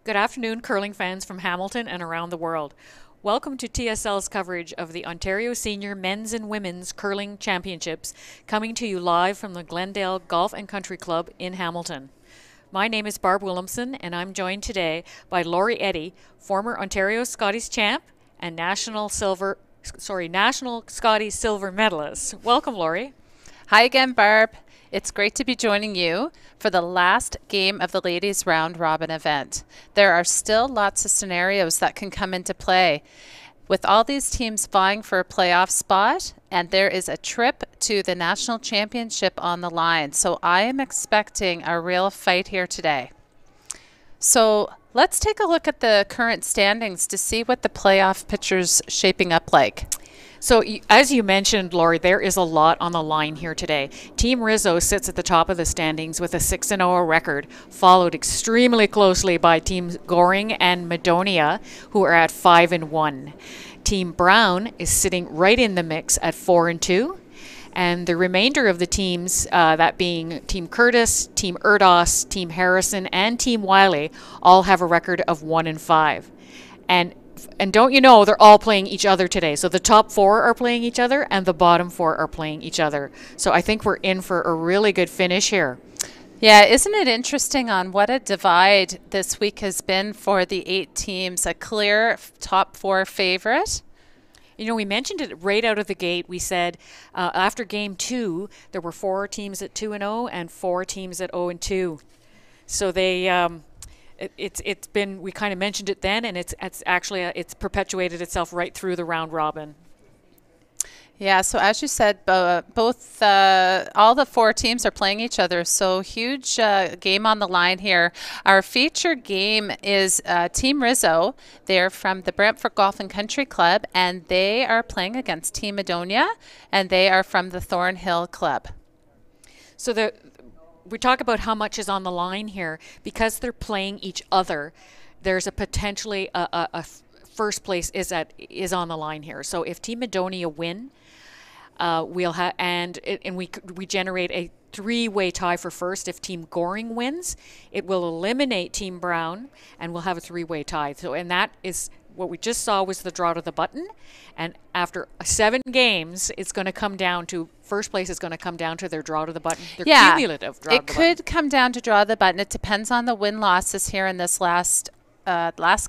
Good afternoon, curling fans from Hamilton and around the world. Welcome to TSL's coverage of the Ontario Senior Men's and Women's Curling Championships, coming to you live from the Glendale Golf and Country Club in Hamilton. My name is Barb Williamson, and I'm joined today by Laurie Eddy, former Ontario Scotties champ and National Scotties silver medalist. Welcome, Laurie. Hi again, Barb. It's great to be joining you for the last game of the ladies round robin event. There are still lots of scenarios that can come into play with all these teams vying for a playoff spot, and there is a trip to the national championship on the line. So I am expecting a real fight here today. So let's take a look at the current standings to see what the playoff picture's shaping up like. So as you mentioned, Laurie, there is a lot on the line here today. Team RIZZO sits at the top of the standings with a 6-0 record, followed extremely closely by Teams Goring and MADONIA, who are at 5-1. Team Brown is sitting right in the mix at 4-2. And the remainder of the teams, that being Team Curtis, Team Erdos, Team Harrison, and Team Wiley, all have a record of 1-5. And don't you know, they're all playing each other today. So the top four are playing each other and the bottom four are playing each other. So I think we're in for a really good finish here. Yeah, isn't it interesting on what a divide this week has been for the 8 teams? A clear top 4 favorite? You know, we mentioned it right out of the gate. We said after game 2, there were 4 teams at 2-0 and 4 teams at 0-2. So they... It's been, we kind of mentioned it then, and it's actually it's perpetuated itself right through the round robin. Yeah, so as you said, all the 4 teams are playing each other, so huge game on the line here. Our feature game is Team RIZZO. They're from the Brantford Golf and Country Club, and they are playing against Team MADONIA, and they are from the Thornhill Club. So we talk about how much is on the line here. Because they're playing each other, there's a potentially a first place is on the line here. So if Team MADONIA win, we'll have we generate a 3-way tie for first. If Team Goring wins, it will eliminate Team Brown, and we'll have a 3-way tie. So and that is what we just saw was the draw to the button, and after 7 games, it's going to come down to first place is going to come down to their draw to the button. Their cumulative draw to the button. It could come down to draw to the button. It depends on the win losses here in this last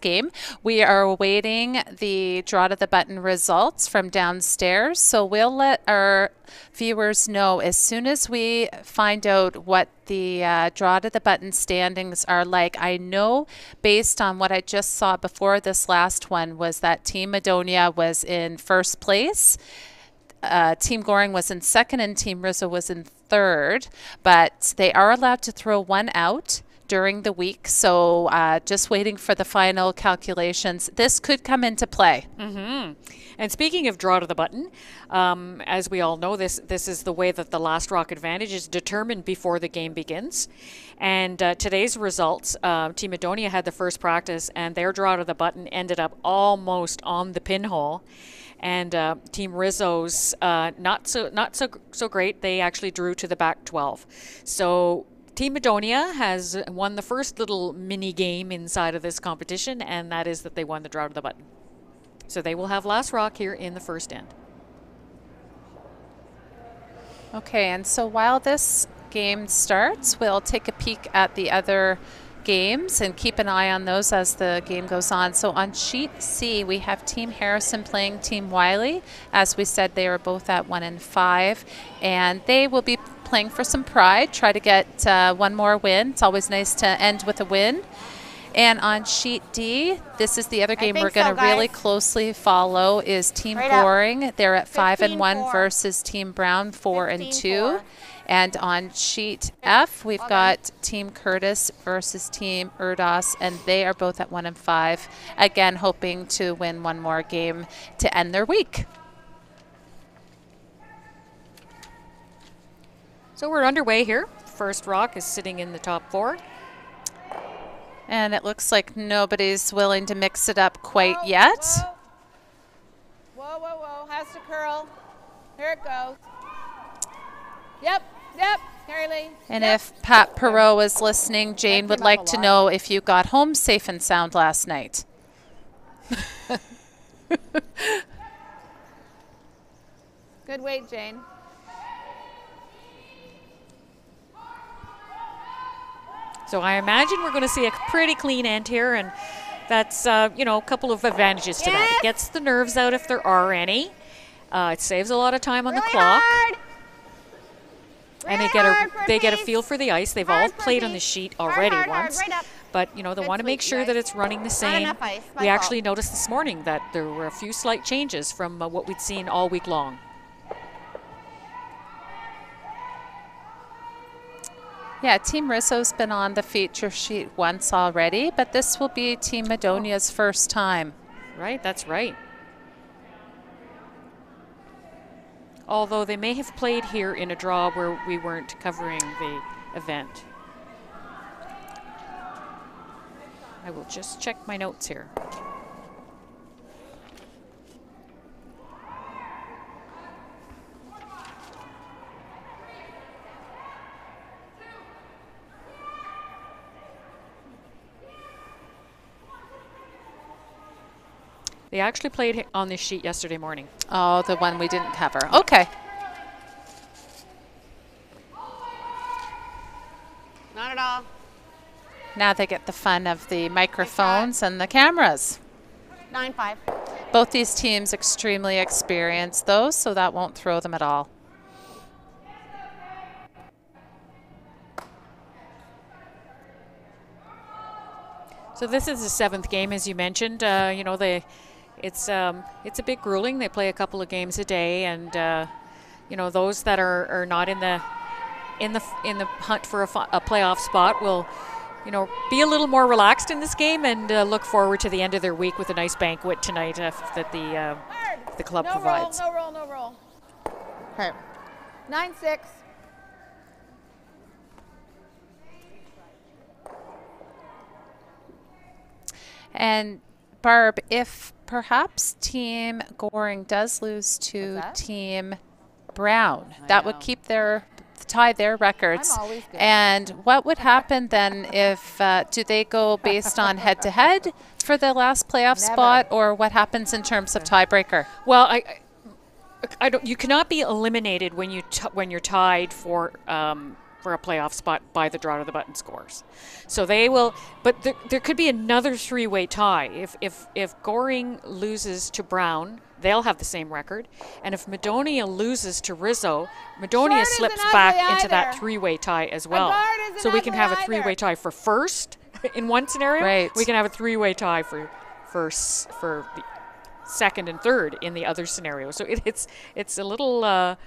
game. We are awaiting the draw to the button results from downstairs, so we'll let our viewers know as soon as we find out what the draw to the button standings are like. I know based on what I just saw before this last one was that Team MADONIA was in first place. Team Goring was in second and Team RIZZO was in third, but they are allowed to throw one out during the week, so just waiting for the final calculations. This could come into play. Mm-hmm. And speaking of draw to the button, as we all know, this is the way that the last rock advantage is determined before the game begins. And today's results, Team MADONIA had the first practice, and their draw to the button ended up almost on the pinhole. And Team RIZZO's not so great. They actually drew to the back 12. So Team MADONIA has won the first little mini game inside of this competition, and that is that they won the draw to the button. So they will have last rock here in the first end. Okay, and so while this game starts, we'll take a peek at the other games and keep an eye on those as the game goes on. So on sheet C, we have Team Harrison playing Team Wiley. As we said, they are both at 1-5, and they will be playing for some pride, try to get one more win. It's always nice to end with a win. And on sheet D, this is the other game we're going to really closely follow is Team Goring. They're at 5-1 versus Team Brown 4-2. And on sheet F, we've got Team Curtis versus Team Erdos, and they are both at 1-5. Again, hoping to win one more game to end their week. So we're underway here. First rock is sitting in the top 4. And it looks like nobody's willing to mix it up quite yet. Whoa. Has to curl. Here it goes. Yep. Carrie Lee. And Yep. if Pat Perot is listening, Jane would came up like a to lot. know if you got home safe and sound last night. Good weight, Jane. So I imagine we're going to see a pretty clean end here, and that's, you know, a couple of advantages to that. It gets the nerves out if there are any. It saves a lot of time on the clock. Hard. And Really they hard for they get a piece. feel for the ice. They've Hard all for played on the piece. sheet Hard, already hard, hard, once. right up. But, you know, they Good want to make sweep, sure guys. that it's running the Not same. enough ice. My We fault. actually noticed this morning that there were a few slight changes from what we'd seen all week long. Yeah, Team Rizzo's been on the feature sheet once already, but this will be Team Madonia's first time. Right, that's right. Although they may have played here in a draw where we weren't covering the event. I will just check my notes here. They actually played on this sheet yesterday morning. Oh, the one we didn't cover. Okay. Not at all. Now they get the fun of the microphones and the cameras. 9-5. Both these teams extremely experienced, though, so that won't throw them at all. So this is the 7th game, as you mentioned. You know, it's a bit grueling. They play a couple of games a day, and you know, those that are not in the hunt for a playoff spot will, you know, be a little more relaxed in this game and look forward to the end of their week with a nice banquet tonight that the club No provides. roll, no roll, no roll. Okay. 9-6. And Barb, if perhaps Team Goring does lose to that? Team Brown, I that would know. keep tie their records. I'm always good. And what would happen then if do they go based on head-to-head for the last playoff Never. spot, or what happens in terms of tiebreaker? Well, I don't. You cannot be eliminated when you're tied for a playoff spot by the draw to the button scores. So they will, but there could be another three-way tie. If Goring loses to Brown, they'll have the same record, and if Madonia loses to Rizzo, Madonia Short slips isn't back ugly into that either. three-way tie as well. guard isn't So we can ugly have a either. three-way tie for first in one scenario. Right. We can have a three-way tie for the second and third in the other scenario. So it's a little a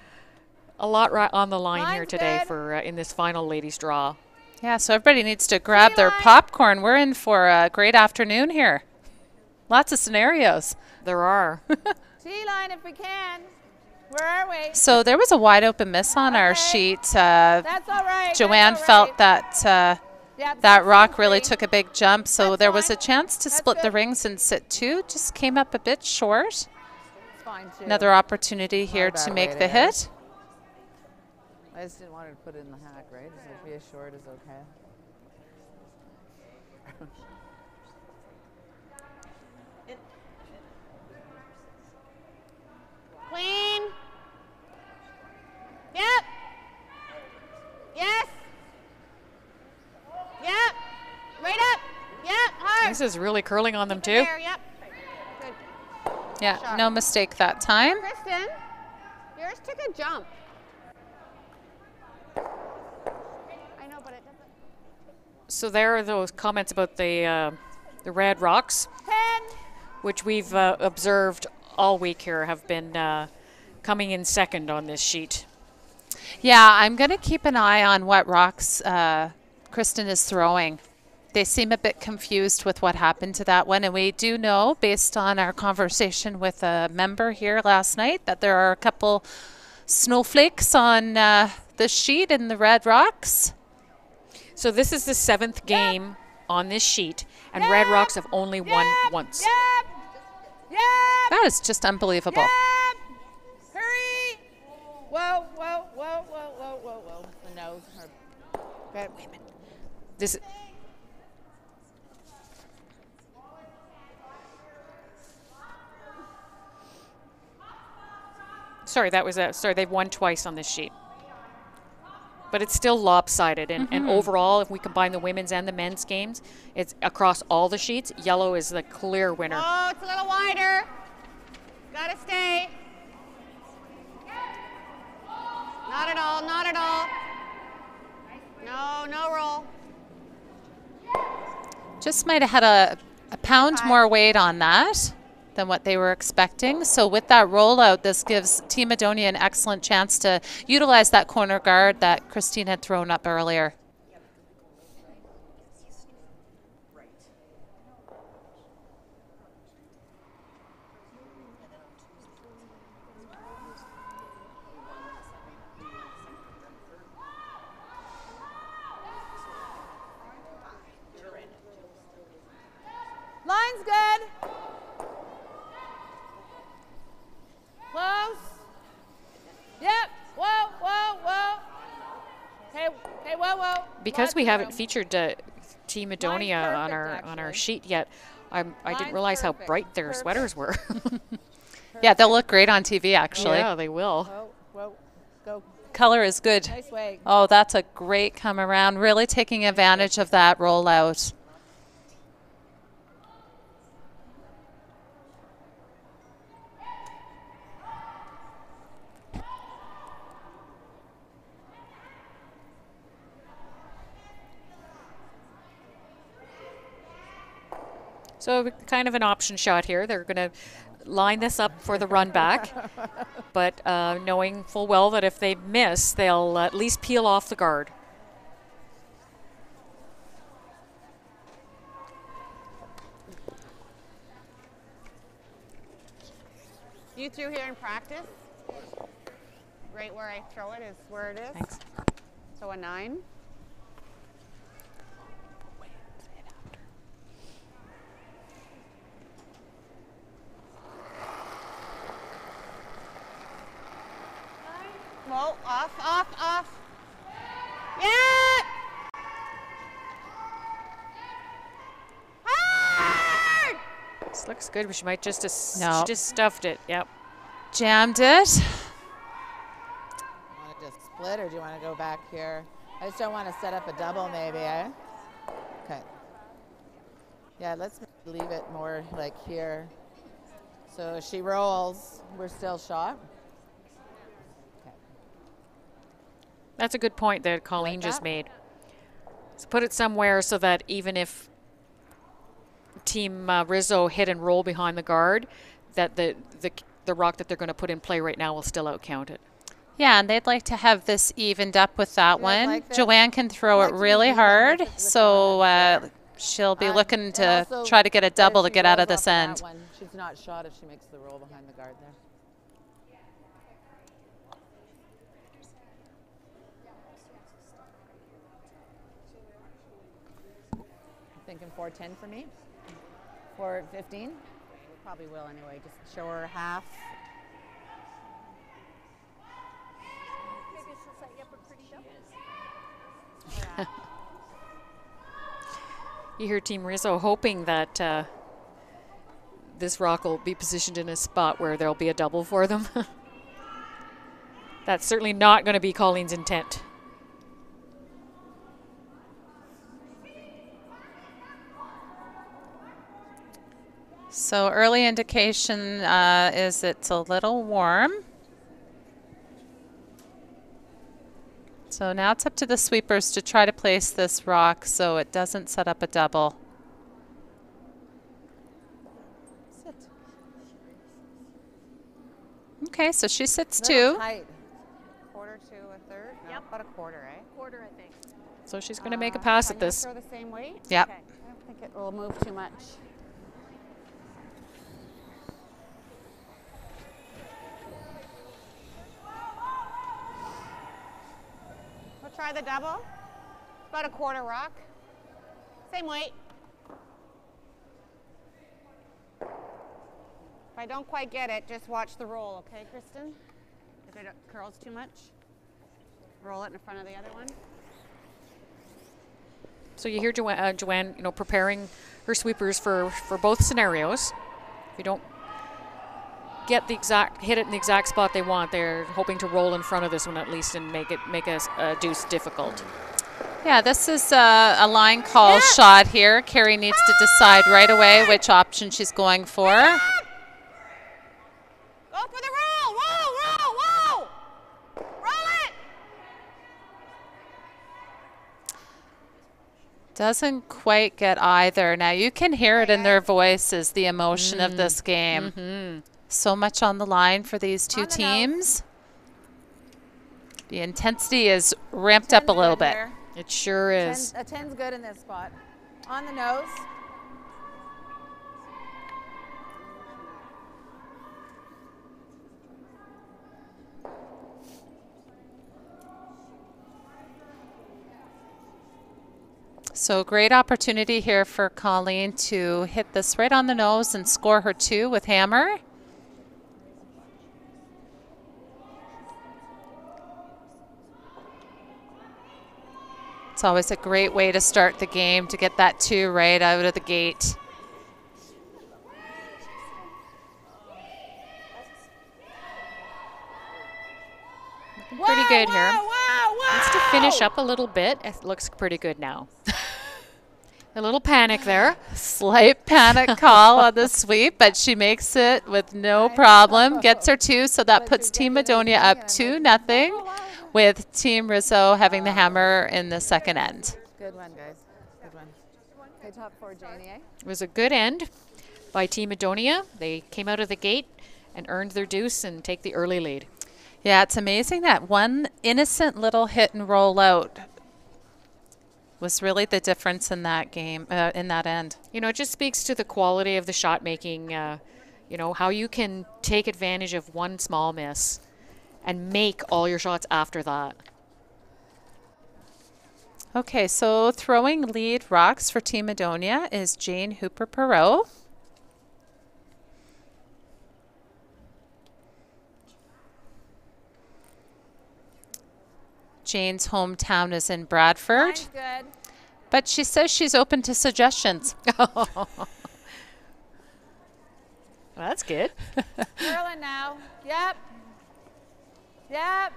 lot on the line here Mine's today good. for in this final ladies draw. Yeah, so everybody needs to grab their line. popcorn. We're in for a great afternoon here. Lots of scenarios. There are. T-line if we can. Where are we? So there was a wide open miss on our Okay. sheet. That's all right. Joanne that's all felt right. that Yep, that that's rock free. really took a big jump, so That's there was a fine. chance to That's split the good. rings and sit two. Just came up a bit short. It's fine too. Another opportunity here a to bad make way the to hit. I just didn't want her to put it in the hack, right? Just like be as short as okay. Clean. Yep. Yes. Yep. Right up. Yep. Hard. This is really curling on them too. There. Yep. Good. Yeah, Shot. no mistake that time. Kristen, yours took a jump. I know, but it doesn't. So there are those comments about the red rocks, 10. which we've observed all week here, have been coming in second on this sheet. Yeah, I'm going to keep an eye on what rocks Kristen is throwing. They seem a bit confused with what happened to that one. And we do know, based on our conversation with a member here last night, that there are a couple snowflakes on the sheet in the red rocks. So this is the 7th game on this sheet, and Red Rocks have only won once. Yep. Yep. That is just unbelievable. Yep. Hurry. Whoa, whoa, whoa, whoa, whoa, whoa, whoa. The nose. women. This. Sorry, that was a. Sorry, they've won twice on this sheet. But it's still lopsided. And overall, if we combine the women's and the men's games, it's across all the sheets, yellow is the clear winner. Oh, it's a little wider. Gotta stay. Not at all, not at all. No, no roll. Just might have had a pound more weight on that than what they were expecting. So with that rollout, this gives Team Madonia an excellent chance to utilize that corner guard that Christine had thrown up earlier. Line's good. Close. Yep. Whoa, whoa, whoa. Okay, whoa, whoa. Because Lots we of haven't room. featured Team Madonia on perfect, our actually. sheet yet, I didn't Line's realize how perfect, bright their perfect. sweaters were. Yeah, they'll look great on TV, actually. Yeah, they will. Whoa, whoa. Go. Color is good. Nice way. Oh, that's a great come around. Really taking advantage of that rollout. So kind of an option shot here. They're going to line this up for the run back, but knowing full well that if they miss, they'll at least peel off the guard. You threw here in practice. Right where I throw it is where it is. Thanks. So a 9. Whoa, off, off, off. Yeah! Hard! This looks good, but she might just No. she just stuffed it. Yep. Jammed it. Want to just split, or do you want to go back here? I just don't want to set up a double, maybe, eh? Okay. Yeah, let's leave it more like here. So if she rolls, we're still shot. Okay. That's a good point that Colleen Like just that? made. So put it somewhere so that even if Team RIZZO hit and roll behind the guard, that the rock that they're going to put in play right now will still outcount it. Yeah, and they'd like to have this evened up with that You guys one. like this? Joanne can throw I'd it like to be really even hard, with so one. she'll be And looking to also, try to get a if double to she get out of rolls this off that end. one, she's not shot if she makes the roll behind the guard there. Thinking 410 for me. 415. Probably will anyway. Just show her half. You hear Team RIZZO hoping that this rock will be positioned in a spot where there'll be a double for them. That's certainly not going to be Colleen's intent. So early indication is it's a little warm. So now it's up to the sweepers to try to place this rock so it doesn't set up a double. Sit. Okay, so she sits Little too. tight. Quarter to a third? No, about a quarter, eh? Quarter, I think. So she's going to make a pass So at I'm gonna this. throw the same weight? Yep. Okay. I don't think it will move too much. We'll try the double. About a quarter rock. Same weight. If I don't quite get it, just watch the roll, okay, Kristen? If it curls too much, roll it in front of the other one. So you hear Joanne, you know, preparing her sweepers for both scenarios. If you don't hit it in the exact spot they want, they're hoping to roll in front of this one at least and make a deuce difficult. Yeah, this is a line call shot here. Carrie needs to decide right away which option she's going for. Go for the roll. Roll. Roll it. Doesn't quite get either. Now you can hear it in their voices, the emotion of this game. So much on the line for these two teams. The intensity is ramped up a little bit. Here. It sure is. A 10's good in this spot. On the nose. So great opportunity here for Colleen to hit this right on the nose and score her 2 with hammer. It's always a great way to start the game, to get that 2 right out of the gate. Looking pretty good here. Needs to finish up a little bit. It looks pretty good now. A little panic there. Slight panic call on the sweep, but she makes it with no problem. Gets her 2, so that puts Team Madonia up 2-0, with Team Rizzo having the hammer in the second end. Good one, guys. Good one. Okay, top 4, Janie. It was a good end by Team Madonia. They came out of the gate and earned their deuce and take the early lead. Yeah, it's amazing that one innocent little hit and roll out was really the difference in that game, in that end. You know, it just speaks to the quality of the shot making, you know, how you can take advantage of one small miss and make all your shots after that. Okay, so throwing lead rocks for Team Madonia is Jane Hooper-Perot. Jane's hometown is in Bradford, Mine's good. but she says she's open to suggestions. Well, that's good. Curling now. Yep. Yep.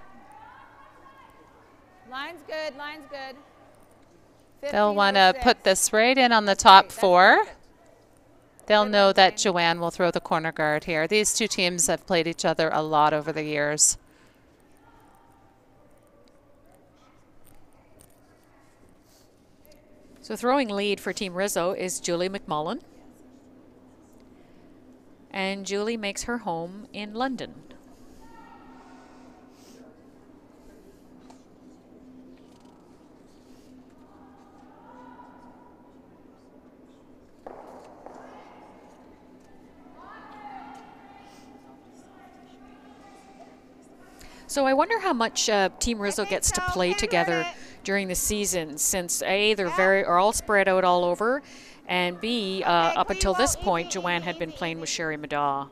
Line's good. Line's good. They'll want to put this right in on the top 4. They'll know that Joanne will throw the corner guard here. These two teams have played each other a lot over the years. So throwing lead for Team Rizzo is Julie McMullen. And Julie makes her home in London. So I wonder how much Team Rizzo gets to play together during the season, since A, are all spread out all over, and B, up until this point, Joanne had been playing with Sherry Madaw.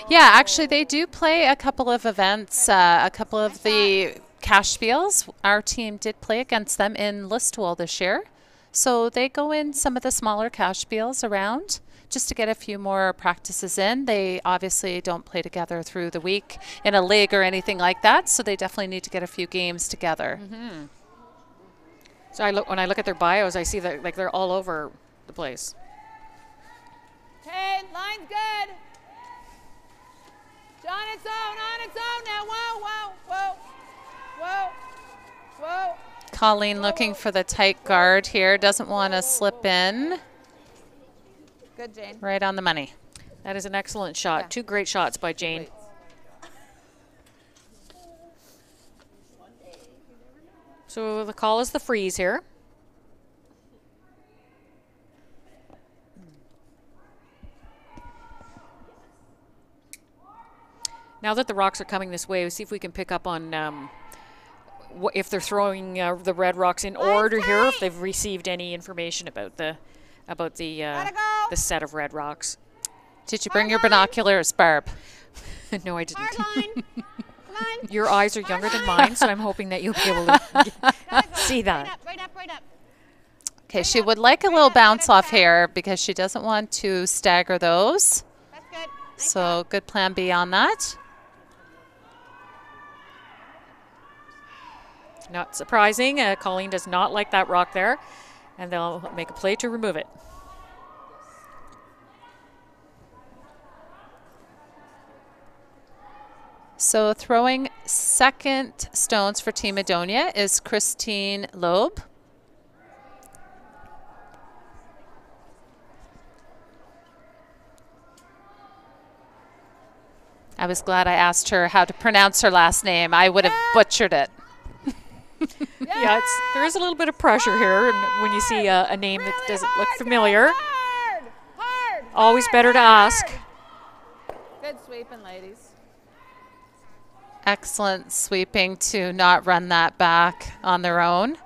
Yeah, actually they do play a couple of events, a couple of the cash spiels. Our team did play against them in Listowel this year. So they go in some of the smaller cash spiels around just to get a few more practices in. They obviously don't play together through the week in a league or anything like that, so they definitely need to get a few games together. Mm-hmm. So when I look at their bios, I see that they're all over the place. Okay, line's good. On its own now. Whoa, whoa, whoa, whoa, whoa. Colleen looking for the tight guard here. Doesn't want to slip in. Good, Jane. Right on the money. That is an excellent shot. Yeah. 2 great shots by Jane. So the call is the freeze here. Now that the rocks are coming this way, we'll see if we can pick up on if they're throwing the red rocks in order here, if they've received any information about the set of red rocks. Did you bring your binoculars, Barb? No, I didn't. Your eyes are younger than mine, so I'm hoping that you'll be able to see that. Right up. Okay, she would like a little bounce off here because she doesn't want to stagger those. That's good. Nice So shot. good plan B on that. Not surprising. Colleen does not like that rock there, and they'll make a play to remove it. So throwing second stones for Team Madonia is Christine Loeb. I was glad I asked her how to pronounce her last name. I would have butchered it. Yeah, there is a little bit of pressure here and when you see a name that doesn't look familiar. Hard, Always better to ask. Good sweeping, ladies. Excellent sweeping to not run that back on their own.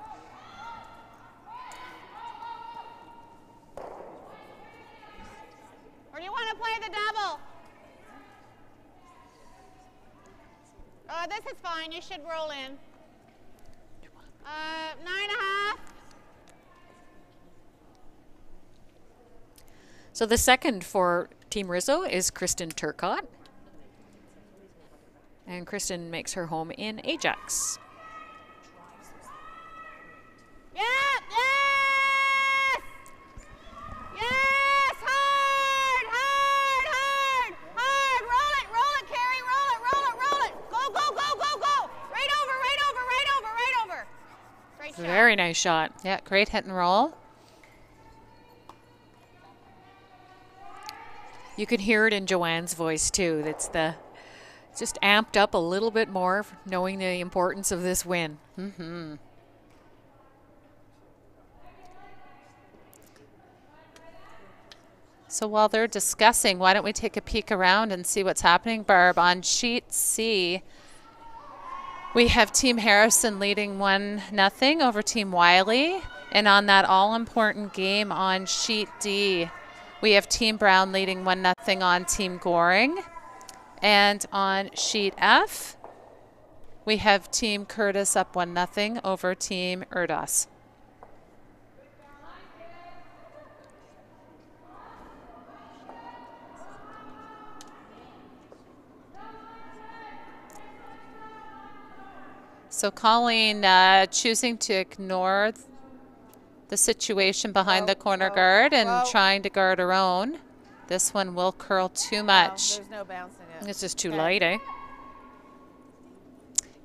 Or do you want to play the double? This is fine. You should roll in. 9.5. So the second for Team Rizzo is Kristen Turcott. And Kristen makes her home in Ajax. Yeah, yes! Yes! Hard, hard, hard, hard. Roll it, Carrie. Roll it. Go. Right over. Great shot. Very nice shot. Yeah, great hit and roll. You can hear it in Joanne's voice too. It's just amped up a little bit more, knowing the importance of this win. Mm-hmm. So while they're discussing, why don't we take a peek around and see what's happening, Barb? On sheet C, we have Team Harrison leading 1-0 over Team Wiley. And on that all-important game on sheet D, we have Team Brown leading 1-0 on Team Goring. And on sheet F, we have Team Curtis up 1-0 over Team Erdos. So Colleen choosing to ignore the situation behind the corner guard and trying to guard her own. This one will curl too much. There's no bouncing it. It's just too light, eh?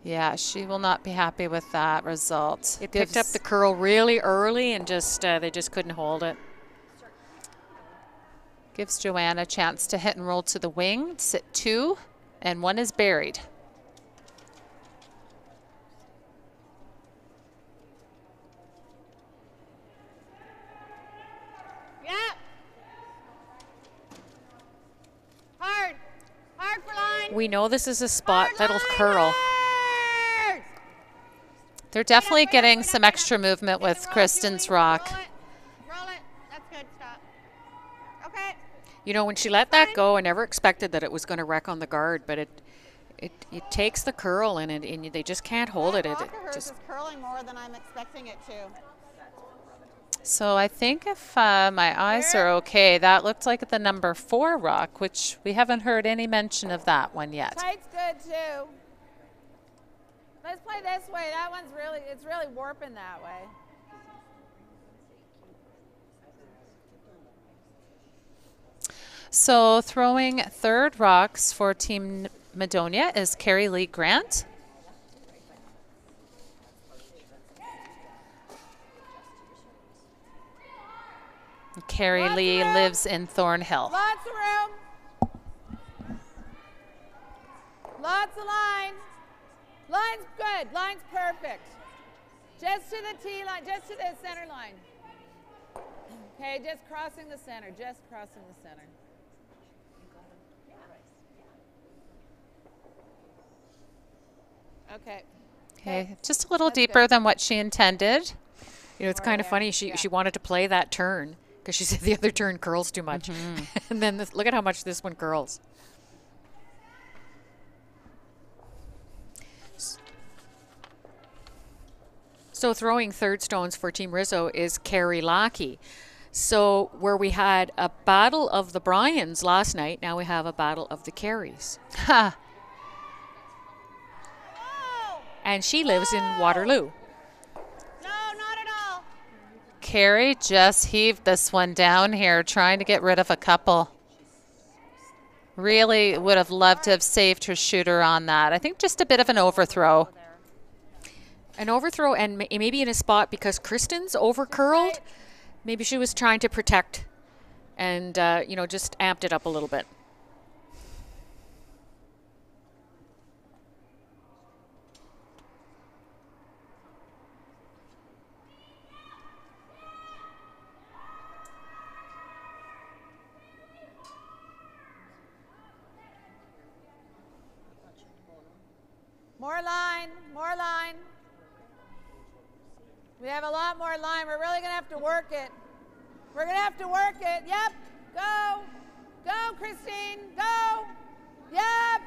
Yeah, she will not be happy with that result. It picked up the curl really early and just they just couldn't hold it. Gives Joanne a chance to hit and roll to the wing, sit 2, and 1 is buried. Yeah. Hard for line. We know this is a spot that'll curl. Hard. They're definitely getting some extra movement with Kristen's rock. Roll it. That's good. Stop. Okay. You know, when she let that go, I never expected that it was going to wreck on the guard, but it takes the curl and they just can't hold it. That rock of hers is curling more than I'm expecting it to. So I think if my eyes are okay, that looked like the number 4 rock, which we haven't heard any mention of that one yet. Tight's good too. Let's play this way. That one's it's really warping that way. So throwing third rocks for Team Madonia is Carrie Lee Grant. Carrie Lee lives in Thornhill. Lots of room. Lots of line. Line's good. Line's perfect. Just to the T line, just to the center line. Okay, just crossing the center, just crossing the center. Okay. Okay, just a little deeper than what she intended. You know, it's kind of funny. She wanted to play that turn because she said the other turn curls too much. And then look at how much this one curls. So throwing third stones for Team Rizzo is Carrie Lackey. So where we had a battle of the Bryans last night, now we have a battle of the Carries. Ha! And she lives in Waterloo. No, not at all. Carrie just heaved this one down here, trying to get rid of a couple. Really would have loved to have saved her shooter on that. I think just a bit of an overthrow. An overthrow and maybe in a spot because Kristen's overcurled. Maybe she was trying to protect and, you know, just amped it up a little bit. More line, more line. We have a lot more line. We're really going to have to work it. We're going to have to work it. Yep. Go. Go, Christine. Go. Yep.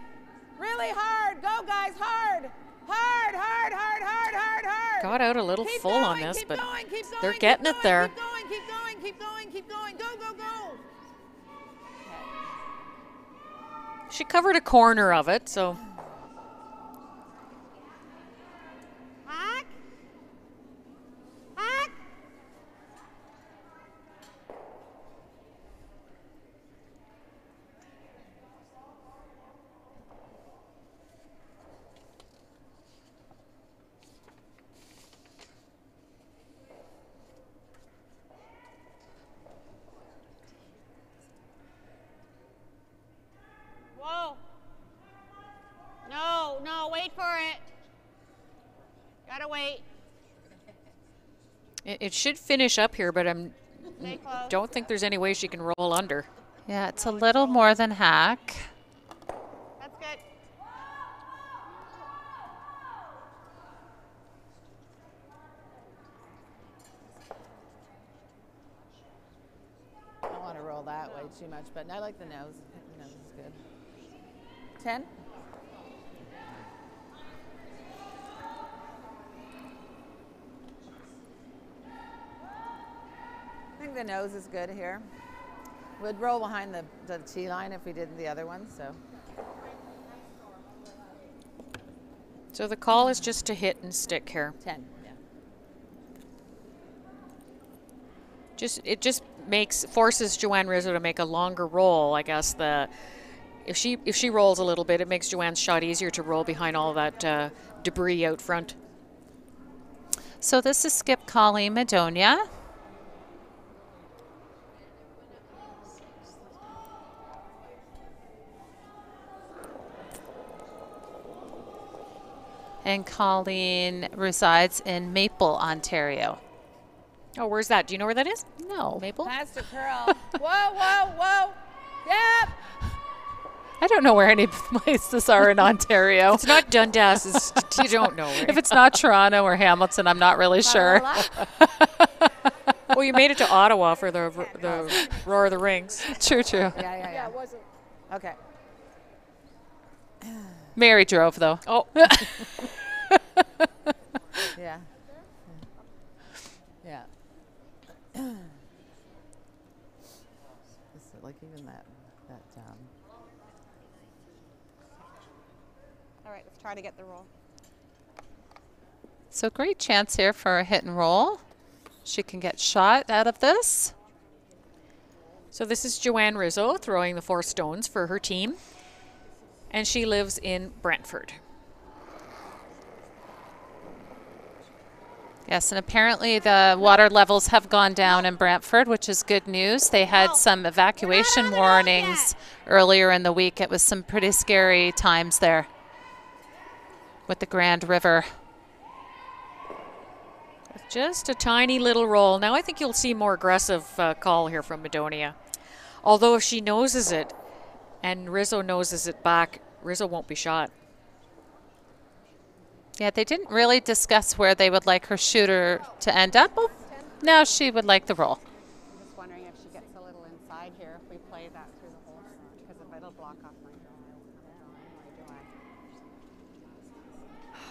Really hard. Go, guys. Hard. Hard, hard, hard, hard, hard, hard. Got out a little Keep full going, on this, keep but going, keep going, they're keep getting going, it there. Keep going, keep going, keep going, keep going. Go, go, go. She covered a corner of it, so. Hack. Hack. Whoa. No, no, wait for it. Gotta wait. It should finish up here, but Stay close. don't think there's any way she can roll under. Yeah, it's a little more than hack. That's good. I don't want to roll that way too much, but I like the nose. The nose is good. 10. I think the nose is good here. We'd roll behind the tee line if we did the other one, so. So the call is just to hit and stick here. 10, yeah. It just forces Joanne Rizzo to make a longer roll. I guess if she rolls a little bit, it makes Joanne's shot easier to roll behind all that debris out front. So this is skip calling Madonia. And Colleen resides in Maple, Ontario. Oh, where's that? Do you know where that is? No. Maple? Pass to curl. Whoa, whoa, whoa. Yep. I don't know where any places are in Ontario. It's not Dundas. You don't know. Right? If it's not Toronto or Hamilton, I'm not really sure. Well, you made it to Ottawa for the Roar of the Rings. True, true. Yeah, it wasn't. Okay. Mary drove, though. Oh. Yeah. Yeah. Like even that All right, let's try to get the roll. So great chance here for a hit and roll. She can get shot out of this. So this is Joanne Rizzo throwing the 4 stones for her team. And she lives in Brantford. Yes, and apparently the water levels have gone down in Brantford, which is good news. They had some evacuation warnings earlier in the week. It was some pretty scary times there with the Grand River. Just a tiny little roll. Now I think you'll see more aggressive call here from Madonia. Although if she noses it and Rizzo noses it back, Rizzo won't be shot. Yeah, they didn't really discuss where they would like her shooter to end up. Oh, now she would like the roll. I'm just wondering if she gets a little inside here if we play that through the hole, because if it'll block off my draw, I won't have a draw anyway, do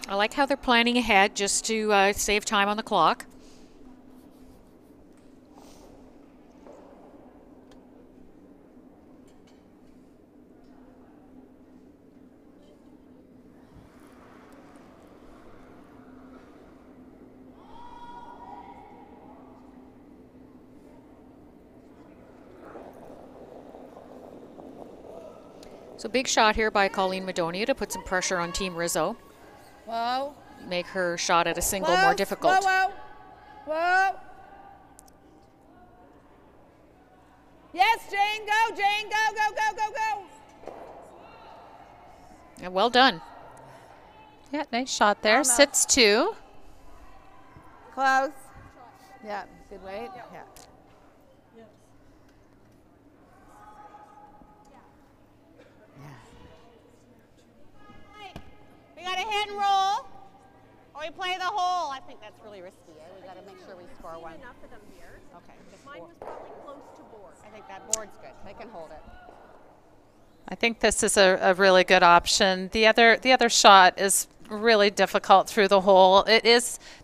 I? I like how they're planning ahead just to save time on the clock. So big shot here by Colleen Madonia to put some pressure on Team Rizzo. Whoa. Make her shot at a single Close. more difficult. Whoa, whoa. Whoa. Yes, Jane, go, Jane, go, go, go, go, go. And well done. Yeah, nice shot there. Almost. Sits 2. Close. Yeah, good weight. Yeah. We got to hit and roll, or we play the hole. I think that's really risky. We got to make sure we score one. Enough of them here. Okay, just Mine four. was probably close to board. I think that board's good. They can hold it. I think this is a really good option. The other shot is really difficult through the hole. It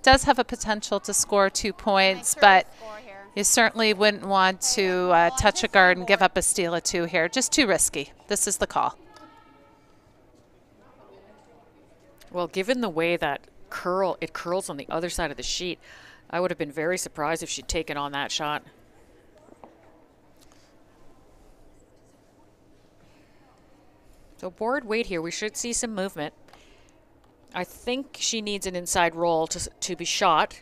does have a potential to score 2 points, Make sure but we score here. you certainly wouldn't want to touch a guard and give up a steal of 2 here. Just too risky. This is the call. Well, given the way that it curls on the other side of the sheet, I would have been very surprised if she'd taken on that shot. So board weight here, we should see some movement. I think she needs an inside roll to be shot.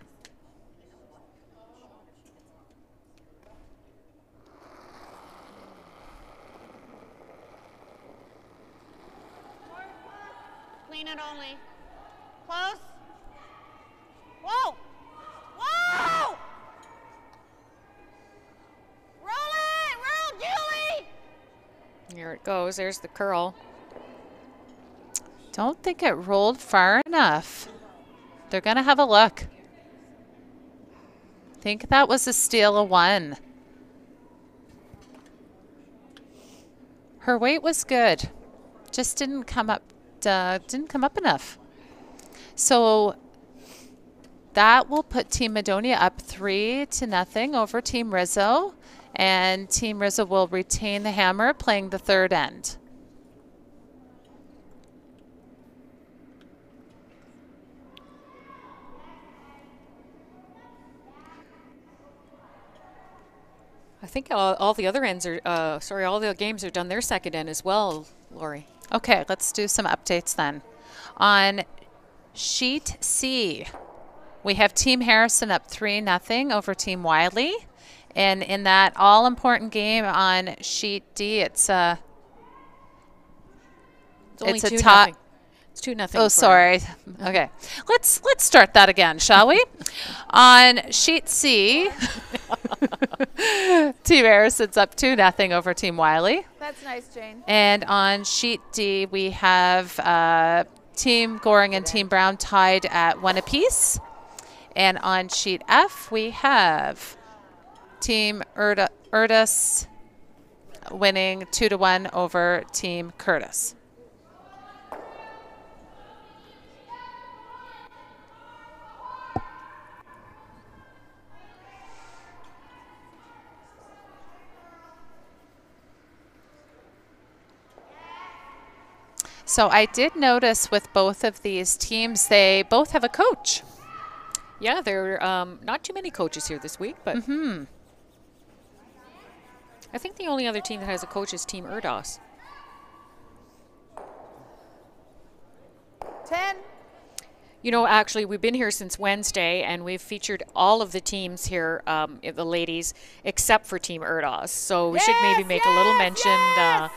Clean it only. Close. Whoa! Whoa! Roll it! Roll, Julie! Here it goes. There's the curl. Don't think it rolled far enough. They're going to have a look. Think that was a steal of 1. Her weight was good. Just didn't come up enough. So that will put Team Madonia up 3-0 over Team Rizzo, and Team Rizzo will retain the hammer, playing the third end. I think all the other ends are, all the games are done their second end as well, Lori. Okay, let's do some updates then. On sheet C, we have Team Harrison up 3-0 over Team Wiley. And in that all-important game on sheet D, it's only a 2-0. top. It's 2-0. Oh, sorry. Okay, let's start that again, shall we? On sheet C, Team Harrison's up 2-0 over Team Wiley. That's nice, Jane. And on sheet D, we have Team Goring and Team Brown tied at 1 apiece. And on sheet F, we have Team Erdus winning 2-1 over Team Curtis. So I did notice with both of these teams, they both have a coach. Yeah, there are not too many coaches here this week, but I think the only other team that has a coach is Team Erdos. 10. You know, actually, we've been here since Wednesday, and we've featured all of the teams here, the ladies, except for Team Erdos. So we should maybe make a little mention. Really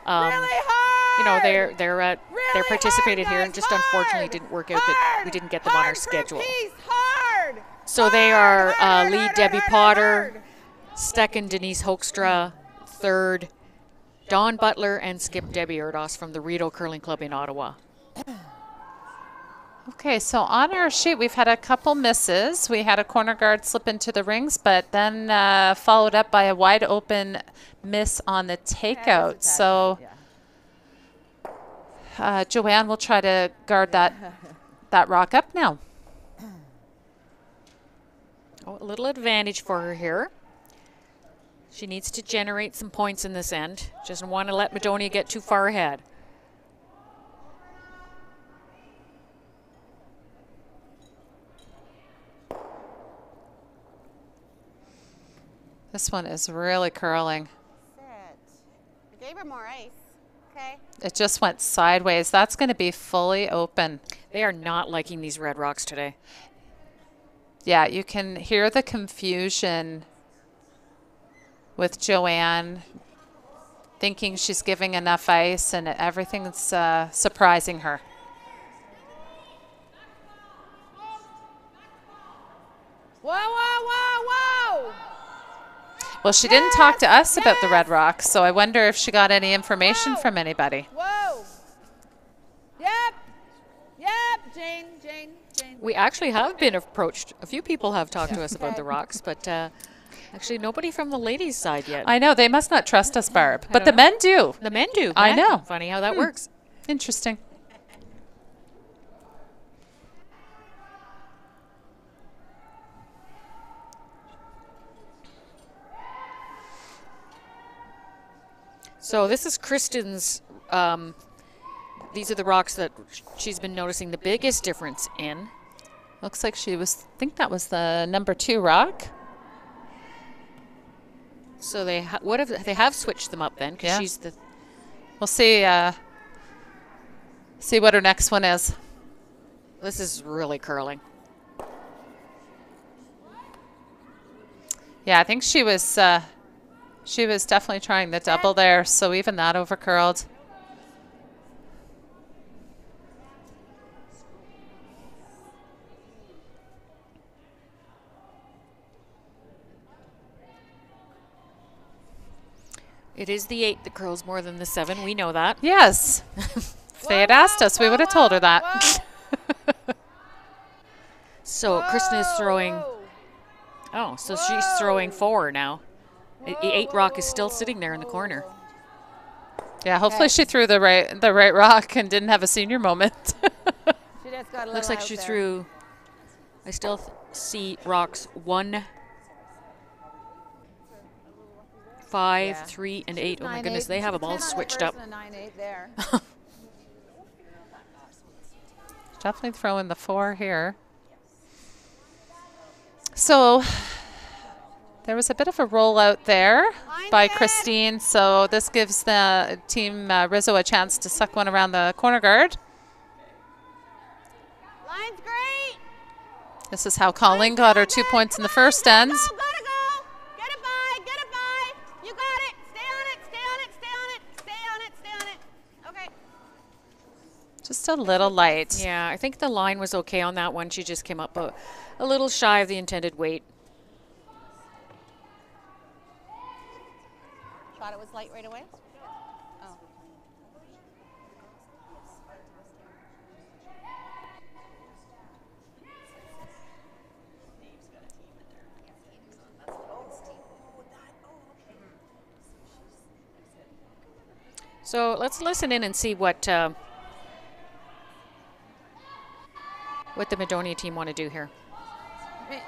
hard. You know, they're Really participated hard, here, guys, and just hard. unfortunately didn't work out that we didn't get them on our Hard for a schedule. piece, hard. So they are Hard, lead hard, Debbie hard, Potter, hard. second Denise Hoekstra, third Dawn Butler, and skip Debbie Erdos from the Rideau Curling Club in Ottawa. Okay, so on our sheet, we've had a couple misses. We had a corner guard slip into the rings, but then followed up by a wide open miss on the takeout. So Joanne will try to guard that that rock up now. Oh, a little advantage for her here. She needs to generate some points in this end. She doesn't want to let Madonia get too far ahead. This one is really curling. Sit. I gave her more ice. Okay. It just went sideways. That's going to be fully open. They are not liking these red rocks today. Yeah, you can hear the confusion with Joanne thinking she's giving enough ice, and everything's surprising her. Whoa, whoa, whoa, whoa! Well, she didn't talk to us about the red rocks, so I wonder if she got any information from anybody. Whoa! Yep! Yep, Jane. We actually have been approached. A few people have talked to us about the rocks, but actually nobody from the ladies' side yet. I know, they must not trust us, Barb, but the men do. The men do. I know. Funny how that works. Interesting. So this is Kristen's, these are the rocks that she's been noticing the biggest difference in. Looks like she was, I think that was the number 2 rock. So they they have switched them up then, because she's the. We'll see. See what her next one is. This is really curling. Yeah, I think she was definitely trying the double there. So even that over curled. It is the 8 that curls more than the 7. We know that. Yes. If they had asked us, we would have told her that. So Kristen is throwing. Oh, so she's throwing 4 now. The 8 rock is still sitting there in the corner. Yeah, hopefully she threw the right rock and didn't have a senior moment. She just got a little Looks like out she there. threw. I still see rocks 1, 5, Yeah. 3, and 8. Oh my 9, goodness, 8. they have them all 10 on the switched first up. and a 9-8 there. Definitely throwing the 4 here. So there was a bit of a rollout there by Christine. So this gives the team RIZZO a chance to suck one around the corner guard. Line's great. This is how Colleen got her 2 points in the first end. Gotta go. Get it by. Get it by. You got it. Stay on it. Stay on it. Stay on it. Stay on it. Stay on it. Okay. Just a little light. Yeah, I think the line was okay on that one. She just came up a little shy of the intended weight. Thought it was light right away. Oh. So let's listen in and see what the Madonia team want to do here. I mean,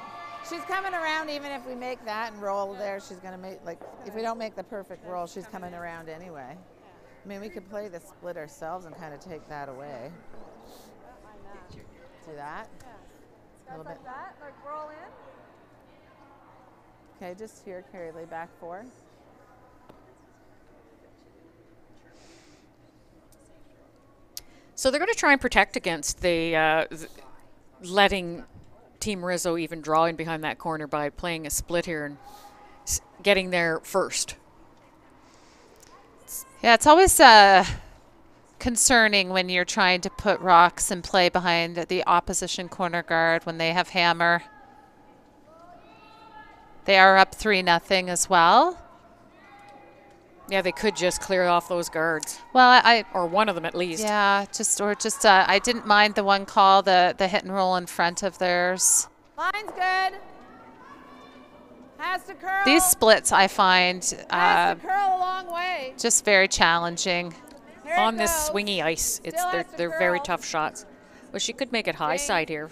she's coming around even if we make that and roll there. She's going to make, like, if we don't make the perfect roll, she's coming around anyway. I mean, we could play the split ourselves and kind of take that away. Do that. A little bit. That, like roll in. Okay, just here, Carrie, lay back 4. So they're going to try and protect against the letting Team RIZZO even draw in behind that corner by playing a split here and getting there first. Yeah, it's always concerning when you're trying to put rocks and play behind the opposition corner guard when they have hammer. They are up 3-0 as well. Yeah, they could just clear off those guards. Well, or one of them at least. Yeah, I didn't mind the one call, the hit and roll in front of theirs. Line's good. Has to curl. These splits I find Has to curl a long way. just very challenging. Here it On this goes. swingy ice, Still has to they're very curl. tough shots. Well, she could make it high side here.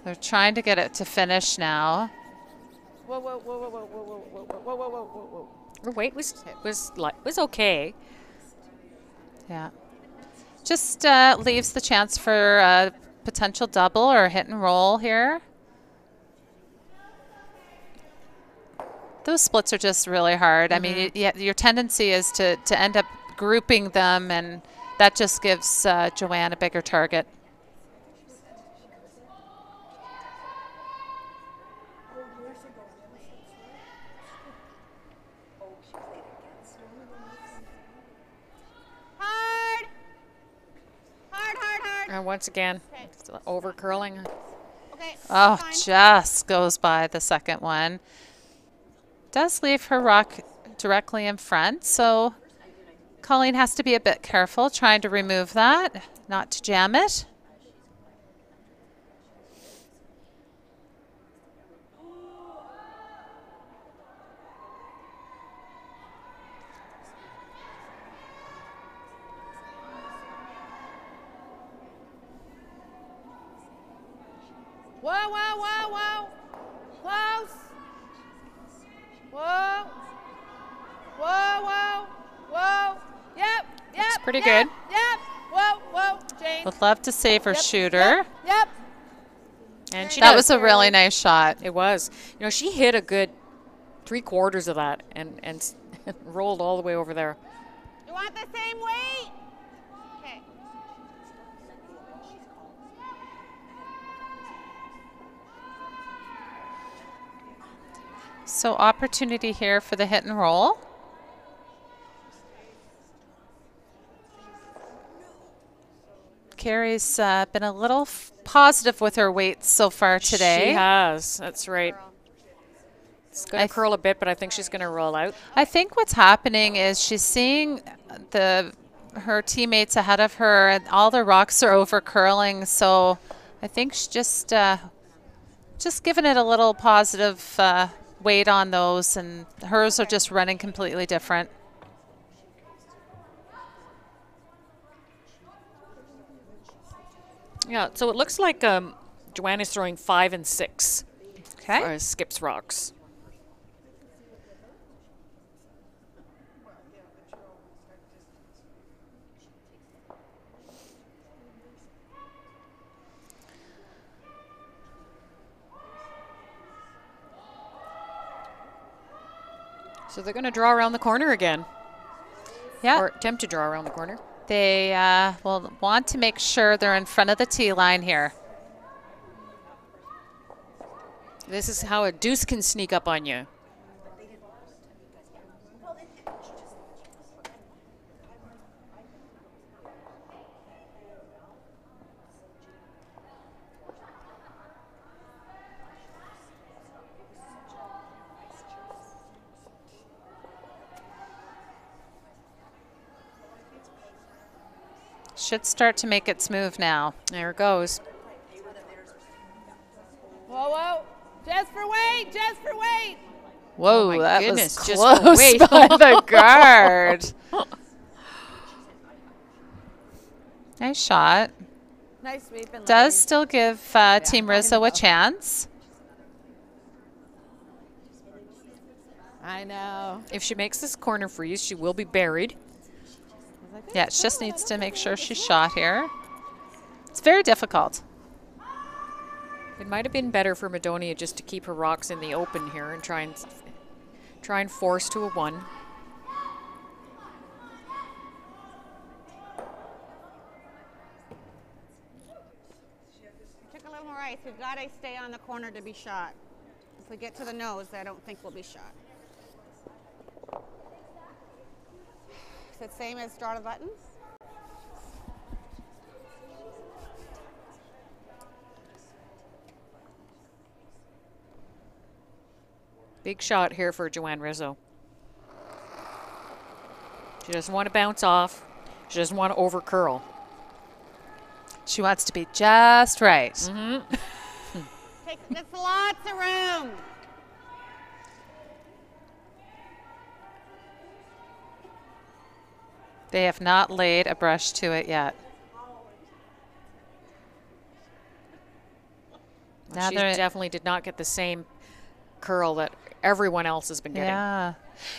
They're trying to get it to finish now. Whoa, whoa, whoa, whoa, whoa, whoa, whoa, whoa, whoa, whoa, whoa, whoa. Her weight was okay. Yeah. Just leaves the chance for a potential double or hit and roll here. Those splits are just really hard. I mean, your tendency is to end up grouping them, and that just gives Joanne a bigger target. Hard. Hard, hard, hard. And once again, over curling. Okay. Oh, fine. just goes by the second one. Does leave her rock directly in front, so Colleen has to be a bit careful trying to remove that, not to jam it. Whoa, whoa, whoa, whoa. Close. Whoa. Whoa, whoa, whoa. Yep, yep. Looks pretty yep, good. Yep. Whoa, whoa, Jane. Would love to save her Yep, shooter. Yep, yep. And she That does. was a really nice shot. It was. You know, she hit a good 3/4 of that and rolled all the way over there. You want the same weight? Okay. So opportunity here for the hit and roll. Carrie's been a little positive with her weights so far today. She has. That's right. It's going to curl a bit, but I think she's going to roll out. I think what's happening is she's seeing her teammates ahead of her, and all the rocks are over curling. So I think she's just giving it a little positive weight on those, and hers are just running completely different. Yeah, so it looks like Joanne is throwing 5 and 6 Okay. for skips rocks. So they're going to draw around the corner again. Yeah. Or attempt to draw around the corner. They will want to make sure they're in front of the tee line here. This is how a deuce can sneak up on you. Should start to make its move now. There it goes. Whoa, whoa. Just for weight, just for weight. Whoa, my that goodness, was just for close weight. by the guard. Nice shot. Nice sweep and Does lane. still give Team Rizzo a chance. I know. If she makes this corner freeze, she will be buried. Yeah, she just needs to make sure she's shot here. It's very difficult. It might have been better for Madonia just to keep her rocks in the open here and try and force to a 1. Took a little more ice. We've got to stay on the corner to be shot. If we get to the nose, I don't think we'll be shot. Is it same as draw the buttons? Big shot here for Joanne Rizzo. She doesn't want to bounce off. She doesn't want to over curl. She wants to be just right. That's lots of room. They have not laid a brush to it yet. Now She definitely did not get the same curl that everyone else has been getting. Yeah.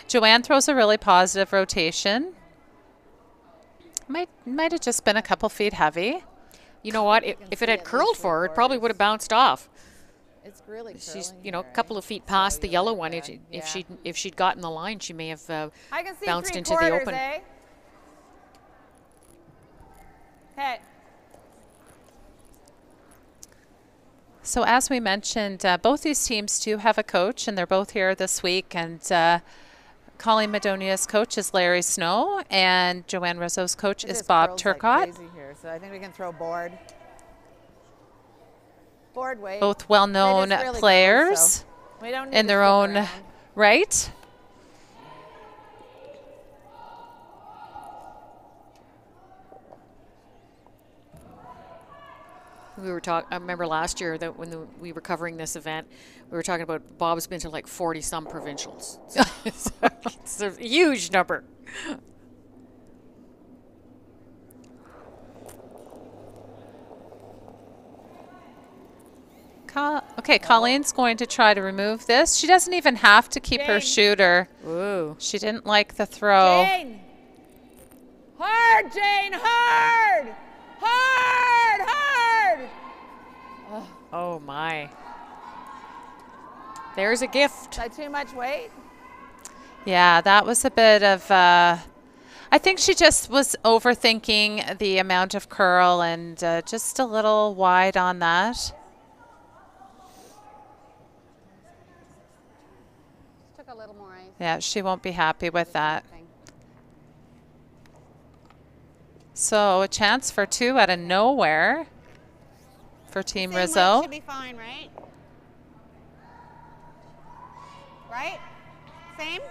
Joanne throws a really positive rotation. Might have just been a couple feet heavy. You know what? If it had curled forward, probably would have bounced off. It's really She's, curling you know, a here, couple eh? of feet past So the you yellow like one. that. If she'd gotten the line, she may have I can see bounced 3 into the quarters, open. eh? Okay. So as we mentioned, both these teams do have a coach, and they're both here this week. And Colleen Madonia's coach is Larry Snow, and Joanne Rizzo's coach It is just Bob curls like Turcott. crazy here, so I think we can throw board. Board weight. Both well-known They just really players curl, so we don't need in to their stick own around. right. We were talking. I remember last year that when we were covering this event, we were talking about Bob's been to like 40-some provincials. It's a huge number. Okay, Colleen's going to try to remove this. She doesn't even have to keep her Jane. shooter. Ooh. She didn't like the throw. Jane! Hard, Jane, hard! Hard, hard! Oh my. There's a gift. Is that too much weight? Yeah, that was a bit of, I think she just was overthinking the amount of curl and just a little wide on that. Took a little more ice. Yeah, she won't be happy with that. So a chance for 2 out of nowhere for Team Same Rizzo. weight should be fine, right? Right? Same?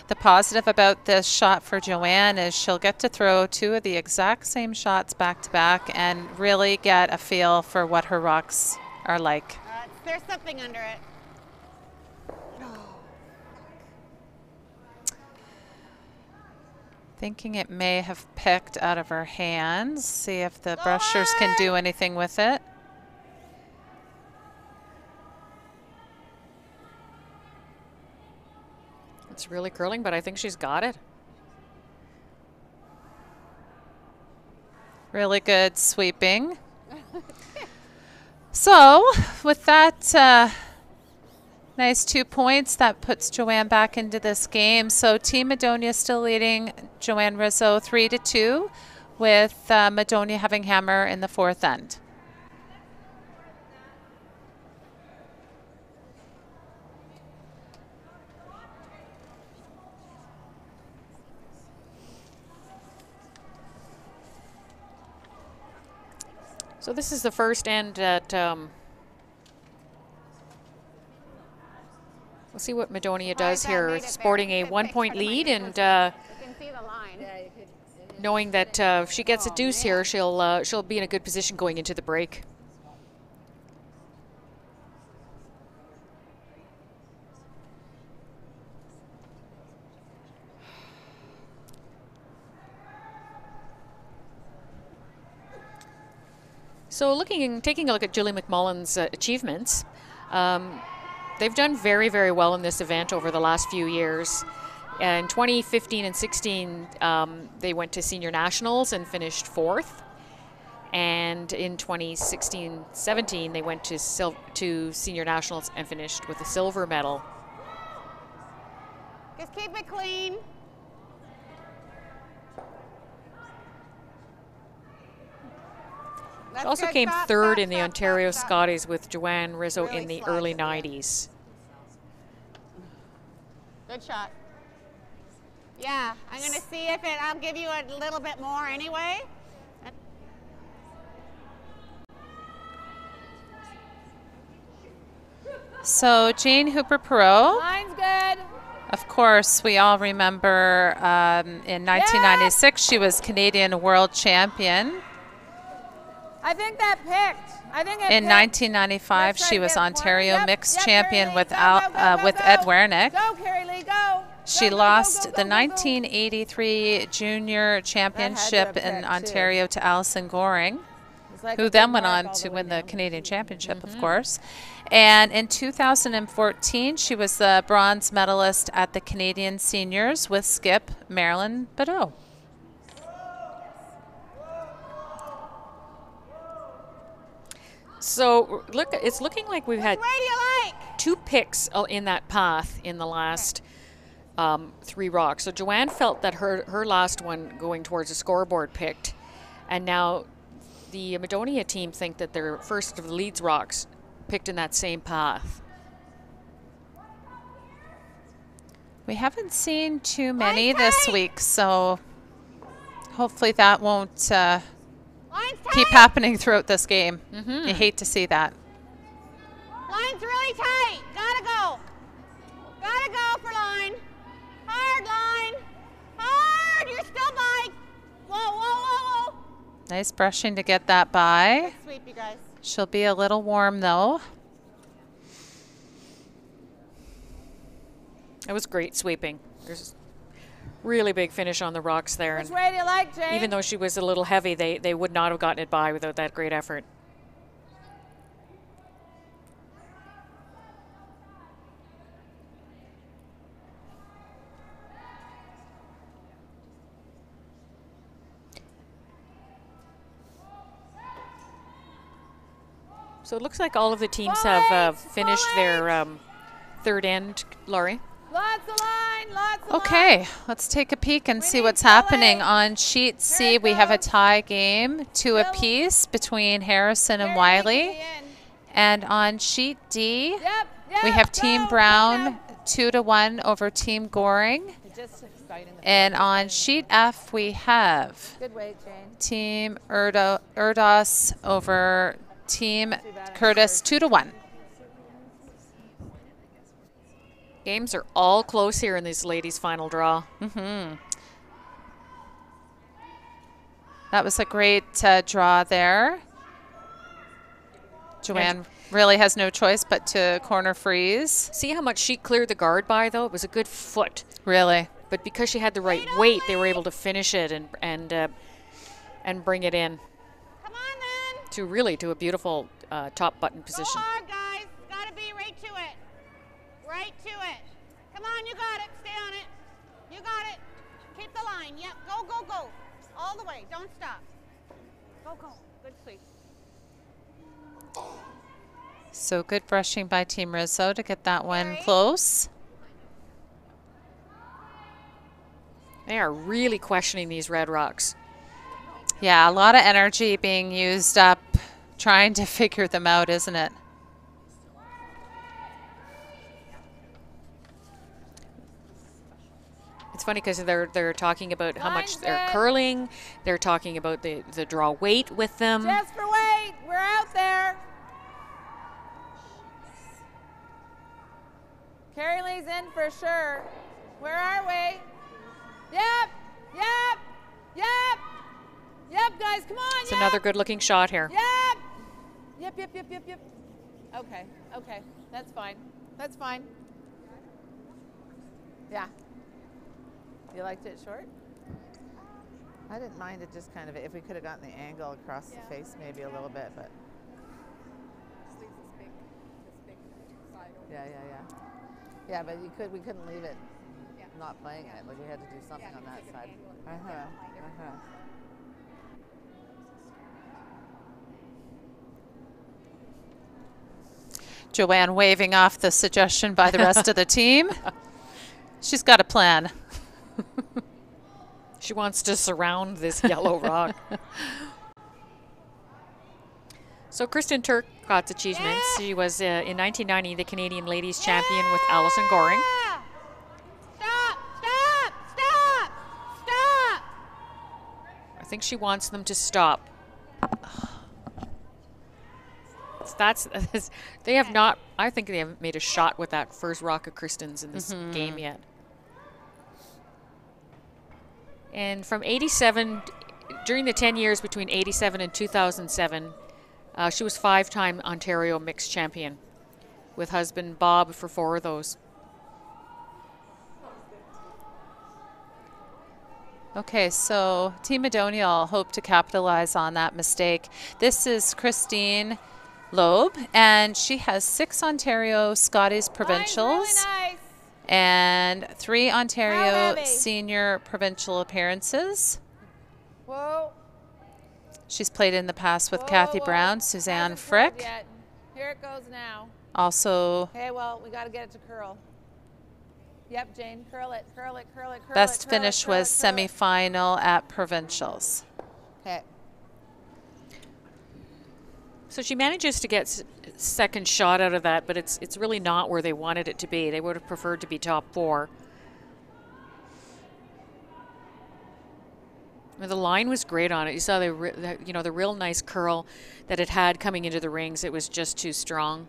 The positive about this shot for Joanne is she'll get to throw 2 of the exact same shots back to back and really get a feel for what her rocks are like. There's something under it. Thinking it may have picked out of her hands. See if the brushers can do anything with it. It's really curling, but I think she's got it. Really good sweeping. So with that nice 2 points, that puts Joanne back into this game. So Team Madonia still leading Joanne Rizzo 3-2 with Madonia having hammer in the 4th end. So this is the first end at, we'll see what Madonia does that here, made it sporting very a quick. 1-point Try to lead, find and You can see the line. knowing that if she gets a deuce here, she'll be in a good position going into the break. So taking a look at Julie McMullen's achievements, they've done very, very well in this event over the last few years. In 2015 and 16, they went to senior nationals and finished 4th. And in 2016-17, they went to senior nationals and finished with a silver medal. Just keep it clean. She also came third in the Ontario Scotties with Joanne Rizzo in the early 90s. Good shot. Yeah, I'm going to see if I'll give you a little bit more anyway. So Jane Hooper-Perot, Line's good. of course, we all remember in 1996 she was Canadian world champion. I think that picked. I think it In picked. 1995 Let's try she to was get a Ontario corner. mixed Yep, champion Carrie with Lee, go, with go. Ed Wernick. Go, Carrie Lee, go. She Go, lost go, go, the go, go. 1983 junior championship picked in too. Ontario to Allison Goring. like who a then big went mark on all to way win the down. Canadian Championship, of course. And in 2014, she was the bronze medalist at the Canadian Seniors with skip Marilyn Badeau. So look, it's looking like we've had Which way do you like? 2 picks in that path in the last 3 rocks. So Joanne felt that her last one going towards the scoreboard picked, and now the Madonia team think that their first of the leads rocks picked in that same path. We haven't seen too many this week, so hopefully that won't Line's keep tight. happening throughout this game. You hate to see that. Line's really tight. Gotta go. Gotta go for line. Hard line. Hard. You're still by. Whoa, whoa, whoa, whoa. Nice brushing to get that by. Sweep, you guys. She'll be a little warm, though. It was great sweeping. There's really big finish on the rocks there. Which And way do you like, Jane? even though she was a little heavy, they would not have gotten it by without that great effort. So it looks like all of the teams have finished their third end, Laurie. Lots of line, lots of Okay, let's take a peek and see need what's Kelly. happening. On sheet C, it we have a goes. tie game, 2 Bill. apiece between Harrison and Very Wiley. easy in. And on sheet D, Yep, yep, we have go, Team go Brown now. 2-1 over Team Goring. Just exciting. And on sheet F, we have Good weight, Jane. Team Erdos over Team bad I Curtis 2-1. Games are all close here in this ladies' final draw. That was a great draw there. Joanne really has no choice but to corner freeze. See how much she cleared the guard by, though? It was a good foot. Really. But because she had the right weight, they were able to finish it and bring it in Come on then. to a beautiful top button Go position. hard, guys. Gotta be right to it. Right to it. Come on, you got it. Stay on it. You got it. Keep the line. Yep. Go, go, go. All the way. Don't stop. Go, go. Good sweep. So good brushing by Team Rizzo to get that one Mary. close. They are really questioning these red rocks. Yeah, a lot of energy being used up trying to figure them out, isn't it? It's funny because they're talking about how much Line's they're in. curling. They're talking about the draw weight with them. Just for weight. We're out there. Carrie Lee's in for sure. Where are we? Yep, yep, yep. Yep, guys, come on, It's yep. another good-looking shot here. Yep. Yep, yep, yep, yep, yep. Okay, okay. That's fine. That's fine. Yeah. You liked it short? I didn't mind it just kind of, if we could have gotten the angle across the face maybe a little bit, but. Yeah, yeah, yeah. Yeah, but we couldn't leave it not playing it. Like we had to do something on that side. Joanne waving off the suggestion by the rest of the team. She's got a plan. She wants to surround this yellow rock. So Kristen Turcotte's achievements. She was in 1990 the Canadian Ladies Champion with Alison Goring. Yeah. Stop, stop, stop, stop. I think she wants them to stop. That's they have not. I think they haven't made a shot with that first rock of Kristen's in this game yet. And from 87, during the 10 years between 87 and 2007, she was 5-time Ontario mixed champion with husband Bob for 4 of those. Okay, so Team Madonia will hope to capitalize on that mistake. This is Christine Loeb, and she has 6 Ontario Scotties Provincials Really nice. and 3 How Ontario heavy? Senior Provincial appearances. Whoa. She's played in the past with Whoa, Kathy whoa. Brown, Suzanne Hasn't curled Frick. yet. Here it goes now. Also, Okay, well, we got to get it to curl. Yep, Jane, curl it, curl it, curl it, curl best it. Curl finish it, curl was it, curl it. semifinal at Provincials. Okay. So she manages to get second shot out of that, but it's really not where they wanted it to be. They would have preferred to be top 4. I mean, the line was great on it. You saw the real nice curl that it had coming into the rings. It was just too strong.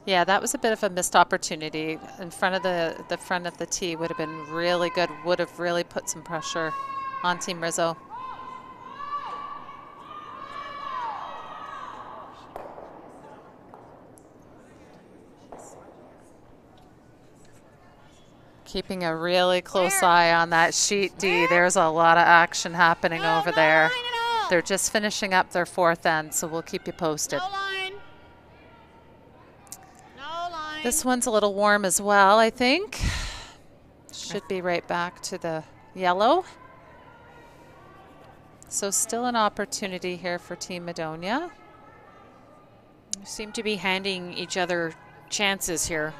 Yeah, that was a bit of a missed opportunity. In front of the front of the tee would have been really good, would have really put some pressure on Team Rizzo. Keeping a really close eye on that sheet D. There's a lot of action happening over there. line at all. They're just finishing up their 4th end, so we'll keep you posted. No line. No line. This one's a little warm as well, I think. Should be right back to the yellow. So still an opportunity here for Team Madonia. Seem to be handing each other chances here.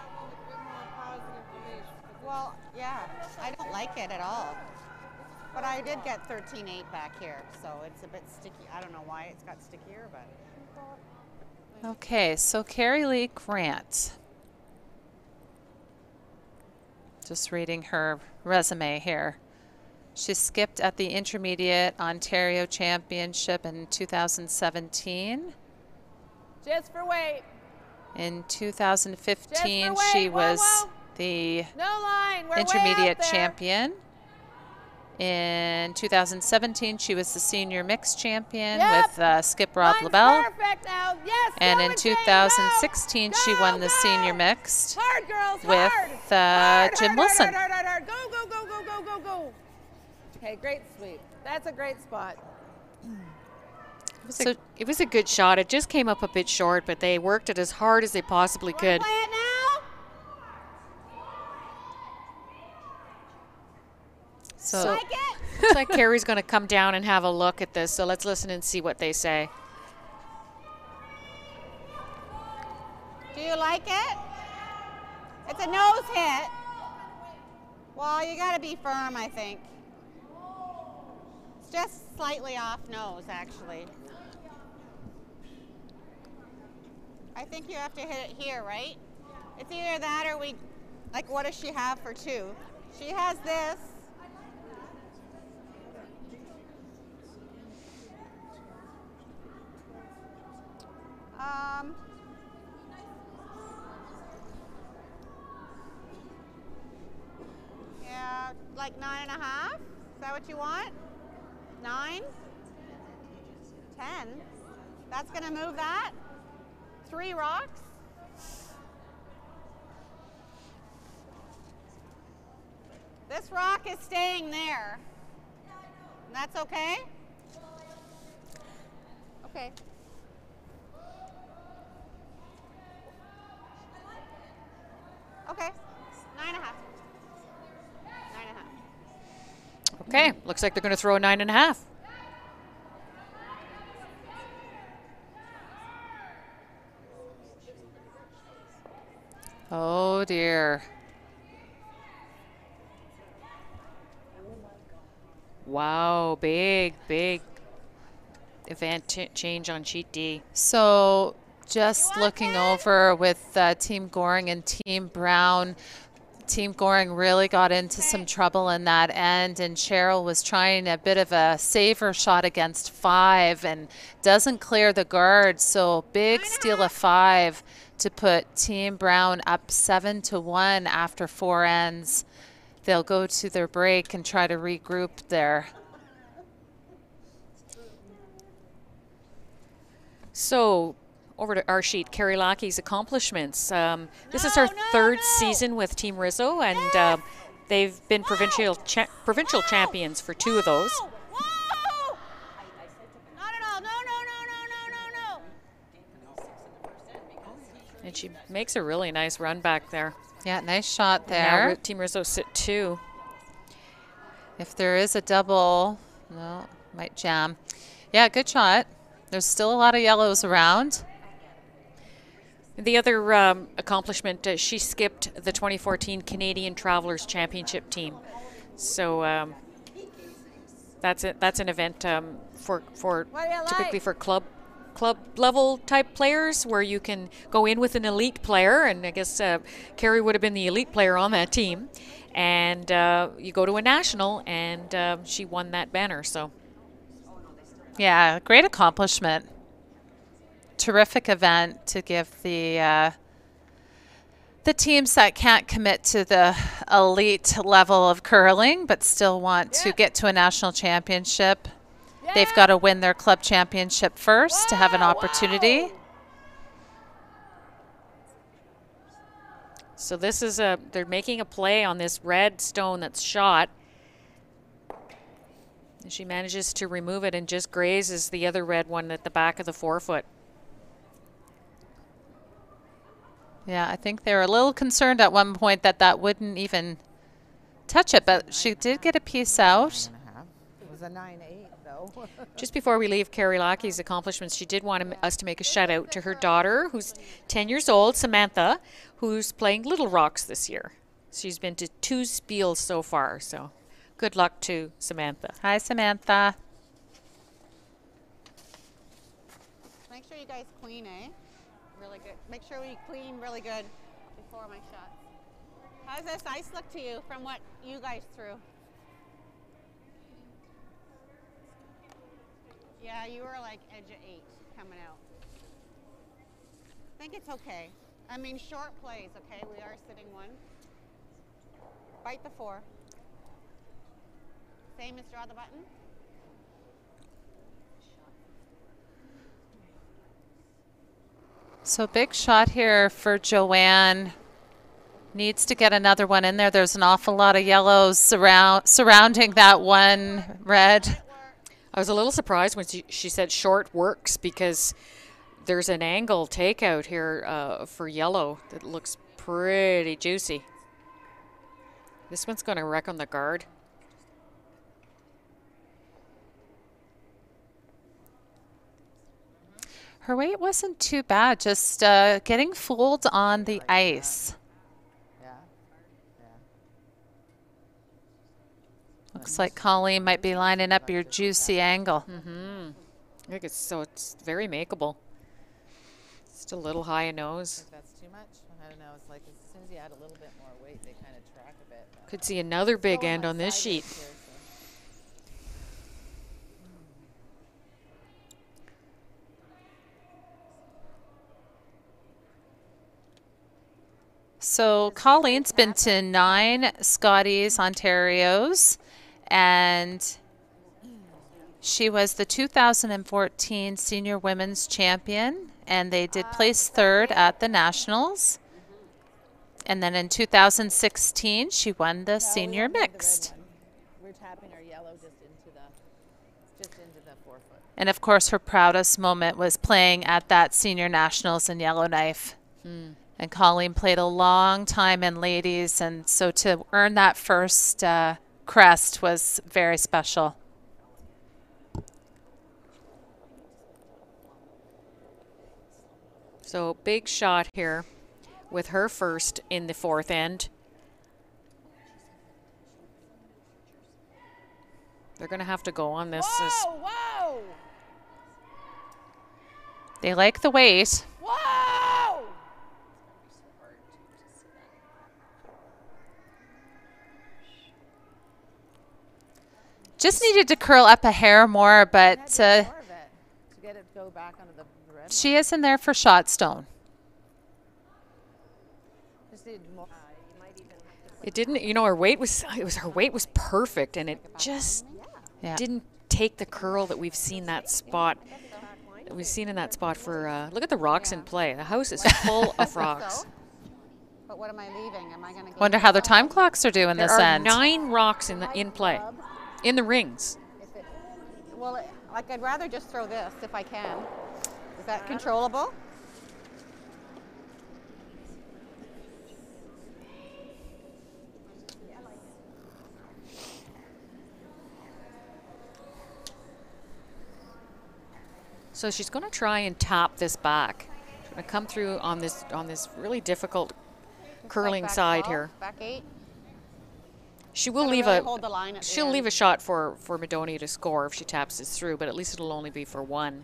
Well, yeah, I don't like it at all. But I did get 13-8 back here, so it's a bit sticky. I don't know why it's got stickier, but. Okay, so Carrie Lee Grant. Just reading her resume here. She skipped at the Intermediate Ontario Championship in 2017. Just for weight. In 2015, Just for she weight. was Whoa. the No line. We're way Intermediate out there. champion. In 2017, she was the Senior Mixed Champion Yep. with Skip Rob Line's LaBelle. perfect, Al. Yes, And go in Jane, go. 2016, she Go, won the go. Senior Mixed Hard, girls, with hard. Jim Hard, Wilson. hard. Go, go, go, go, go, go, go. Okay, great sweep. That's a great spot. It was a good shot. It just came up a bit short, but they worked it as hard as they possibly could. Play it now. So Like it. Looks like Carrie's going to come down and have a look at this, so let's listen and see what they say. Do you like it? It's a nose hit. Well, you got to be firm, I think. It's just slightly off nose, actually. I think you have to hit it here, right? It's either that or like, what does she have for 2? She has this. Yeah, like 9.5. Is that what you want? 9? 10. That's gonna move that. 3 rocks. This rock is staying there. That's okay? Okay. Okay. 9.5. 9.5. Okay, looks like they're going to throw a 9.5. Oh dear. Wow, big event change on sheet D. So just looking over with Team Goring and Team Brown. Team Goring really got into some trouble in that end, and Cheryl was trying a bit of a saver shot against 5 and doesn't clear the guard. So big steal of 5 to put Team Brown up 7-1 after 4 ends. They'll go to their break and try to regroup there. So over to our sheet, Carrie Lockey's accomplishments. This is her third season with Team Rizzo, and They've been provincial champions for 2 of those. Whoa! Whoa! Not at all. No, no, no, no, no, no, no. And she makes a really nice run back there. Yeah, nice shot Now there. Team Rizzo sit 2. If there is a double, no, might jam. Yeah, good shot. There's still a lot of yellows around. The other accomplishment, she skipped the 2014 Canadian Travelers Championship team. So that's an event for typically for club level type players, where you can go in with an elite player, and I guess Carrie would have been the elite player on that team, and you go to a national, and she won that banner. So yeah, great accomplishment. Terrific event to give the teams that can't commit to the elite level of curling but still want to get to a national championship. They've got to win their club championship first to have an opportunity. So this is they're making a play on this red stone that's shot. And she manages to remove it and just grazes the other red one at the back of the forefoot. Yeah, I think they were a little concerned at one point that that wouldn't even touch it, but she did get a piece out. It was a 9-8 though. Just before we leave Carrie Lackey's accomplishments, she did want us to make a shout out to her daughter, who's 10 years old, Samantha, who's playing Little Rocks this year. She's been to 2 spiels so far, so good luck to Samantha. Hi, Samantha. Make sure you guys clean, eh? Really good. Make sure we clean really good before my shot. How's this ice look to you from what you guys threw? Yeah, you were like edge of 8 coming out. I think it's okay. I mean, short plays, okay? We are sitting 1. Bite the 4. Same as draw the button. So big shot here for Joanne. Needs to get another one in there. There's an awful lot of yellows surrounding that one red. I was a little surprised when she said short works, because there's an angle takeout here for yellow that looks pretty juicy. This one's going to wreck on the guard. Her weight wasn't too bad, just getting fooled on the ice. Yeah. Looks like Colleen might be lining up your juicy angle. I think it's very makeable. Just a little high a nose. Think that's too much? I don't know. It's like as soon as you add a little bit more weight, they kind of track a bit. Could see another big end on this sheet. So Colleen's been to 9 Scotties, Ontarios, and she was the 2014 Senior Women's Champion, and they did place 3rd at the Nationals. And then in 2016, she won the Senior Mixed. We're tapping our yellow just into the forefoot. And of course, her proudest moment was playing at that Senior Nationals in Yellowknife. And Colleen played a long time in ladies, and so to earn that first crest was very special. So big shot here with her first in the 4th end. They're going to have to go on this. Whoa! They like the weight. Whoa! Just needed to curl up a hair more, but More of it to get it go back onto the red. she is in there for shot stone. Just need more. It didn't, her weight was perfect, and it just didn't take the curl that we've seen in that spot for, look at the rocks in play. The house is full of rocks. But what am I leaving? Am I going to Wonder how their time clocks are doing There this are end. 9 rocks in play, in the rings. Well, like I'd rather just throw this if I can. Is that controllable? So she's going to try and tap this back. She's going to come through on this really difficult curling back side 12, here. Back 8. She will Gotta leave really a hold the line at the she'll end. leave a shot for Madonia to score if she taps this through, but at least it'll only be for 1.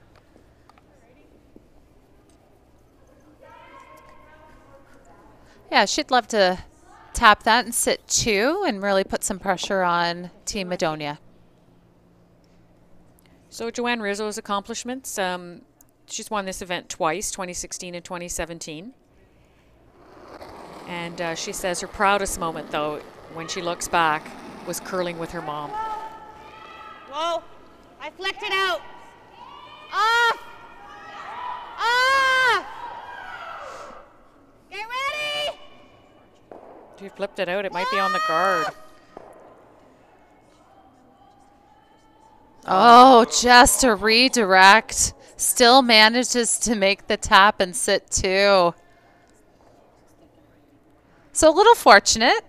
Yeah, she'd love to tap that and sit 2 and really put some pressure on Team Madonia. So Joanne Rizzo's accomplishments, she's won this event twice, 2016 and 2017. And she says her proudest moment, though, when she looks back, was curling with her mom. Whoa! I flicked it out. Off! Off! Get ready! She flipped it out. It might be on the guard. Oh, just a redirect. Still manages to make the tap and sit 2. So a little fortunate,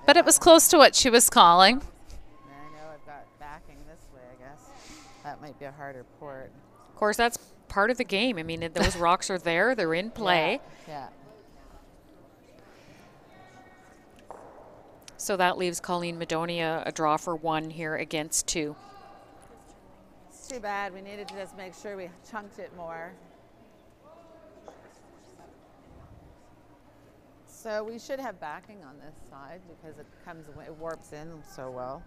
but it was close to what she was calling. I know I've got backing this way, I guess. That might be a harder port. Of course, that's part of the game. I mean, those rocks are there. They're in play. Yeah. So that leaves Colleen Madonia a draw for 1 here against 2. It's too bad. We needed to just make sure we chunked it more. So we should have backing on this side because it warps in so well.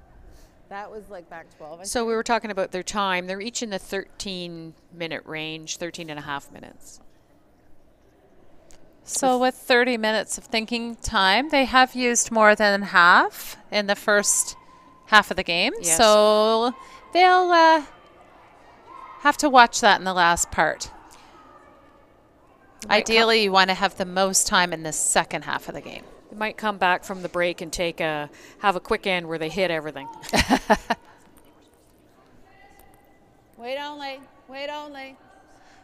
That was like back 12. So we were talking about their time. They're each in the 13-minute range, 13 and a half minutes. So with 30 minutes of thinking time, they have used more than half in the first half of the game. Yes. So they'll have to watch that in the last part. Ideally, you want to have the most time in the second half of the game. They might come back from the break and have a quick end where they hit everything. Wait only. Wait only. Wait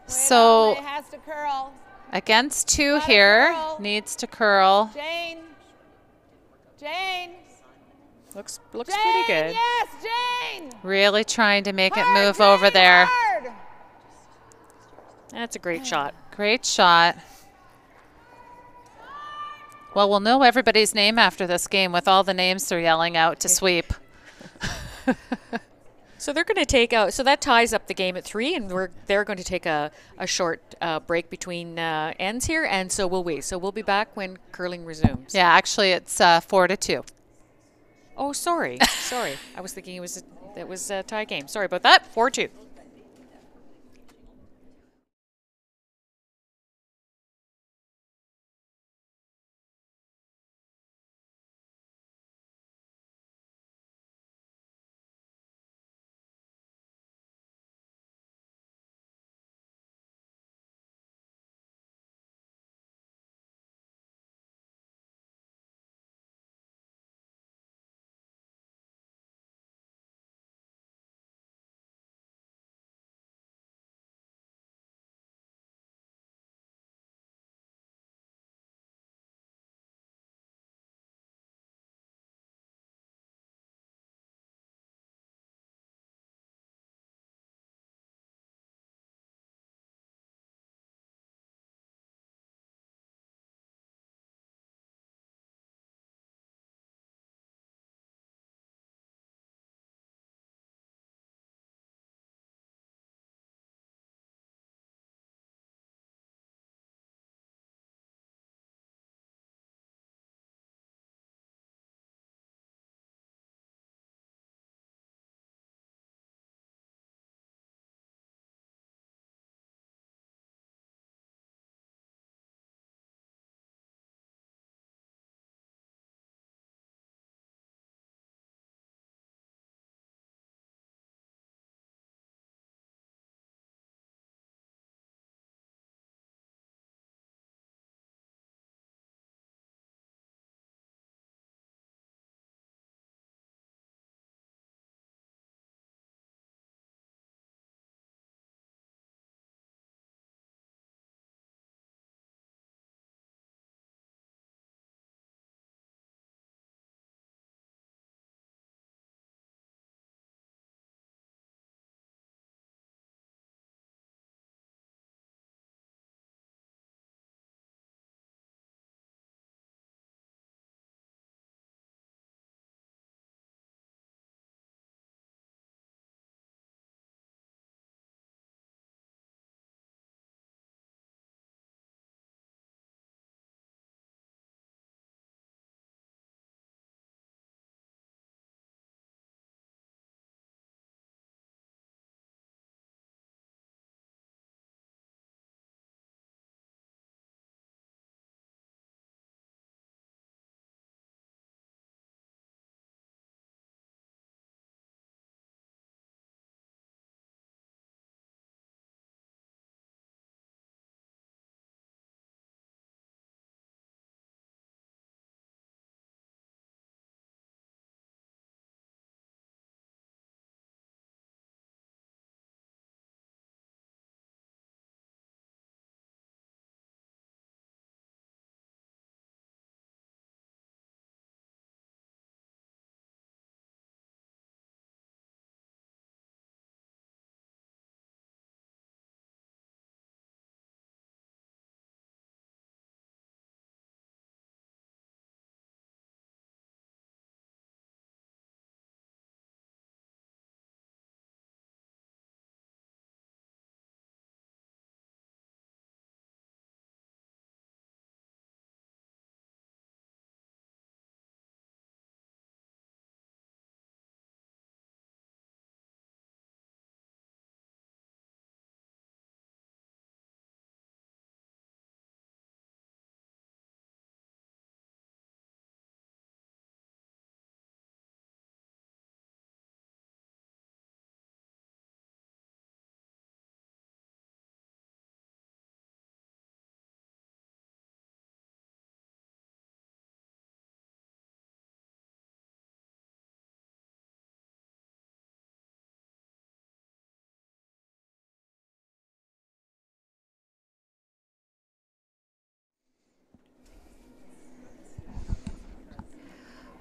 So only. It has to curl. against 2 Gotta here, curl. needs to curl. Jane. Jane. Looks Jane. pretty good. Yes, Jane. Really trying to make it Hard, move Jane, over there. hard. That's a great shot. Great shot. Well, we'll know everybody's name after this game with all the names they're yelling out to sweep. So they're going to take out. So that ties up the game at 3, and they're going to take a short break between ends here, and so will we. So we'll be back when curling resumes. Yeah, actually, it's 4-2. Oh, sorry. Sorry. I was thinking it was a tie game. Sorry about that. 4-2.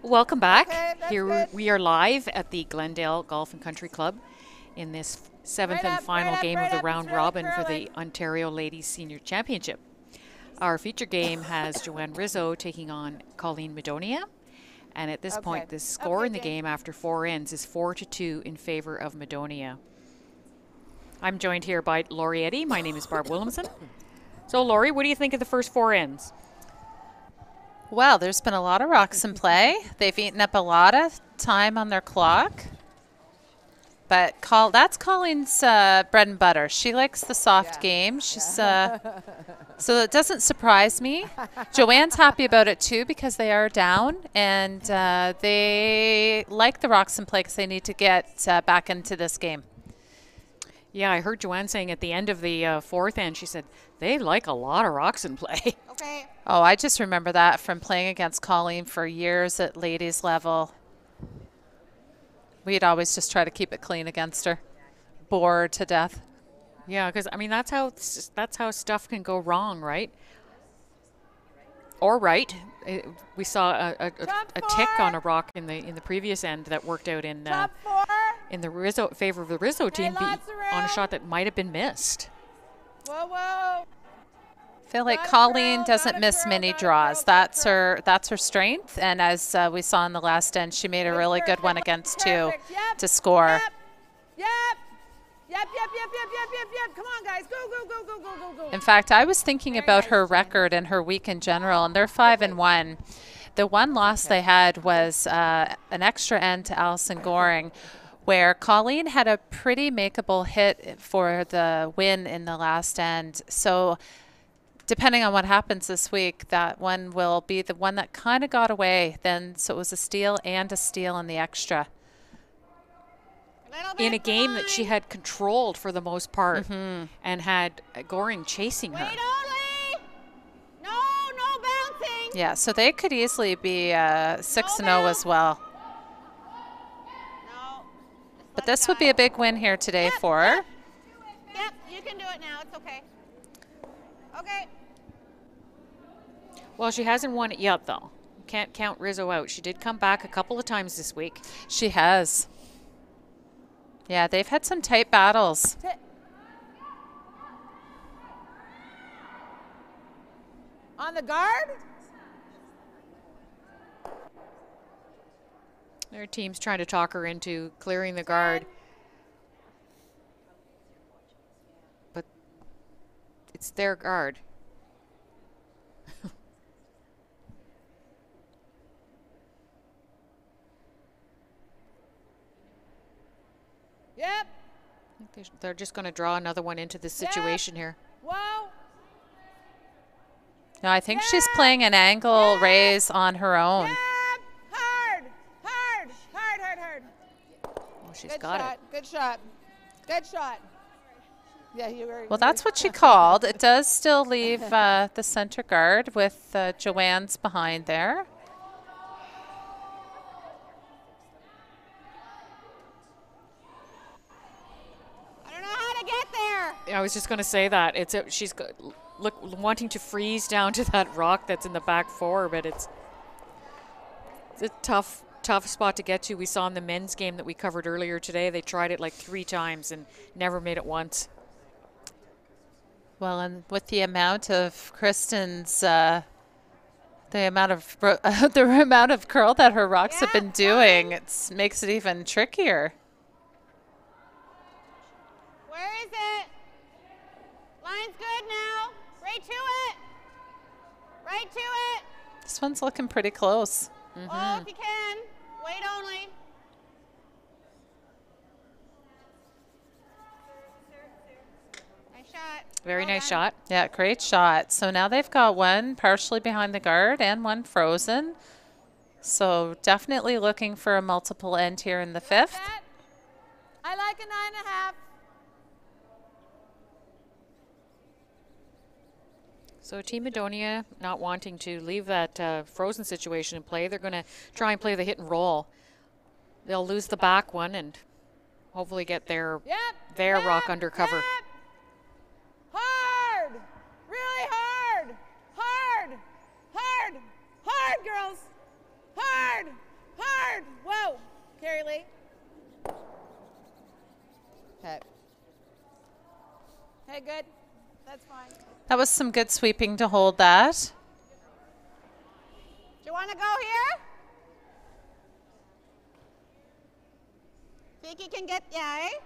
Welcome back. Okay, that's Here good. we are live at the Glendale Golf and Country Club in this seventh Right and up, final right up, game right of the up. round It's really robin for curling. the Ontario Ladies Senior Championship. Our feature game has Joanne Rizzo taking on Colleen Madonia. And at this Okay. point, the score Okay, in the Jane. game after 4 ends is 4-2 in favor of Madonia. I'm joined here by Laurie Eddy. My name is Barb Williamson. So, Laurie, what do you think of the first 4 ends? Well, there's been a lot of rocks in play. They've eaten up a lot of time on their clock. But that's Colleen's bread and butter. She likes the soft Yeah. game. She's so it doesn't surprise me. Joanne's happy about it too because they are down and they like the rocks in play because they need to get back into this game. Yeah, I heard Joanne saying at the end of the fourth end, she said, they like a lot of rocks in play. Okay. Oh, I just remember that from playing against Colleen for years at ladies level. We'd always just try to keep it clean against her. Bore her to death. Yeah, because, I mean, that's how stuff can go wrong, right? Or right. We saw a tick on a rock in the previous end that worked out in Top 4. the Rizzo favor of the Rizzo team lots of on a room. shot that might have been missed. Whoa, whoa. I feel like Gotta Colleen curl, doesn't gotta miss curl, many gotta draws. curl, That's gotta her strength. And as we saw in the last end, she made a really good one against two Perfect. Yep. to score. Yep. Yep. Yep, yep, yep, yep, yep, yep, yep. Come on, guys. Go, go, go, go, go, go, go. In fact, I was thinking Very about nice, her Jen. record and her week in general, and they're 5-1. The one loss they had was an extra end to Allison Goring, where Colleen had a pretty makeable hit for the win in the last end. So depending on what happens this week, that one will be the one that kind of got away then. So it was a steal and a steal in the extra. Little bit In a game that she fine. had controlled for the most part and had Goring chasing her. Wait only. No, no bouncing. Yeah, so they could easily be 6-0 as well. No. But this would be a big win here today Yep, for her. yep. Yep, you can do it now. It's okay. Okay. Well, she hasn't won it yet, though. Can't count Rizzo out. She did come back a couple of times this week. She has. Yeah, they've had some tight battles. On the guard? Their team's trying to talk her into clearing the guard. But it's their guard. Yep. I think they're just going to draw another one into this situation here. Whoa. No, I think she's playing an angle raise on her own. Yep. Hard. Hard. Hard, hard, hard. Oh, she's Good got shot. it. Good shot. Good shot. Yeah, you were. Well, that's what she called. It does still leave the center guard with Joanne's behind there. I don't know how to get there. I was just going to say that. She's wanting to freeze down to that rock that's in the back four, but it's a tough spot to get to. We saw in the men's game that we covered earlier today, they tried it like 3 times and never made it once. Well, and with the amount of Kristen's, the amount of curl that her rocks have been doing, it makes it even trickier. Where is it? Line's good now. Right to it. Right to it. This one's looking pretty close. Oh, if you can. Wait only. Nice shot. Very Well nice done. shot. Yeah, great shot. So now they've got one partially behind the guard and one frozen. So definitely looking for a multiple end here in the 5th. That. I like a 9.5. So Team Madonia not wanting to leave that frozen situation in play. They're going to try and play the hit and roll. They'll lose the back one and hopefully get their rock under cover. Yep. Hard. Really hard. Hard. Hard. Hard, girls. Hard. Okay, good. That's fine. That was some good sweeping to hold that. Do you want to go here? Think you can get, yeah, eh?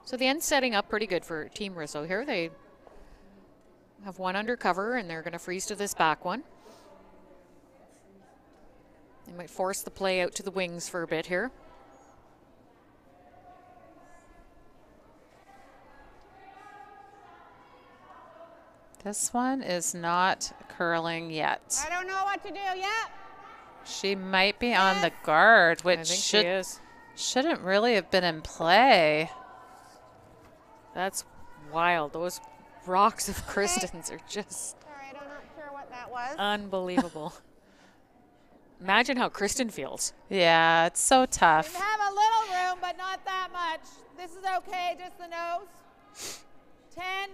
So the end's setting up pretty good for Team Rizzo here. They have one under cover, and they're going to freeze to this back one. They might force the play out to the wings for a bit here. This one is not curling yet. I don't know what to do yet. She might be on the guard, I which think she is. shouldn't really have been in play. That's wild. Those rocks of Kristen's are just Sorry, I'm not sure what that was. unbelievable. Imagine how Kristen feels. Yeah, it's so We tough. have a little room, but not that much. This is okay, just the nose. 10.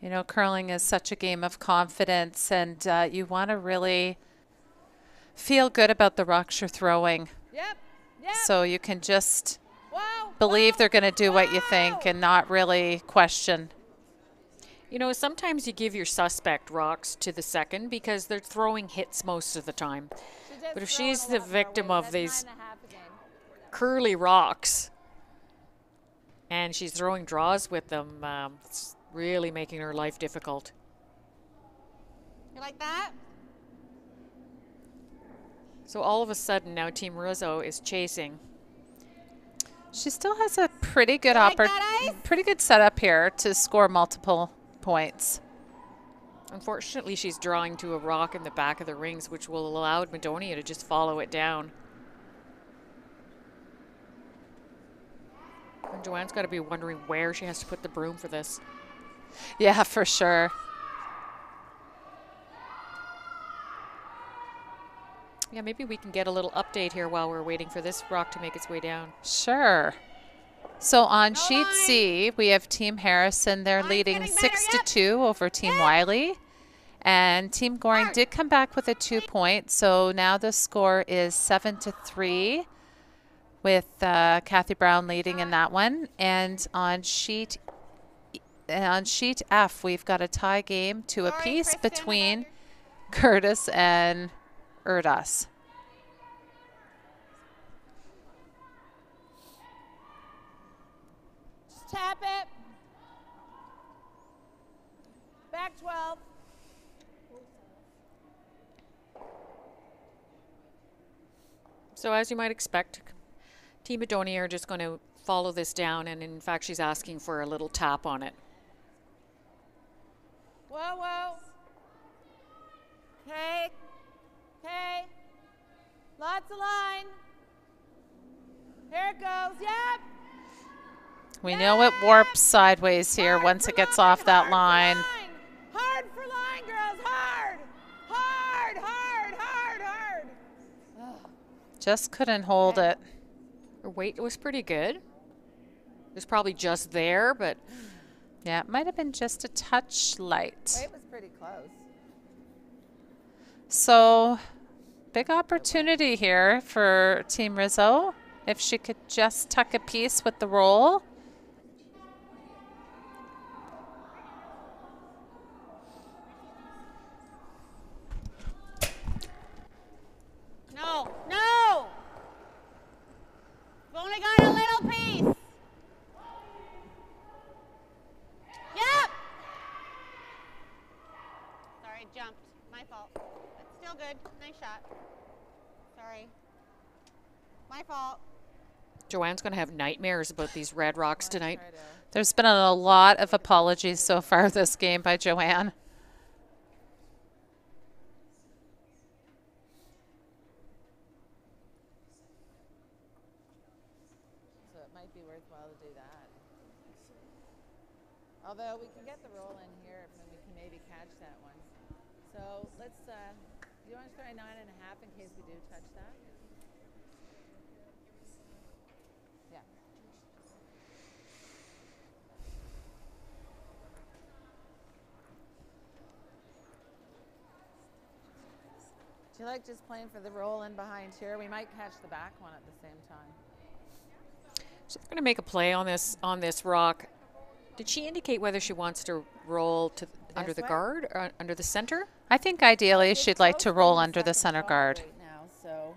You know, curling is such a game of confidence, and you want to really feel good about the rocks you're throwing. Yep. Yep. So you can just Whoa, believe whoa, they're going to do what you think whoa. and not really question. You know, sometimes you give your suspect rocks to the second because they're throwing hits most of the time. She's just But if throwing she's a the lot more victim weight. of That's these 9.5 again. curly rocks and she's throwing draws with them, it's really making her life difficult. You like that? So all of a sudden now Team Rizzo is chasing. She still has a pretty good like that ice? pretty good setup here to score multiple points. Unfortunately, she's drawing to a rock in the back of the rings, which will allow MADONIA to just follow it down. And Joanne's got to be wondering where she has to put the broom for this. Yeah, for sure. Yeah, maybe we can get a little update here while we're waiting for this rock to make its way down. Sure. So on No sheet line. C, we have Team Harrison. They're Line's leading getting better, 6-2 over Team Wiley. And Team Goring did come back with a 2-point. So now the score is 7-3 with Kathy Brown leading in that one. And on sheet F, we've got a tie game to a Sorry, piece Kristen, I got between your- Curtis and Erdas. Just tap it. Back 12. So as you might expect, Team MADONIA are just going to follow this down, and in fact, she's asking for a little tap on it. Whoa, whoa. Okay. Okay. Lots of line. Here it goes. Yep. We know it warps sideways here Hard once for it gets line, off that hard for line. Hard for line, girls. Hard. Hard, hard, hard, hard. Just couldn't hold it. Her weight was pretty good. It was probably just there, but Yeah, it might have been just a touch light. It was pretty close. So, big opportunity here for Team Rizzo. If she could just tuck a piece with the roll. No, no. We've only got a little piece. Yep. Sorry, jumped. My fault. That's still good. Nice shot. Sorry. My fault. Joanne's going to have nightmares about these red rocks tonight. There's been a lot of apologies so far this game by Joanne. So it might be worthwhile to do that. Although we can get the roll in here and we can maybe catch that one. So let's, do you want to try 9.5 in case we do touch that? Yeah. Do you like just playing for the roll in behind here? We might catch the back one at the same time. She's going to make a play on this rock. Did she indicate whether she wants to roll to under the way? guard or under the center? I think ideally It's she'd like close to to roll the under the second center shot guard. right now, so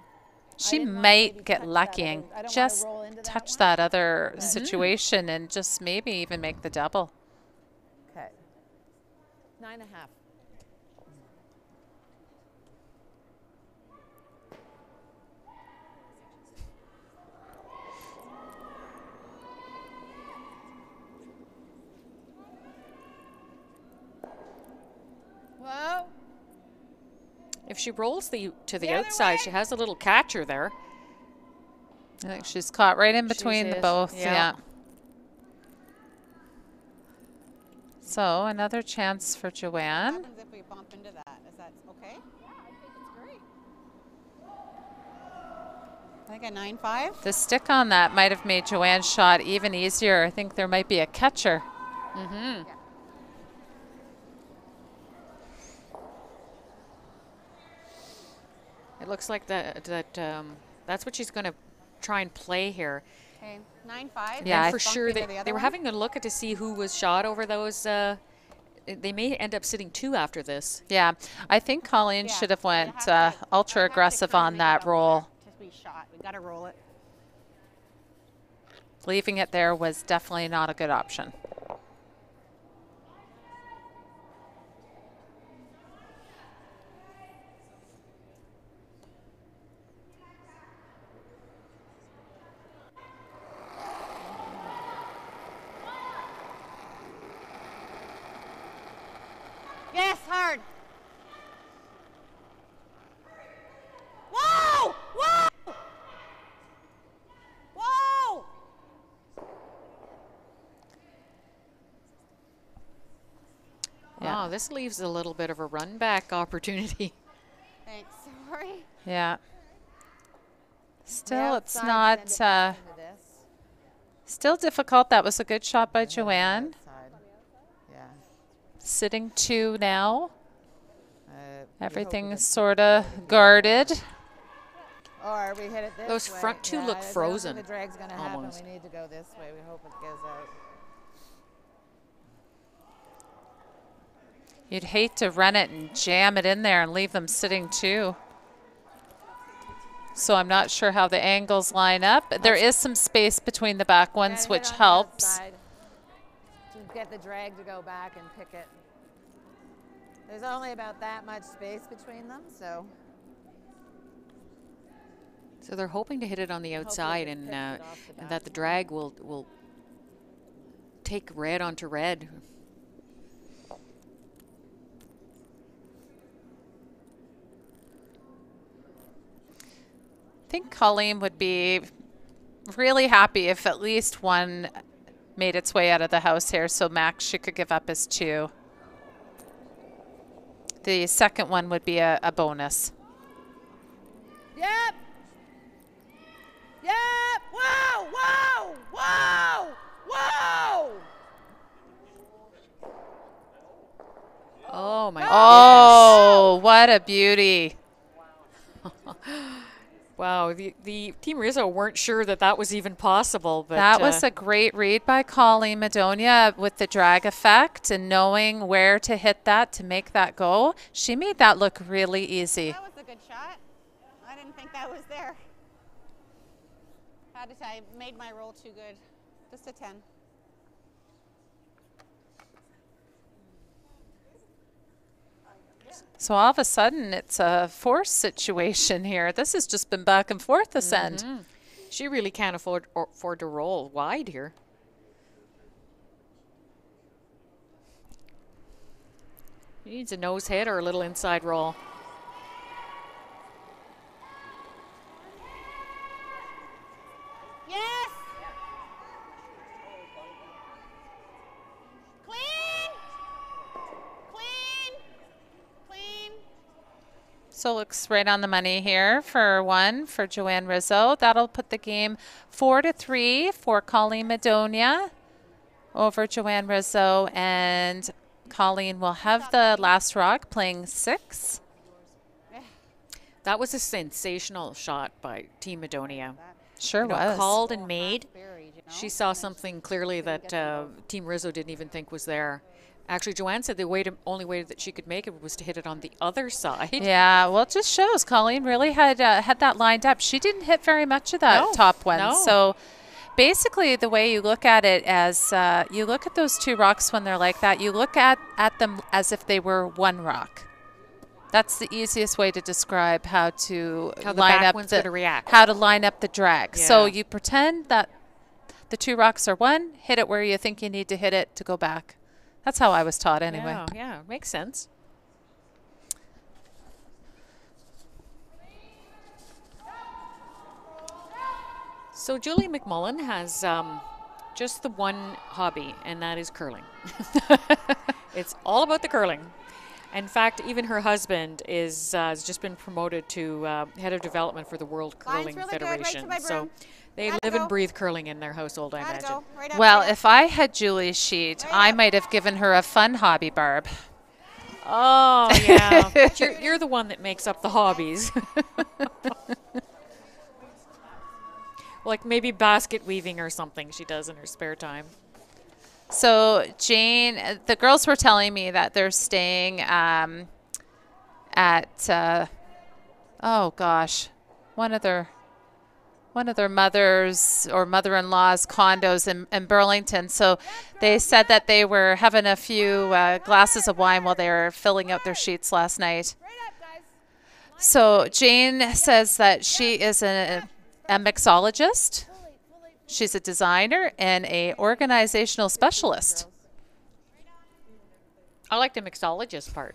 She didn't wanna might maybe get touch lucky that and other- I don't wanna just roll into that touch one. that other Okay. situation and just maybe even make the double. Okay. 9.5. Whoa. If she rolls to the The other outside, way. she has a little catcher there. I think she's caught right in between the is, both. yeah. Yeah. So another chance for What Joanne. happens if we bump into that? Is that okay? Yeah, I think it's great. I think a 9-5. The stick on that might have made Joanne's shot even easier. I think there might be a catcher. Mm-hmm. It looks like that's what she's going to try and play here. Okay, 9-5. Yeah, And I for sure Bump into the they other were one? having a look at to see who was shot over those. They may end up sitting 2 after this. Yeah, I think Colleen Yeah, should have you went have to- ultra you have to aggressive kinda on make it that up roll. there to be shot. We got to roll it. Leaving it there was definitely not a good option. Yes, hard. Whoa! Whoa! Whoa! Yeah. Oh, this leaves a little bit of a run back opportunity. Thanks. Sorry. Yeah. The Still, it's outside, not, send it back into this. still difficult. That was a good shot by Joanne. Outside. Yeah. Sitting 2 now. We hope Everything we is get sort of guarded. Or we hit it this Those way. front two Yeah, look I don't think frozen, The drag's going to happen. almost. We need to go this way. We hope it goes out. You'd hate to run it and jam it in there and leave them sitting 2. So I'm not sure how the angles line up. There is some space between the back ones, Gotta hit which on the helps. outside to get the drag to go back and pick it. There's only about that much space between them, so So they're hoping to hit it on the outside it and, picks it off the and that the back. drag will take red onto red. I think Colleen would be really happy if at least one made its way out of the house here, so max she could give up his 2. The second one would be a bonus. Yep. Yep. Whoa, whoa, whoa, whoa. Oh my Oh, what a beauty. goodness. Wow, the Team Rizzo weren't sure that was even possible. But That was a great read by Colleen Madonia with the drag effect and knowing where to hit that to make that go. She made that look really easy. That was a good shot. I didn't think that was there. Had to say, I made my roll too good. Just a 10. So all of a sudden, it's a force situation here. This has just been back and forth this end. She really can't afford to roll wide here. She needs a nose hit or a little inside roll. Yes! Clean! Clean! Clean! So looks right on the money here for 1 for Joanne Rizzo. That'll put the game 4-3 for Colleen Madonia over Joanne Rizzo, and Colleen will have the last rock playing 6. That was a sensational shot by Team Madonia. Sure You know, was. called and made. Buried, you know? She saw something clearly that Team Rizzo didn't even think was there. Actually, Joanne said the only way that she could make it was to hit it on the other side. Yeah, well, it just shows Colleen really had that lined up. She didn't hit very much of that No, top one. no. So basically, the way you look at it as you look at those two rocks when they're like that, you look at them as if they were one rock. That's the easiest way to describe how to How the line back up one's gonna react. how to line up the drag. So Yeah. you pretend that the two rocks are one, hit it where you think you need to hit it to go back. That's how I was taught anyway. Yeah, yeah, makes sense. So Julie McMullen has just the one hobby, and that is curling. It's all about the curling. In fact, even her husband has just been promoted to head of development for the World Line's Curling really good, right to Federation. my So broom. they Gotta live go. and breathe curling in their household, I Gotta imagine. go. Right up, Well, right up. if I had Julie's sheet, Right I up. might have given her a fun hobby, Barb. Oh, yeah. But you're the one that makes up the hobbies. Like maybe basket weaving or something she does in her spare time. So Jane, the girls were telling me that they're staying at, oh gosh, one of their mothers or mother-in-law's condos in Burlington. So they said that they were having a few glasses of wine while they were filling out their sheets last night. Right up, guys. So Jane says that she is a mixologist. She's a designer and a organizational specialist. I like the mixologist part.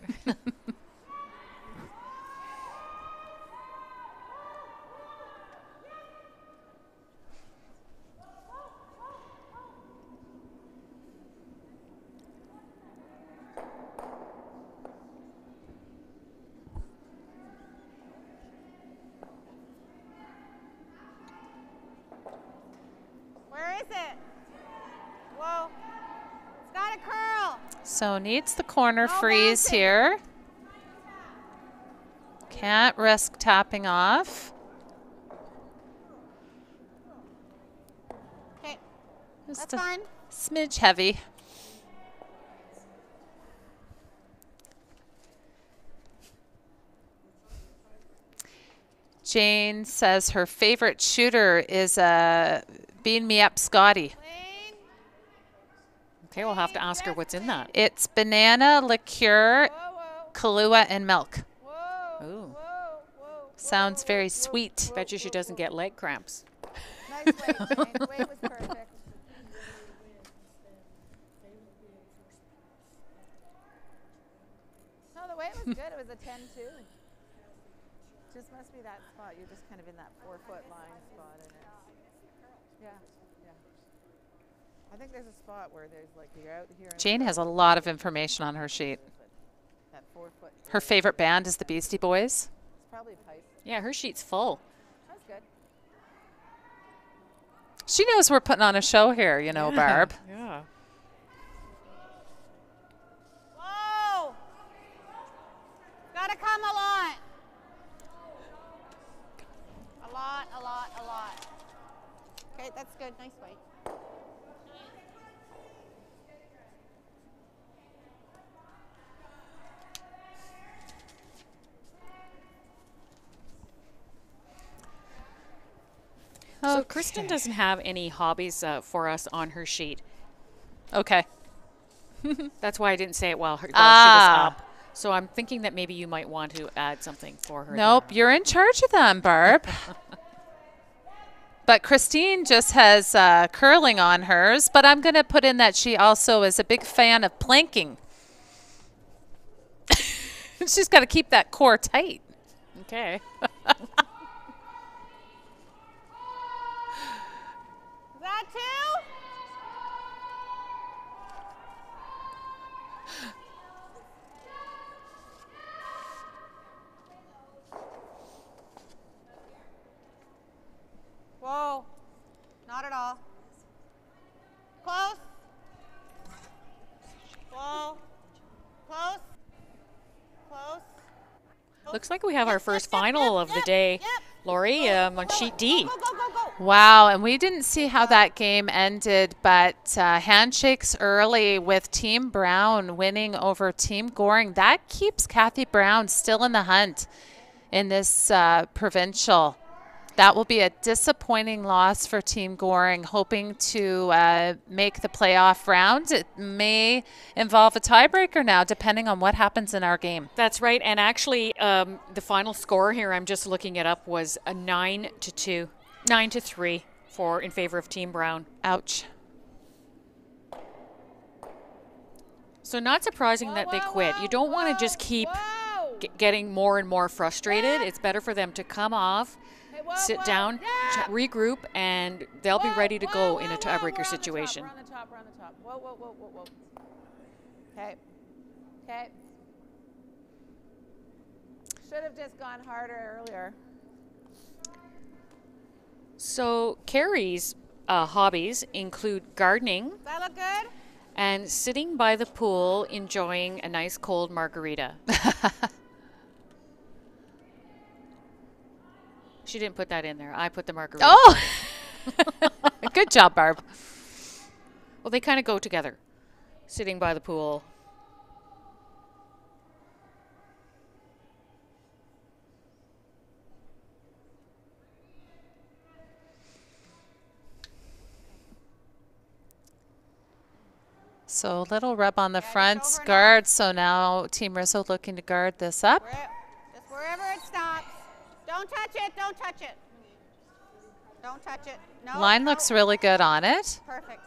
Where is it? Whoa. It's got a curl. So needs the corner No freeze bouncing. here. Can't risk tapping off. Okay, Just that's a fine. smidge heavy. Jane says her favorite shooter is Bean Me Up Scotty. Clean. Okay, we'll have to ask her what's in that. It's banana, liqueur, Whoa, whoa, Kahlua, and milk. whoa. Ooh. Whoa, whoa. Sounds very sweet. Bet you she doesn't get leg cramps. Nice weight, Jane. The weight was perfect. No, the weight was good. It was a 10-2. Just must be that spot. You're just kind of in that 4-foot line spot in it. Yeah, yeah. I think there's a spot where there's like you're out here. Jane has a lot of information on her sheet. That 4-foot. Her favorite band is the Beastie Boys. It's probably pipe. Yeah, her sheet's full. That's good. She knows we're putting on a show here, you know, Barb. Yeah. Whoa! Gotta come a lot. A lot, a lot, a lot. Okay, that's good. Nice weight. So Kristen doesn't have any hobbies for us on her sheet. Okay. That's why I didn't say it while she was Ah. up. So I'm thinking that maybe you might want to add something for her. Nope, there. you're in charge of them, Barb. But Christine just has curling on hers, but I'm going to put in that she also is a big fan of planking. She's got to keep that core tight. Okay. Is that two? Whoa. Not at all. Close. Whoa. Close. Close. looks like we have our first final of the day, Lori, on sheet D. Go, go, go, go. Wow, and we didn't see how that game ended, but handshakes early with Team Brown winning over Team Goring. That keeps Kathy Brown still in the hunt in this provincial. That will be a disappointing loss for Team Goring, hoping to make the playoff round. It may involve a tiebreaker now, depending on what happens in our game. That's right. And actually, the final score here, I'm just looking it up, was a 9-2, 9-3 in favor of Team Brown. Ouch. So not surprising that they quit. You don't want to just keep getting more and more frustrated. It's better for them to come off, sit down, regroup, and they'll be ready to go in a tiebreaker situation. We're on the top, we're on the top. Whoa, whoa, whoa, whoa, whoa. Okay. Okay. Should have just gone harder earlier. So Carrie's hobbies include gardening Does that look good? and sitting by the pool enjoying a nice cold margarita. She didn't put that in there. I put the margarita. Oh! Good job, Barb. Well, they kind of go together. Sitting by the pool. So little rub on the front guard. So now Team Rizzo looking to guard this up. Just wherever it stops. Don't touch it. Don't touch it. Don't touch it. No. Line no. looks really good on it. Perfect.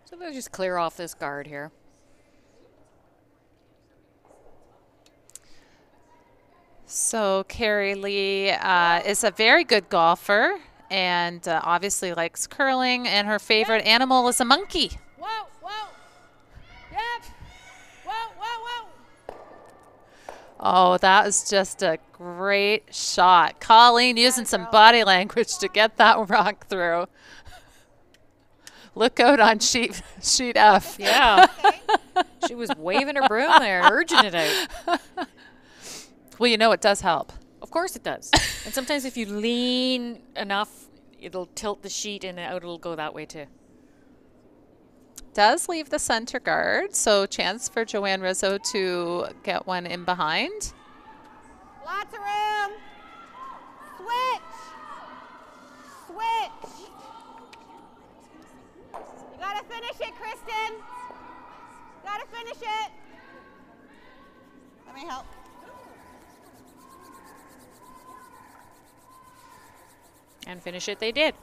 So they'll just clear off this guard here. So Carrie Lee is a very good golfer and obviously likes curling, and her favorite animal is a monkey. Whoa, whoa. Yep. Whoa, whoa, whoa. Oh, that was just a great shot. Colleen using some body language to get that rock through. Look out on sheet F. Yeah. She was waving her broom there, urging it out. Well, you know it does help. Of course it does. And sometimes if you lean enough, it'll tilt the sheet and out it'll go that way too. Does leave the center guard, so chance for Joanne Rizzo to get one in behind. Lots of room. Switch. Switch. You gotta finish it, Kristen. Gotta finish it. Let me help. And finish it they did.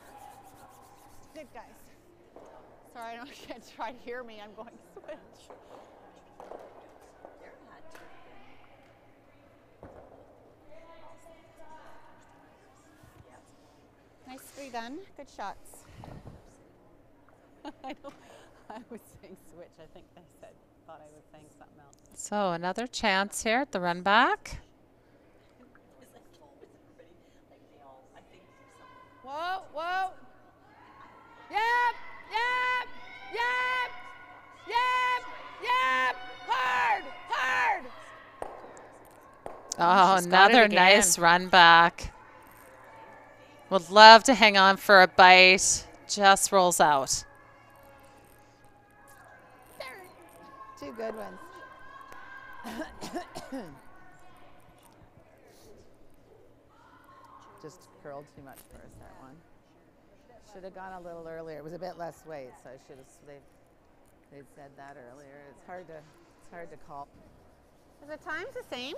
Good, guys. Sorry, I know you can't try to hear me. I'm going switch. Nicely done. Good shots. I was saying switch. I think they thought I was saying something else. So another chance here at the run back. Whoa, whoa. Yep, yep, yep, yep, yep. Hard, hard. Oh, She's got it another again. nice run back. Would love to hang on for a bite. Just rolls out. Two good ones. Just curled too much for us, that one. Should have gone a little earlier. It was a bit less weight, so I should have. They'd said that earlier. It's hard to call. Is the times the same?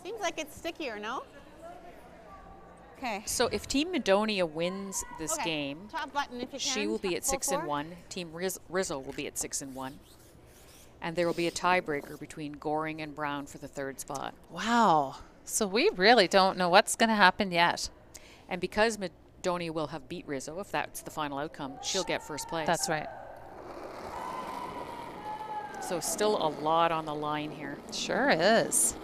Seems like it's stickier, no? Okay. So if Team Madonia wins this Okay. game, Top button if you can. she will be at Full 6-1. Team Rizzo will be at 6-1. And there will be a tiebreaker between Goring and Brown for the third spot. Wow. So we really don't know what's going to happen yet. And because Madonia will have beat Rizzo, if that's the final outcome, she'll get first place. That's right. So still a lot on the line here. Sure is.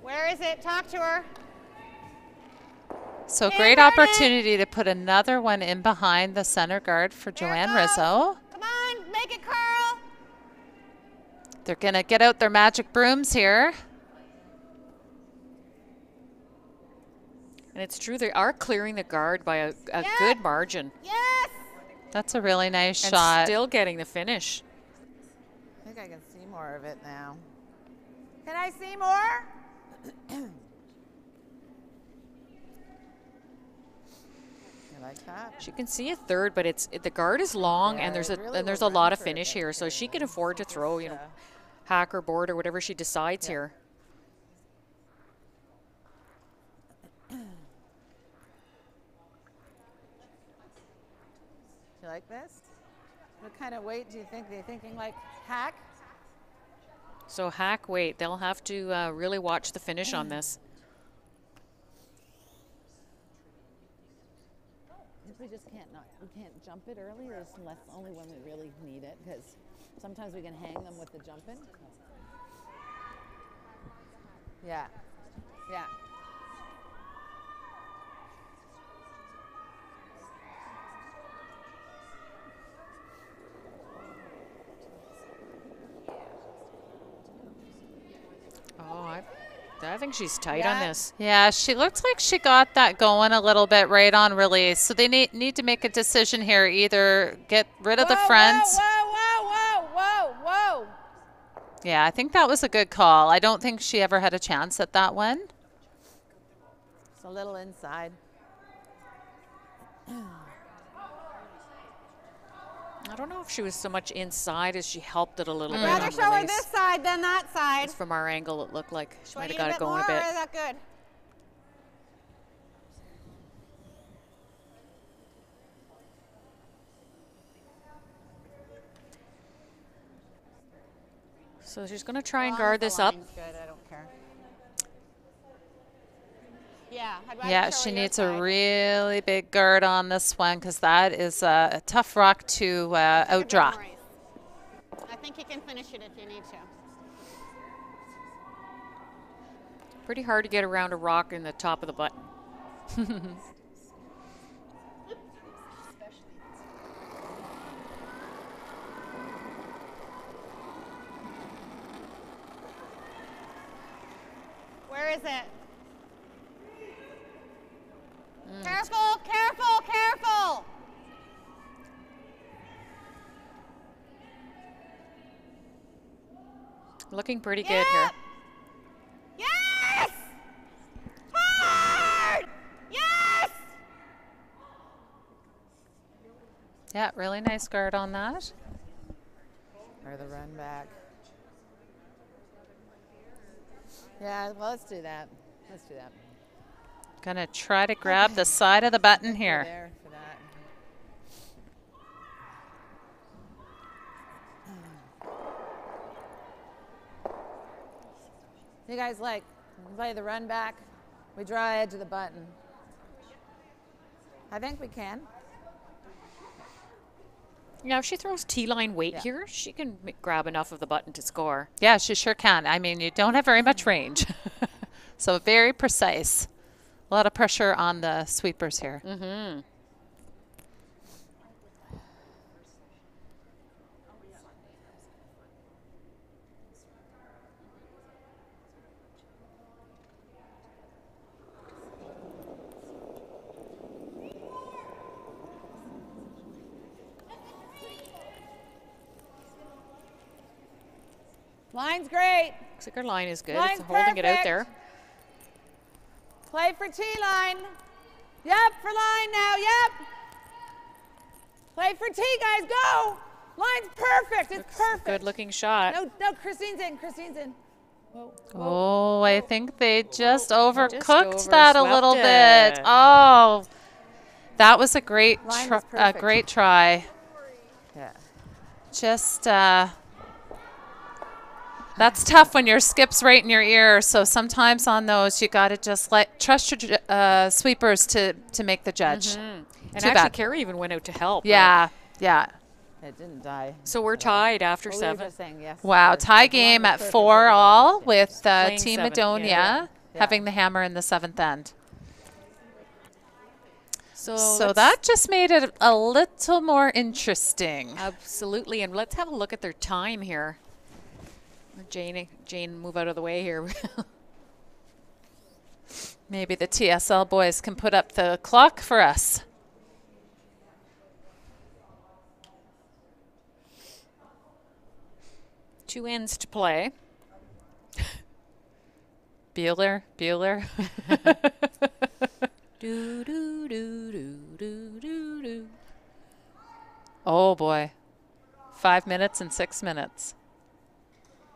Where is it? Talk to her. So Hey, great Vernon. opportunity to put another one in behind the center guard for There it Joanne goes. Rizzo. Come on, make it curl. They're going to get out their magic brooms here. And it's true, they are clearing the guard by a Yeah. good margin Yes. That's a really nice and shot. still getting the finish. I think I can see more of it now. Can I see more? You like that? She can see a third, but the guard is long, Yeah, and there's it a really and there's will a lot run of for a finish bit here, so too. she can afford to throw, you know, Just, hack or board or whatever she decides Yeah. here. You like this? What kind of weight do you think they're thinking? Like hack? So hack weight, they'll have to really watch the finish on this. If we just we can't jump it early, or unless only when we really need it, because sometimes we can hang them with the jumping. Yeah, yeah. Oh, I think she's tight on Yeah. this. Yeah, she looked like she got that going a little bit right on release. So they need to make a decision here. Either get rid of the front. Whoa, whoa, whoa, whoa, whoa. Yeah, I think that was a good call. I don't think she ever had a chance at that one. It's a little inside. I don't know if she was so much inside as she helped it a little bit Rather on show her release. this side than that side. Just from our angle, it looked like she Do I might need have got it going more, a bit. Or is that good? So she's going to try and As long guard as the this up. line's good, I don't care. Yeah, I'd rather Yeah, show she her your needs a side. really big guard on this one because that is a tough rock to Take a outdraw. drum race. I think you can finish it if you need to. Pretty hard to get around a rock in the top of the button. Where is it? Careful, careful, careful. Looking pretty good here. Yes! Hard! Yes! Yeah, really nice guard on that. Or the run back. Yeah, well, let's do that. Let's do that. Gonna try to grab the side of the button here. There for that. You guys like play the run back? We draw edge of the button. I think we can. Yeah, if she throws T-line weight Yeah. here, she can grab enough of the button to score. Yeah, she sure can. I mean, you don't have very much range. So very precise. A lot of pressure on the sweepers here. Mm-hmm. Line's great. Looks like her line is good. Line's It's holding it out perfect. there. Play for T-line. Yep, for line now, yep. Play for T, guys, go. Line's perfect, it's perfect. Good looking shot. No, Christine's in, Christine's in. Whoa. Oh, I think they just overcooked that a overswept little it. bit. Oh, that was a great, Line was a perfect. great try. Yeah. Just, that's tough when your skip's right in your ear. So sometimes on those, you got to just trust your sweepers to make the judge. And Too actually, bad. Carrie even went out to help. right? Yeah, yeah. It didn't die. So we're tied after We were 7. just saying yes. Wow, first. tie As long game as at perfect 4 was all yeah. with Playing Team 7, Madonia. yeah. having the hammer in the 7th end. So let's- that just made it a little more interesting. Absolutely, and let's have a look at their time here. Jane, move out of the way here. Maybe the TSL boys can put up the clock for us. Two ends to play. Bueller. Do, do, do, do, do, do, do. Oh boy. 5 minutes and 6 minutes.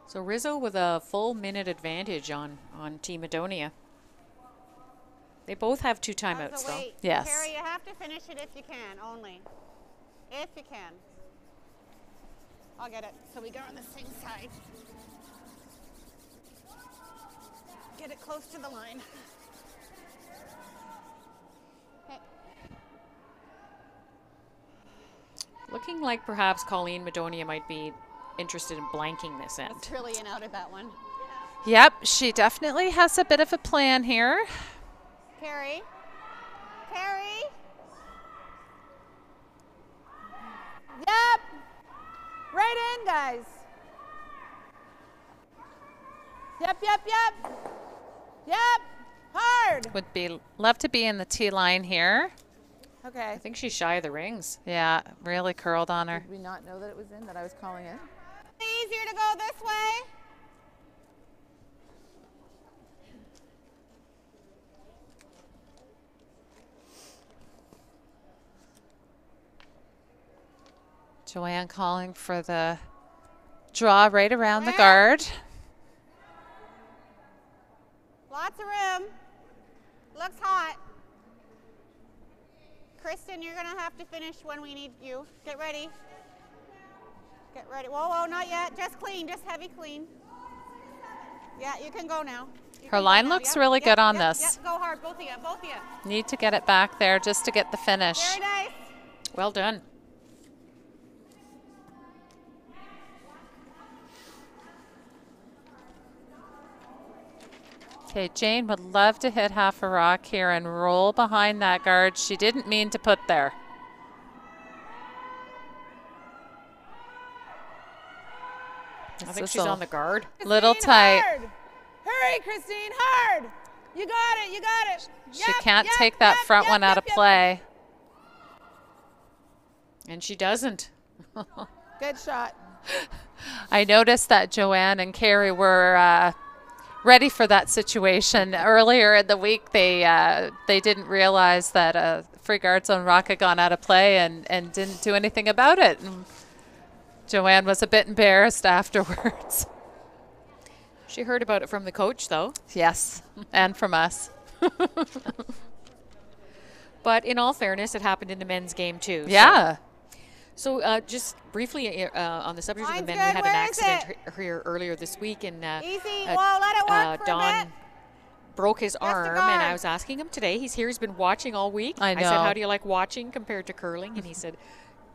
So Rizzo with a full minute advantage on Team Madonia. They both have 2 timeouts, So though. wait, Yes. Carrie, you have to finish it if you can, only. If you can. I'll get it. So we go on the same side. Get it close to the line. Okay. Looking like perhaps Colleen Madonia might be interested in blanking this end. That's really in out of that one. Yep, she definitely has a bit of a plan here. Carrie. Carrie. Yep. Right in, guys. Yep. Yep. Hard. Would be love to be in the T line here. Okay. I think she's shy of the rings. Yeah, really curled on her. Did we not know that it was in, that I was calling in? Easier to go this way. Joanne calling for the draw right around the Where? guard. Lots of room. Looks hot. Kristen, you're going to have to finish when we need you. Get ready. Get ready. Whoa, not yet. Just clean. Just heavy clean. Yeah, you can go now. You Her can go line now. looks Yep, really yep, good on yep, this. Yep, go hard, both of you. Need to get it back there just to get the finish. Very nice. Well done. Okay, Jane would love to hit half a rock here and roll behind that guard she didn't mean to put there. I think she's on the guard. Little Christine, tight. Hard. Hurry, Christine, hard. You got it. She Yep, can't yep, take that yep, front yep, one out yep, of yep. play. And she doesn't. Good shot. I noticed that Joanne and Carrie were ready for that situation. Earlier in the week, they didn't realize that a free guard zone rock had gone out of play and didn't do anything about it. And Joanne was a bit embarrassed afterwards. She heard about it from the coach, though. Yes, and from us. But in all fairness, it happened in the men's game, too. Yeah. So just briefly on the subject of the Line's men, good. we had an Where is accident here earlier this week, and Easy. Whoa, let it work for a Don bit. broke his arm, and guard. I was asking him today. He's here. He's been watching all week. I said, know. "How do you like watching compared to curling?" And he said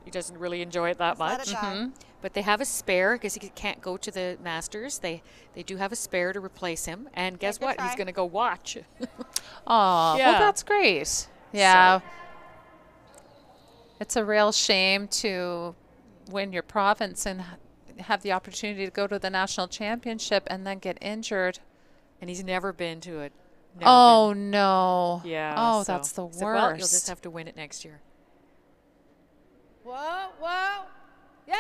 he doesn't really enjoy it that Let much. it die. But they have a spare because he can't go to the Masters. They do have a spare to replace him, and guess good what? He's try. going to go watch. Oh, Yeah. well, that's great. Yeah. It's a real shame to win your province and have the opportunity to go to the national championship and then get injured. And he's never been to it. Oh, no. Yeah. Oh, so that's the he worst. said, well, you'll just have to win it next year. Whoa. Yep.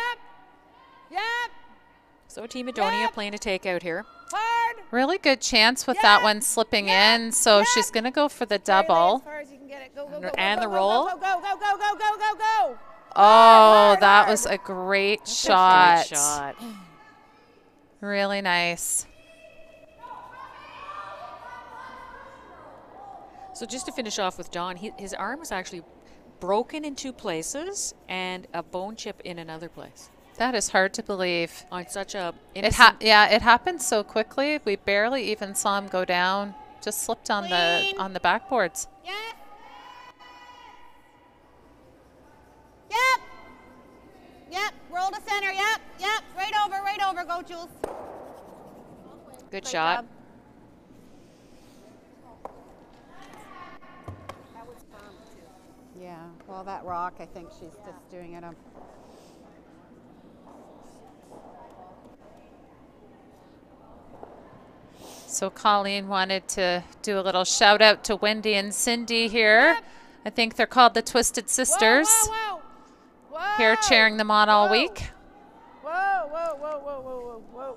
So Team Madonia Yep. playing a takeout here. Hard. Really good chance with Yeah. that one slipping Yeah. in. So Yeah. she's going to go for the Very late, double. as far as you can get it. Go. And go, the go, roll. Go. Oh, hard, that hard. was a great Great shot. shot. Really nice. So just to finish off with Don, his arm was actually broken in 2 places and a bone chip in another place. That is hard to believe. On such a It innocent it happened so quickly. We barely even saw him go down. Just slipped on Clean. the backboards. Yep. Roll to center. Yep. Right over. Go, Jules. good Great shot. job. Well, that rock, I think she's just doing it on. So Colleen wanted to do a little shout out to Wendy and Cindy here. I think they're called the Twisted Sisters. Whoa, whoa, whoa. Here cheering them on all week. Whoa, whoa, whoa, whoa, whoa, whoa,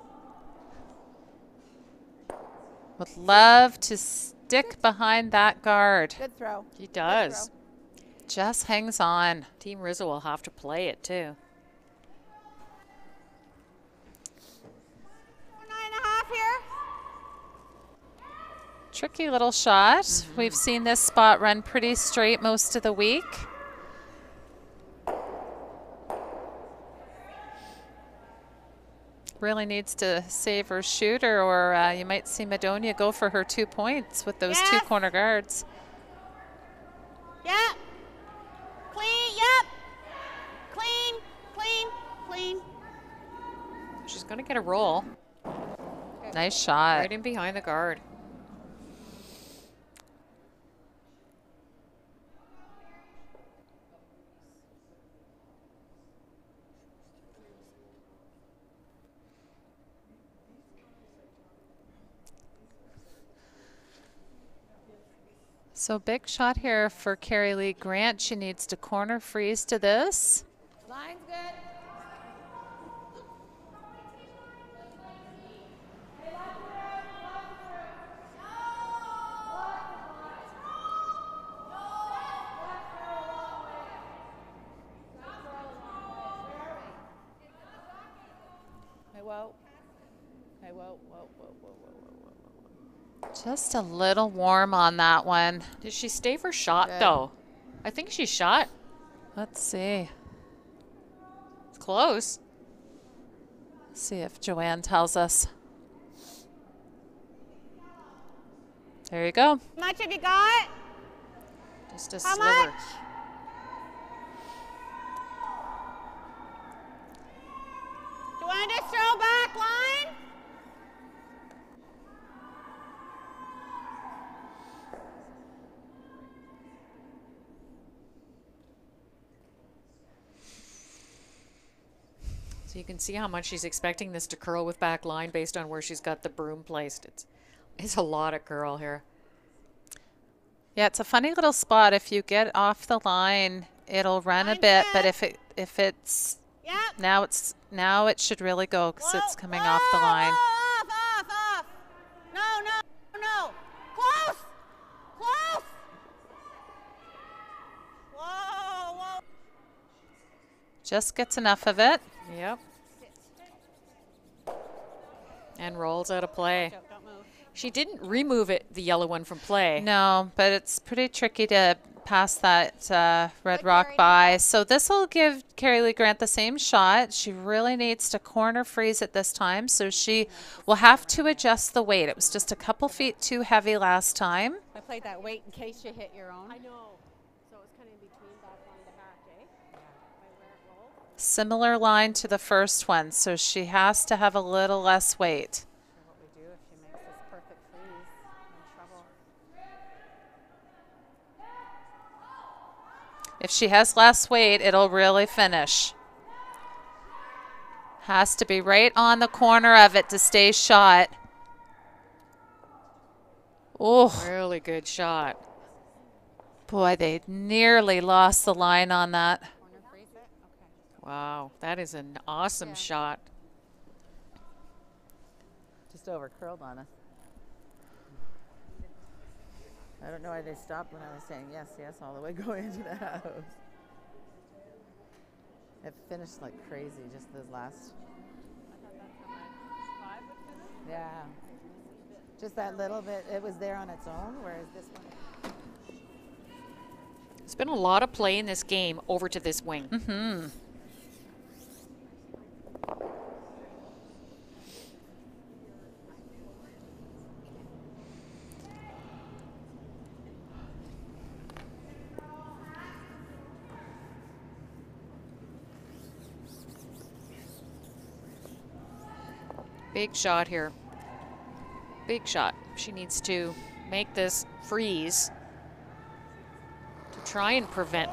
whoa. Would love to stick behind that guard. Good throw. He does. Just hangs on. Team Rizzo will have to play it too. 9.5 here. Tricky little shot. We've seen this spot run pretty straight most of the week. Really needs to save her shooter, or you might see Madonia go for her 2 points with those two Yes. corner guards. Yep. Clean. Yep. Clean. Clean. Clean. She's going to get a roll Nice shot. right in behind the guard. So big shot here for Carrie Lee Grant. She needs to corner freeze to this. Line's good. Hey, whoa. Hey, whoa, whoa, whoa, whoa, whoa, whoa, whoa, whoa. Just a little warm on that one. Did she stay for shot Good. though? I think she shot. Let's see. It's close. See if Joanne tells us. There you go. How much have you got? Just a How sliver. much? Do you want to just throw back line? So you can see how much she's expecting this to curl with back line based on where she's got the broom placed. It's a lot of curl here. Yeah, it's a funny little spot. If you get off the line, it'll run a Line's bit, but good. if it's Yep. now it should really go because it's Whoa, coming off the line. Whoa, off. No. Close. Close. Whoa. Just gets enough of it. Yep. And rolls out of play. Don't move. She didn't remove the yellow one from play. No, but it's pretty tricky to pass that red Good, rock Carrie. by. So this will give Carrie Lee Grant the same shot. She really needs to corner freeze it this time, so she will have to adjust the weight. It was just a couple feet too heavy last time. I played that weight in case you hit your own. I know. So it's kind of in between back line to back, eh? By where it rolls. Similar line to the first one, so she has to have a little less weight. What we do if she makes this perfect freeze, we're in trouble. If she has less weight, it'll really finish. Has to be right on the corner of it to stay shot. Oh, Really good shot. boy, they nearly lost the line on that. Corner freeze it? Okay. Wow, that is an awesome shot. Just over curled on us. I don't know why they stopped when I was saying yes, all the way going into the house. It finished like crazy, just those last. Yeah. Just that little bit, it was there on its own, whereas this one. There's been a lot of play in this game over to this wing. Mm-hmm. Big shot here. Big shot. She needs to make this freeze. to try and prevent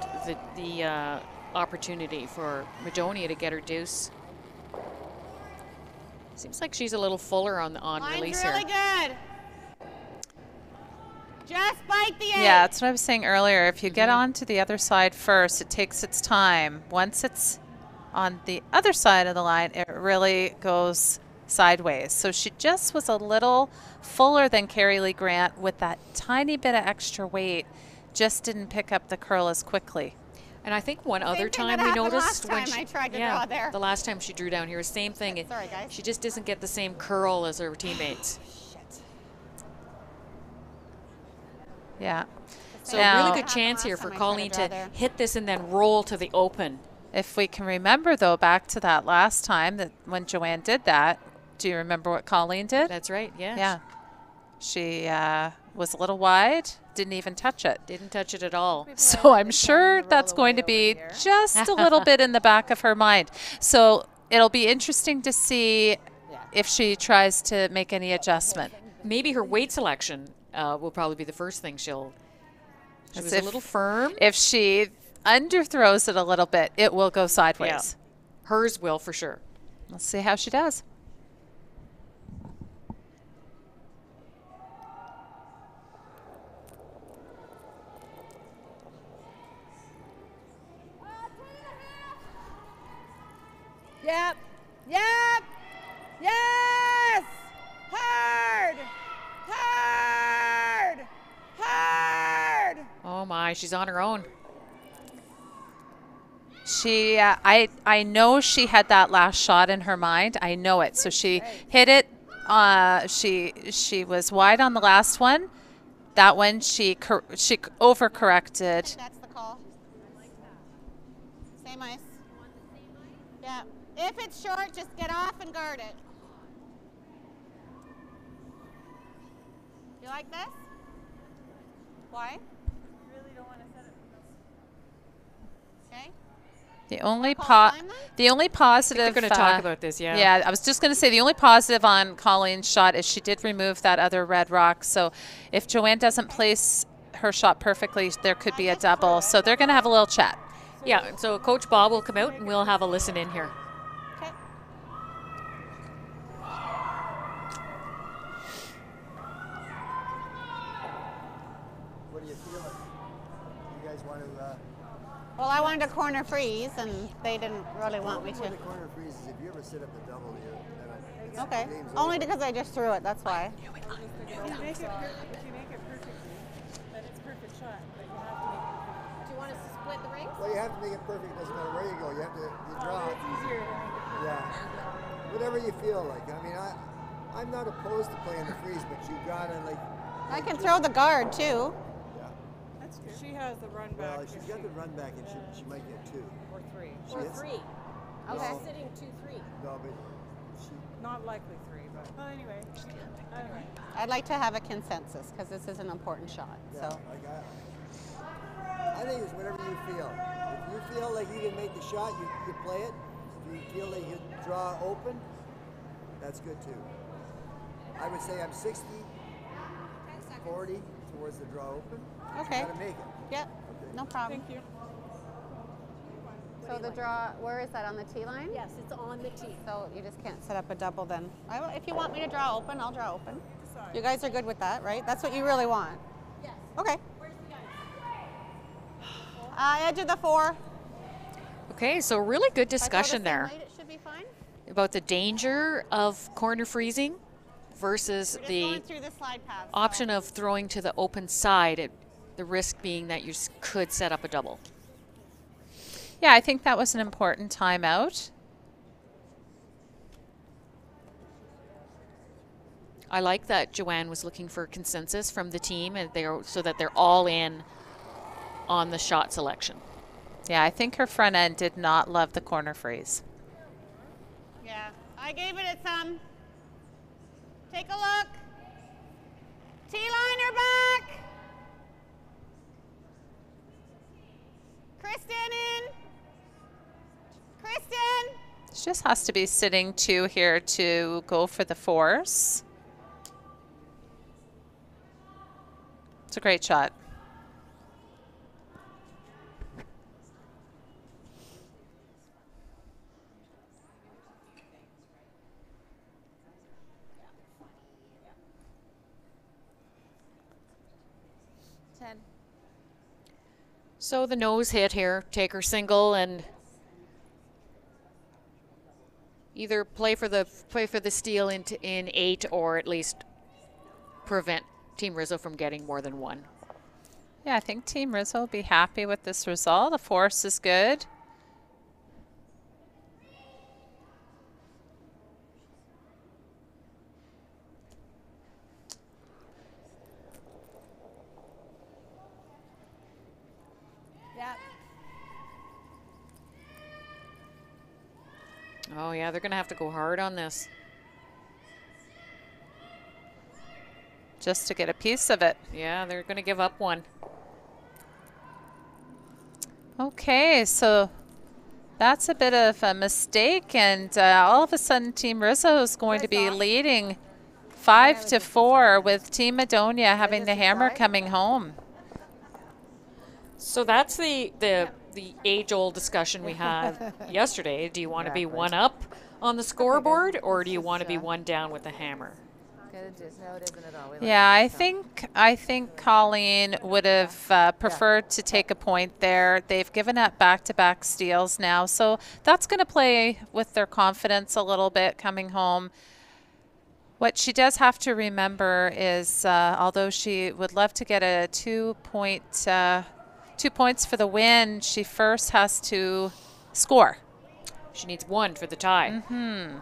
the opportunity for Madonia to get her deuce. Seems like she's a little fuller on Line's release really here. good. Just bite the eight. Yeah, that's what I was saying earlier. If you get onto the other side first, it takes its time. Once it's on the other side of the line, it really goes sideways. So she just was a little fuller than Carrie Lee Grant with that tiny bit of extra weight. Just didn't pick up the curl as quickly. And I think one Same other thing time that we happened noticed last when time she I tried to yeah, draw there. the last time she drew down here, same thing. Sorry, guys. She just doesn't get the same curl as her teammates. Shit. Yeah. So Now- a really What good happened chance last here for time I tried to Colleen draw to there? hit this and then roll to the open. If we can remember, though, back to that last time that when Joanne did that, do you remember what Colleen did? That's right, yes. Yeah. She was a little wide, didn't even touch it. Didn't touch it at all. So I'm sure that's going to be just a little bit in the back of her mind. So it'll be interesting to see if she tries to make any adjustment. Maybe her weight selection will probably be the first thing she As was a if- little firm. If she underthrows it a little bit, it will go sideways. Hers will for sure. Let's see how she does. Yep. Yep. Yes. Hard. Hard. Hard. Oh my, she's on her own. She, I know she had that last shot in her mind. I know it. So she hit it. She was wide on the last one. That one she overcorrected. That's the call. Same ice. Yeah. If it's short, just get off and guard it. You like this? Why? Really don't want to set it. Okay. The only Call time then? the only positive. They're going to talk about this, yeah. Yeah, I was just going to say the only positive on Colleen's shot is she did remove that other red rock. So if Joanne doesn't place her shot perfectly, there could be a double. So they're going to have a little chat. Yeah, so Coach Bob will come out and we'll have a listen in here. Okay. What do you feel? You guys want to? Well, I wanted a corner freeze, and they didn't really want me When to. the corner freezes, if you ever set up the double, then Okay. the game's Only over. because I just threw it. That's why. If you make it perfectly, then it's perfect shot. But you have to make it perfect. Do you want us to split the rings? Well, you have to make it perfect. Doesn't matter where you go. You have to draw. It's easier to make it perfect. Yeah. Whatever you feel like. I mean, I'm not opposed to playing the freeze, but you gotta like. I can throw the guard too. Yeah. That's good. She has the run Well, back. she's got the run back, and she might get two. Or three. She Or hits- 3. Okay. She's sitting 2-3. No, but she. Not likely three, but well, anyway. I'd like to have a consensus because this is an important shot. Yeah, So. like I think it's whatever you feel. If you feel like you can make the shot, you play it. If you feel like you can draw open, that's good too. I would say I'm 60, 40 towards the draw open. Okay. You gotta make it. Yep. No problem. Thank you. So the draw, where is that, on the tee line? Yes, it's on the tee. So you just can't set up a double then. If you want me to draw open, I'll draw open. You guys are good with that, right? That's what you really want. Yes. Okay. Where's the guys? Edge of the 4. Okay, so really good If I throw the discussion same there weight, it should be fine. about the danger of corner freezing versus We're just the going through the slide path. so- option of throwing to the open side, the risk being that you could set up a double. Yeah, I think that was an important timeout. I like that Joanne was looking for consensus from the team and so that they're all in on the shot selection. Yeah, I think her front end did not love the corner freeze. Yeah, I gave it some. Take a look. T-liner back. Kristen in. Kristen. She just has to be sitting 2 here to go for the force. It's a great shot. 10. So the nose hit here, take her single and either play for the steal in 8 or at least prevent Team Rizzo from getting more than one. Yeah, I think Team Rizzo will be happy with this result. The force is good. Yep. Oh yeah, they're gonna have to go hard on this. Just to get a piece of it. Yeah, they're gonna give up one. Okay, so that's a bit of a mistake, and all of a sudden Team Rizzo is going to be leading 5-4 with Team Madonia having the hammer coming home. So that's the age-old discussion we had yesterday. Do you want to be one up on the scoreboard, or do you want to be one down with the hammer? Yeah, I think Colleen would have preferred to take a point there. They've given up back-to-back steals now, so that's going to play with their confidence a little bit coming home. What she does have to remember is, although she would love to get a 2 points for the win, she first has to score. She needs 1 for the tie. Mm-hmm.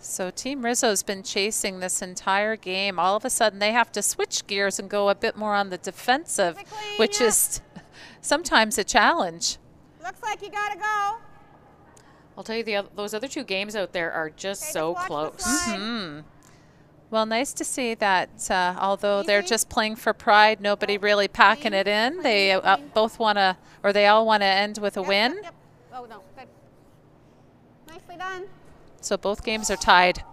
So Team Rizzo's been chasing this entire game. All of a sudden, they have to switch gears and go a bit more on the defensive, which is sometimes a challenge. Looks like you gotta go. I'll tell you, those other 2 games out there are just so close. Mm-hmm. Well, nice to see that although they're just playing for pride, nobody really packing it in. They both want to, or they all want to end with a win. Yep. Oh, no, good. Nicely done. So both games are tied.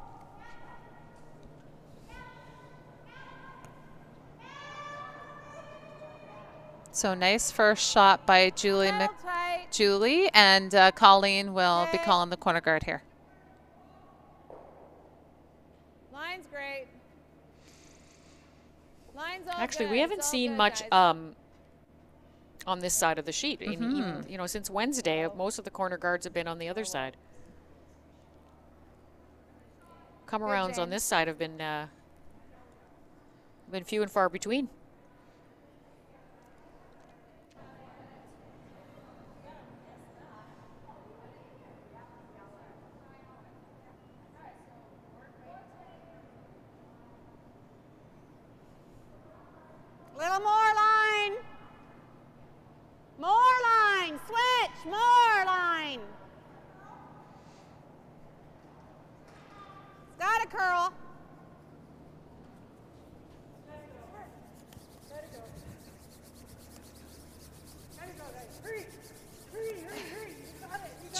So nice first shot by Julie and Colleen will be calling the corner guard here. Line's great. Line's all Actually, good. we haven't It's all seen good, much guys. on this side of the sheet. Even, since Wednesday, most of the corner guards have been on the other side. Come-arounds on this side have been few and far between. Little more line. More line. Switch. More line. It's got to curl.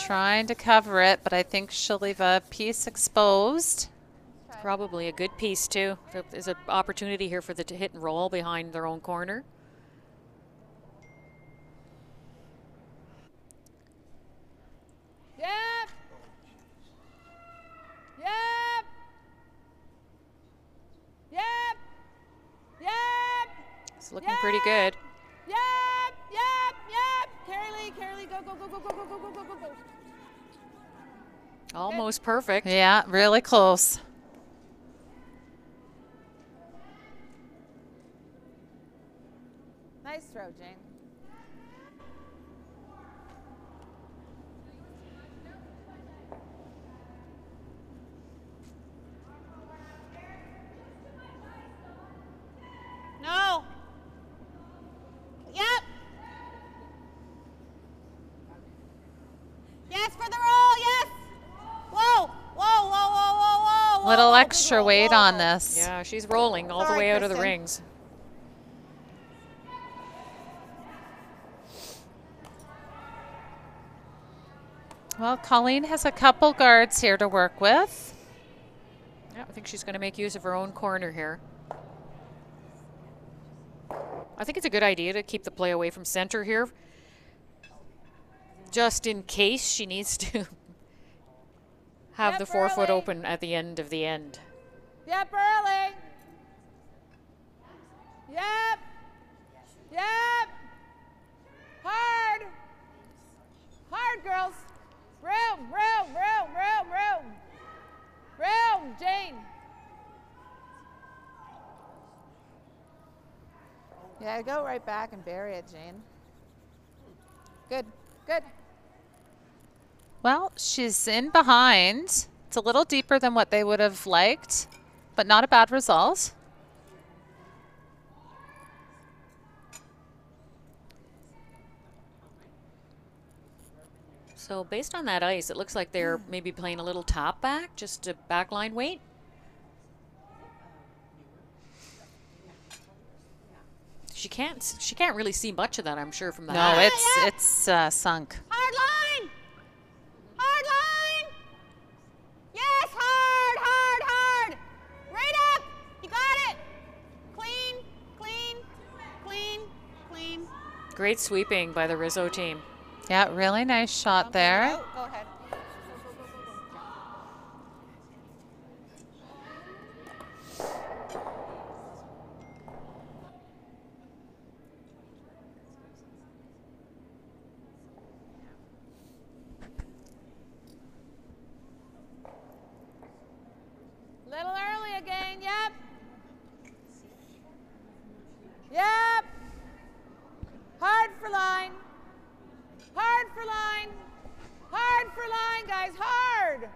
Trying to cover it, but I think she'll leave a piece exposed. Probably a good piece, too. There's an opportunity here for the hit and roll behind their own corner. Yep. Yep. Yep. Yep. It's looking pretty good. Yep. Yep. Yep. Carly, go, go, go, go, go, go, go, go, go, go, go. Almost perfect. Yeah, really close. Nice throw, Jane. No. Yep. Yes, for the roll. Yes. Whoa. Whoa, whoa, whoa, whoa, whoa. Little whoa, extra whoa, weight whoa. on this. Yeah, she's rolling all the Sorry, way out of the Kristen. rings. Well, Colleen has a couple guards here to work with. Yeah, I think she's going to make use of her own corner here. I think it's a good idea to keep the play away from center here, just in case she needs to have Yep, the 4 foot early. open at the end of the end. Yep, early. Yep. Yep. Hard. Hard, girls. Room, room, room, room, room. Room, Jane. Yeah, go right back and bury it, Jane. Good, good. Well, she's in behind. It's a little deeper than what they would have liked, but not a bad result. So based on that ice, it looks like they're maybe playing a little top back, just to backline weight. She can't really see much of that, I'm sure, from the No, hat. it's sunk. Hard line! Hard line! Yes, hard, hard, hard! Right up! You got it! Clean, clean, clean, clean. Great sweeping by the RIZZO team. Yeah, really nice shot there. Oh, go ahead. Little early again, yep. Yep. Hard for line. Hard for line. Hard for line, guys. Hard.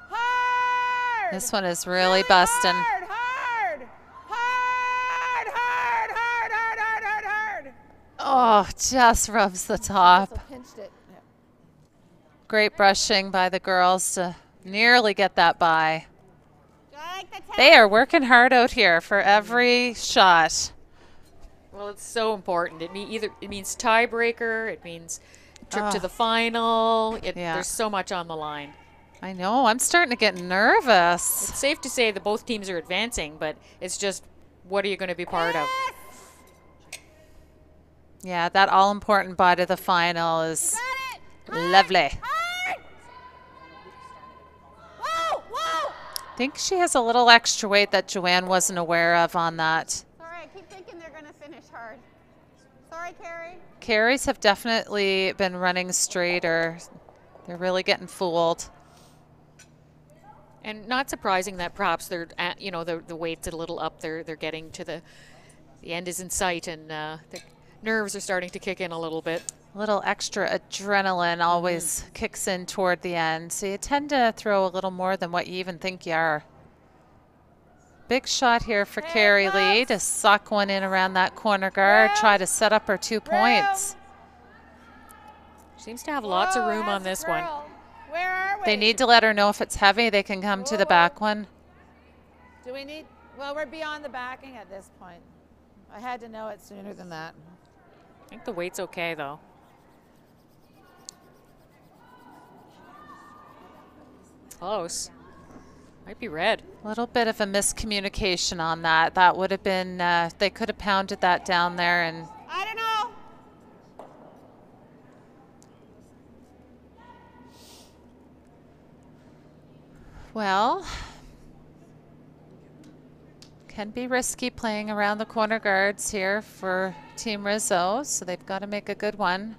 Hard. This one is really busting. Hard, hard. Hard, hard, hard, hard, hard, hard, hard. Oh, just rubs the top. Russell pinched it. Yep. Great brushing by the girls to nearly get that by. Like the They are working hard out here for every shot. Well, it's so important. It means tiebreaker. It means trip to the final. Yeah. There's so much on the line. I know. I'm starting to get nervous. It's safe to say that both teams are advancing, but it's just, what are you going to be part of? Yeah, that all-important bye to the final is lovely. Hard! Whoa, whoa! I think she has a little extra weight that Joanne wasn't aware of on that. Sorry, I keep thinking they're going to finish hard. Sorry, Carrie. Carries have definitely been running straighter. They're really getting fooled. And not surprising that perhaps they're at, the weight's a little up. They're getting to the end is in sight, and the nerves are starting to kick in a little bit. A little extra adrenaline always kicks in toward the end, so you tend to throw a little more than what you even think you are. Big shot here for Carrie Lee to suck one in around that corner guard, try to set up her 2 points. Seems to have lots of room on this one. Where are we? They need to let her know if it's heavy, they can come to the back one. Do we need? Well, we're beyond the backing at this point. I had to know it sooner than that. I think the weight's okay, though. Close. Might be red. A little bit of a miscommunication on that. That would have been, they could have pounded that down there and I don't know. well, can be risky playing around the corner guards here for Team RIZZO, so they've got to make a good one.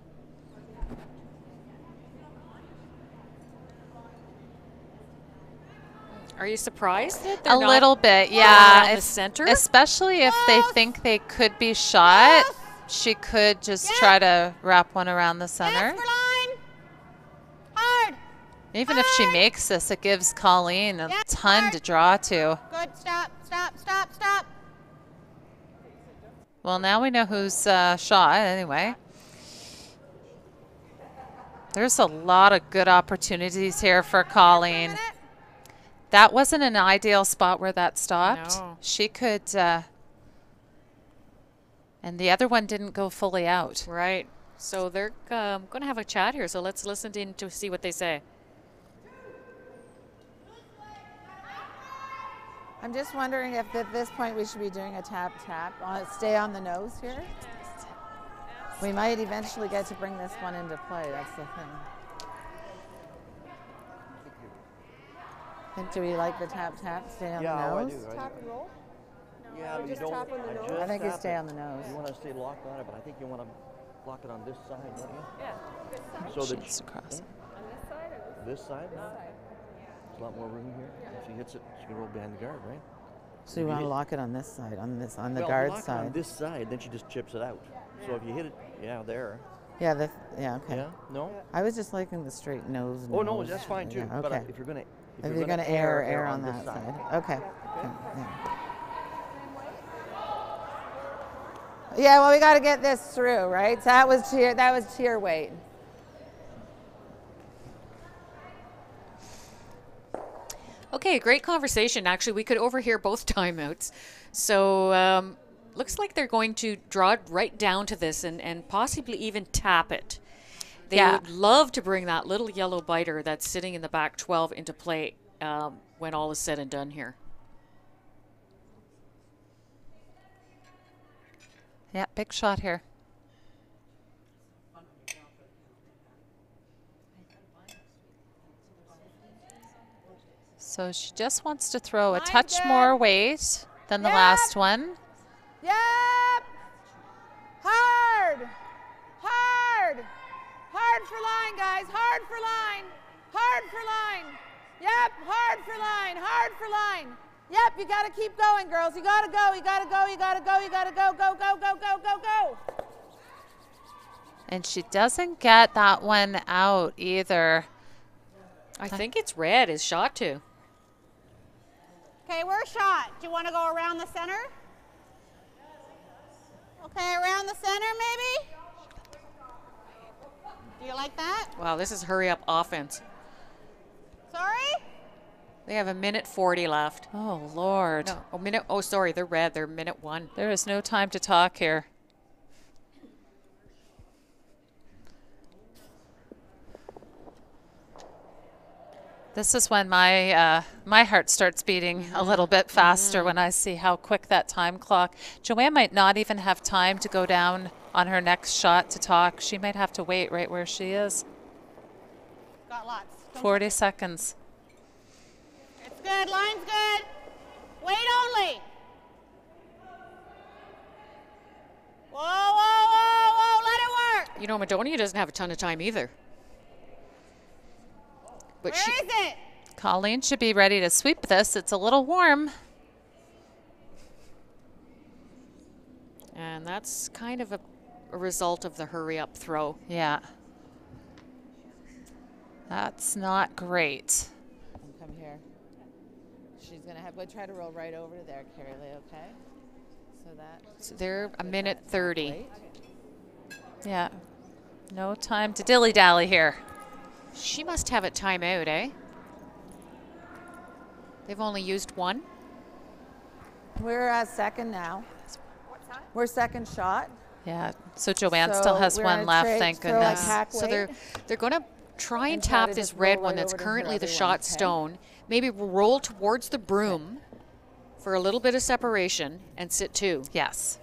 Are you surprised that they're A little bit, around yeah. the center? Especially if they think they could be shot, she could just try to wrap one around the center. Yes, for line. Hard. Even if she makes this, it gives Colleen a ton to draw to. Good. Stop, stop, stop, stop. Well, now we know who's shot anyway. There's a lot of good opportunities here for Colleen. That wasn't an ideal spot where that stopped. No. She could, and the other one didn't go fully out. Right. So they're going to have a chat here, so let's listen in to see what they say. I'm just wondering if at this point we should be doing a tap-tap. Stay on the nose here. We might eventually get to bring this one into play. That's the thing. And do we like the tap tap? Stay on Yeah, the I nose? do. Tap and roll? Yeah, but you just don't. tap on the nose? I think you tap stay it. on the nose. You want to stay locked on it, but I think you want to lock it on this side, don't you? Yeah. This side? So She that needs to cross. On this side or this side, this side? there's a lot more room here. If she hits it, she can roll behind the guard, right? So you want to lock it on this side, on the Well, if you guard lock it side. on this side, then she just chips it out. So if you hit it, yeah, there. Yeah, yeah, okay. Yeah, no. I was just liking the straight nose. Oh no, that's fine too. Yeah, But okay. if you're gonna, If you're gonna err on this that side. Okay. Yeah. Yeah, well, we got to get this through, right? So that was tier weight. Okay, great conversation. Actually, we could overhear both timeouts. So looks like they're going to draw it right down to this and possibly even tap it. They would love to bring that little yellow biter that's sitting in the back 12 into play when all is said and done here. Yeah, big shot here. So she just wants to throw a touch more weight than the last one. Yep. Hard. Hard. Hard for line, guys. Hard for line. Hard for line. Yep. Hard for line. Hard for line. Yep. You got to keep going, girls. You got to go. You got to go. You got to go. You got to go. Go, go, go, go, go, go. And she doesn't get that one out either. I think it's red is shot to. Okay, we're shot. Do you want to go around the center? Okay, around the center maybe? Do you like that? Wow, this is hurry up offense. Sorry? They have 1:40 left. Oh, Lord. No, oh, sorry, they're red. They're minute 1. There is no time to talk here. This is when my my heart starts beating a little bit faster when I see how quick that time clock. Joanne might not even have time to go down on her next shot to talk. She might have to wait right where she is. Got lots. 40 seconds. It's good. Line's good. Wait only. Whoa, whoa, whoa, whoa. Let it work. You know, Madonia doesn't have a ton of time either. But Where is it? Colleen should be ready to sweep this. It's a little warm. And that's kind of a result of the hurry up throw. Yeah. That's not great. Come here. She's going to have, we'll try to roll right over to there, Carrie Lee, okay? So they're 1:30. Yeah. No time to dilly-dally here. She must have a timeout, eh? They've only used one. We're second now. We're second shot. Yeah, so Joanne still has one left, thank goodness. So they're going to try and try tap to this just red roll one right that's over to her currently the other shot one, okay? stone. Maybe roll towards the broom for a little bit of separation and sit 2. Yes.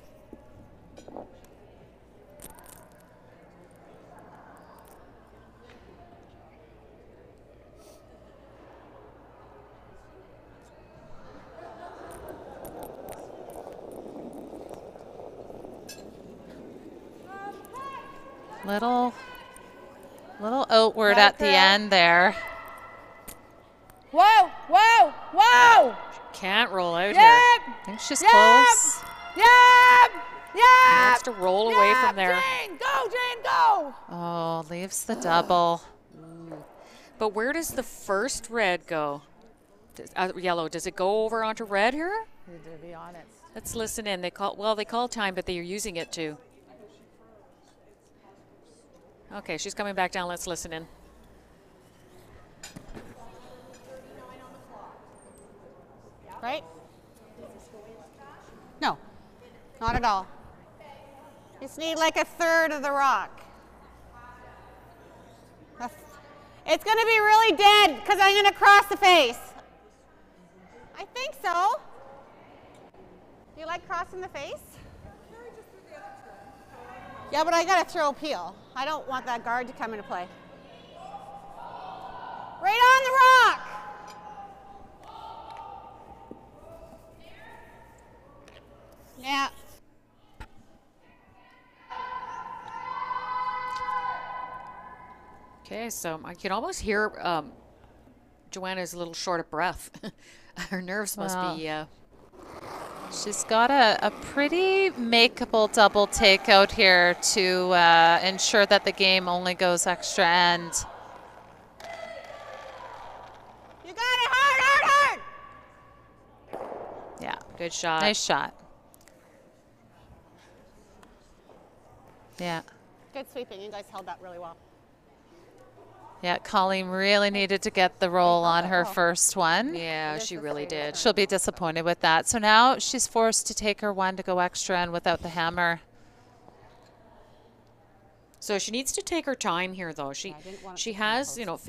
Little outward at the end there. Whoa, whoa, whoa! Can't roll out here. I think she's close. Yep! Yep! Wants to roll away from there. Jane, go, Jane, go! Oh, leaves the double. But where does the first red go? Yellow. Does it go over onto red here? To be honest. Let's listen in. They call time, but they are using it too. Okay, she's coming back down. Let's listen in. Right? No, not at all. Just need like 1/3 of the rock. It's going to be really dead because I'm going to cross the face. I think so. Do you like crossing the face? Yeah, but I got to throw peel. I don't want that guard to come into play. Right on the rock. Yeah. Okay, so I can almost hear Joanna's a little short of breath. Her nerves must Wow. be. She's got a pretty makeable double takeout here to ensure that the game only goes extra end. You got it. Hard, hard, hard. Yeah, Good shot. nice shot. Yeah. Good sweeping. You guys held that really well. Yeah, Colleen really needed to get the roll on her first one. Yeah, she really did. She'll be disappointed with that. So now she's forced to take her one to go extra and without the hammer. So she needs to take her time here, though. She has, you know,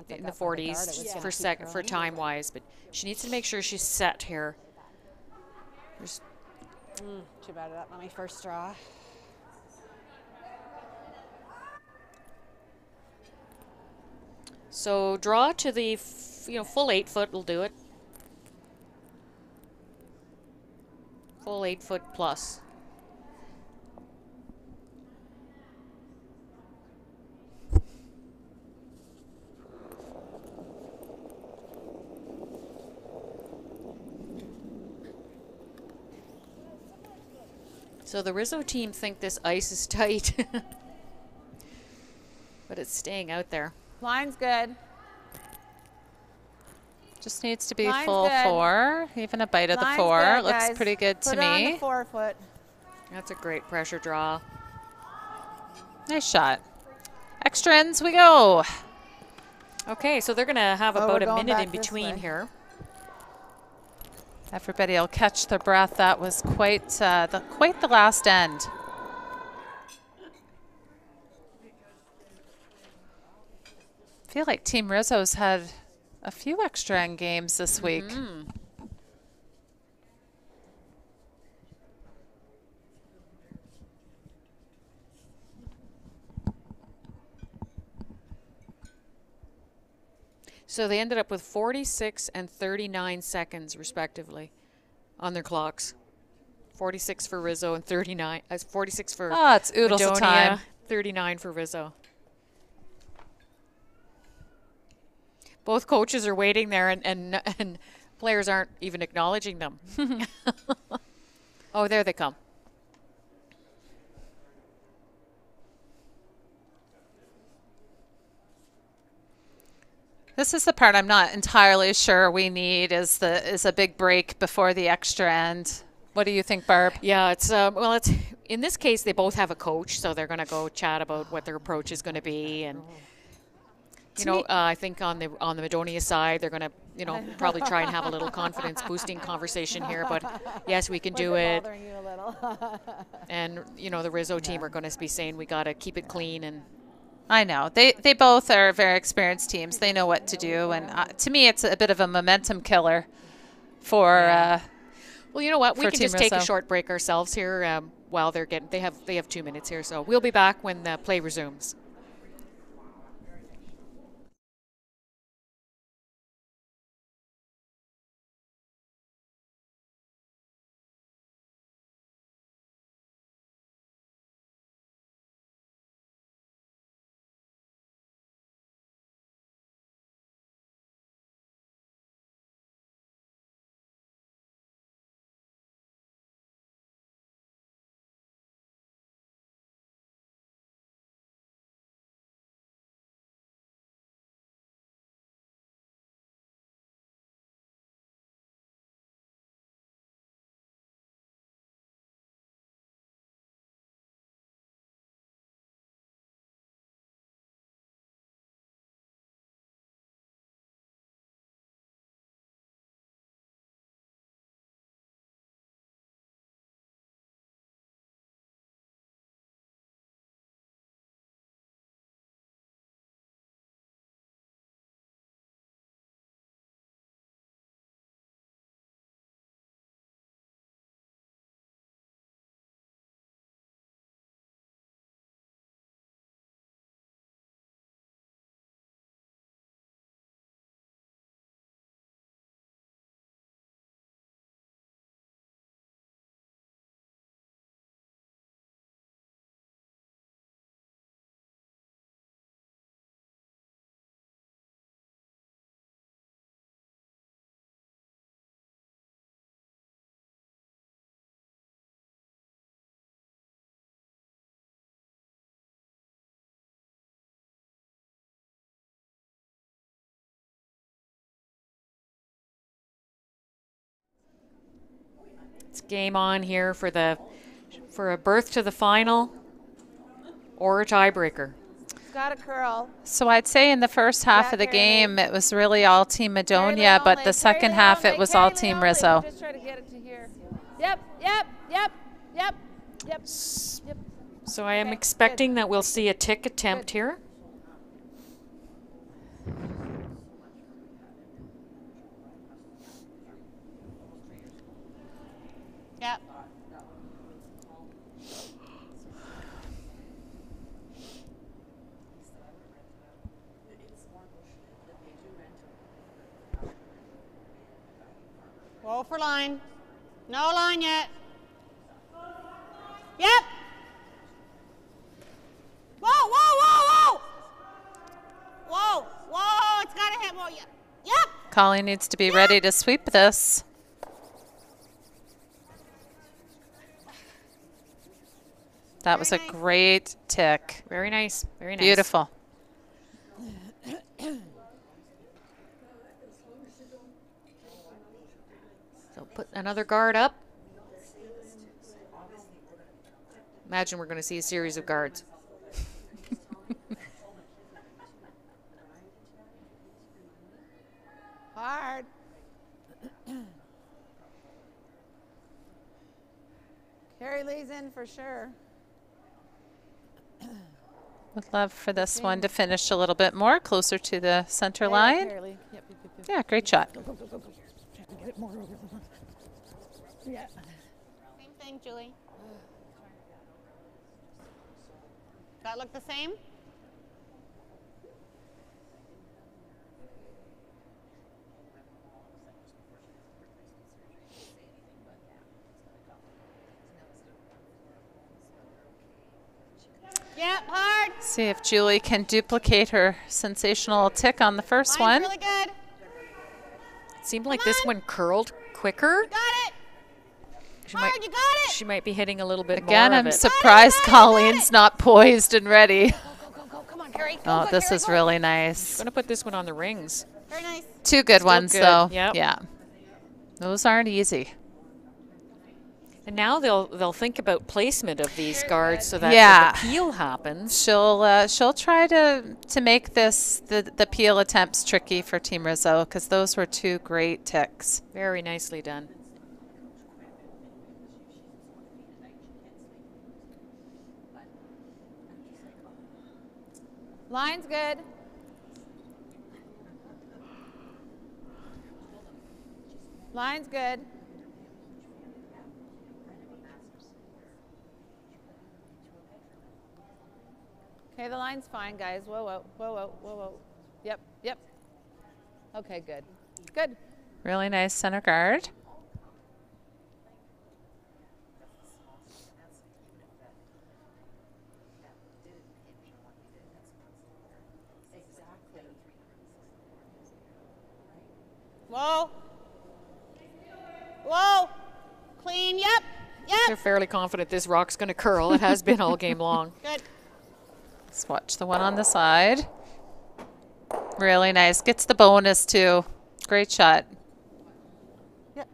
in the 40s for time wise, but she needs to make sure she's set here. Too bad that my first draw. So draw to the, full 8 foot will do it. Full 8 foot plus. So the Rizzo team think this ice is tight, but it's staying out there. Line's good. Just needs to be Line's full good. 4, even a bite of the Line's 4. good, Looks guys. pretty good Put to her on me. the 4 foot. That's a great pressure draw. Nice shot. Extra ends we go. Okay, so they're going to have Oh, about we're a going minute back in this between way. here. Everybody will catch their breath. That was quite the last end. I feel like Team Rizzo's had a few extra end games this week. So they ended up with 46 and 39 seconds, respectively, on their clocks. 46 for Rizzo and 46 for It's oodles of Madonia, time. 39 for Rizzo. Both coaches are waiting there, and players aren't even acknowledging them. Oh, there they come. This is the part I'm not entirely sure we need is a big break before the extra end. What do you think, Barb? Yeah, it's in this case they both have a coach, so they're going to go chat about what their approach is going to be, and I think on the Madonia side they're going to probably try and have a little confidence boosting conversation here. But yes, we can do it. Bothering you a little. And the Rizzo team are going to be saying we got to keep it clean, and I know. They both are very experienced teams. They know what to do. And to me, it's a bit of a momentum killer for well, you know what? We for can Team just take a Rizzo. short break ourselves here while they have 2 minutes here. So we'll be back when the play resumes. It's game on here for a berth to the final or a tiebreaker. Got a curl. So I'd say in the first half Yeah, of the Carrie game, Lee. it was really all Team Carrie Madonia, Lee but only, the second Carrie Lee half, only, it was Carrie all Lee Team only. Rizzo. We'll just try to get it to here. Yep, yep, yep, yep, yep, yep. So I am Okay, expecting good. that we'll see a tick attempt Good. here. Yep. Roll for line. No line yet. Yep. Whoa, whoa, whoa, whoa. Whoa, whoa, it's got to hit more. Yep. Colleen needs to be ready to sweep this. That was a Very nice. great tick. Very nice. Very nice. Beautiful. So put another guard up. Imagine we're going to see a series of guards. Hard. Carrie Lee's in for sure. Would love for this one to finish a little bit more closer to the center Yeah, line. Carrie Lee. Yep, yep, yep, yep. Yeah, great shot. Go, go, go, go, go. Trying to get it more over. Yeah. Same thing, Julie. That look the same? Yep, hard. See if Julie can duplicate her sensational tick on the first one. Line's really good. It seemed like this one curled quicker. You got it. She Hard, might, you got it. she might be hitting a little bit Again, more of I'm it. surprised got it, Colleen's not poised and ready. Go, go, go. Come on, Carrie. Go, Oh, go, this Carrie, is go. really I'm nice. going to put this one on the rings. Very nice. Two good ones, good, though. yep. Yeah. Those aren't easy. And now they'll think about placement of these guards so that Yeah. the peel happens. She'll try to make this the peel attempts tricky for Team Rizzo because those were two great ticks. Very nicely done. Line's good. Line's good. Okay, the line's fine, guys. Whoa, whoa, whoa, whoa, whoa, whoa. Yep, yep. Okay, good. Good. Really nice center guard. Whoa. Whoa. Clean. Yep. They're Yep. fairly confident this rock's going to curl. It has been all game long. Good. Let's watch the one on the side. Really nice. Gets the bonus, too. Great shot. Yep.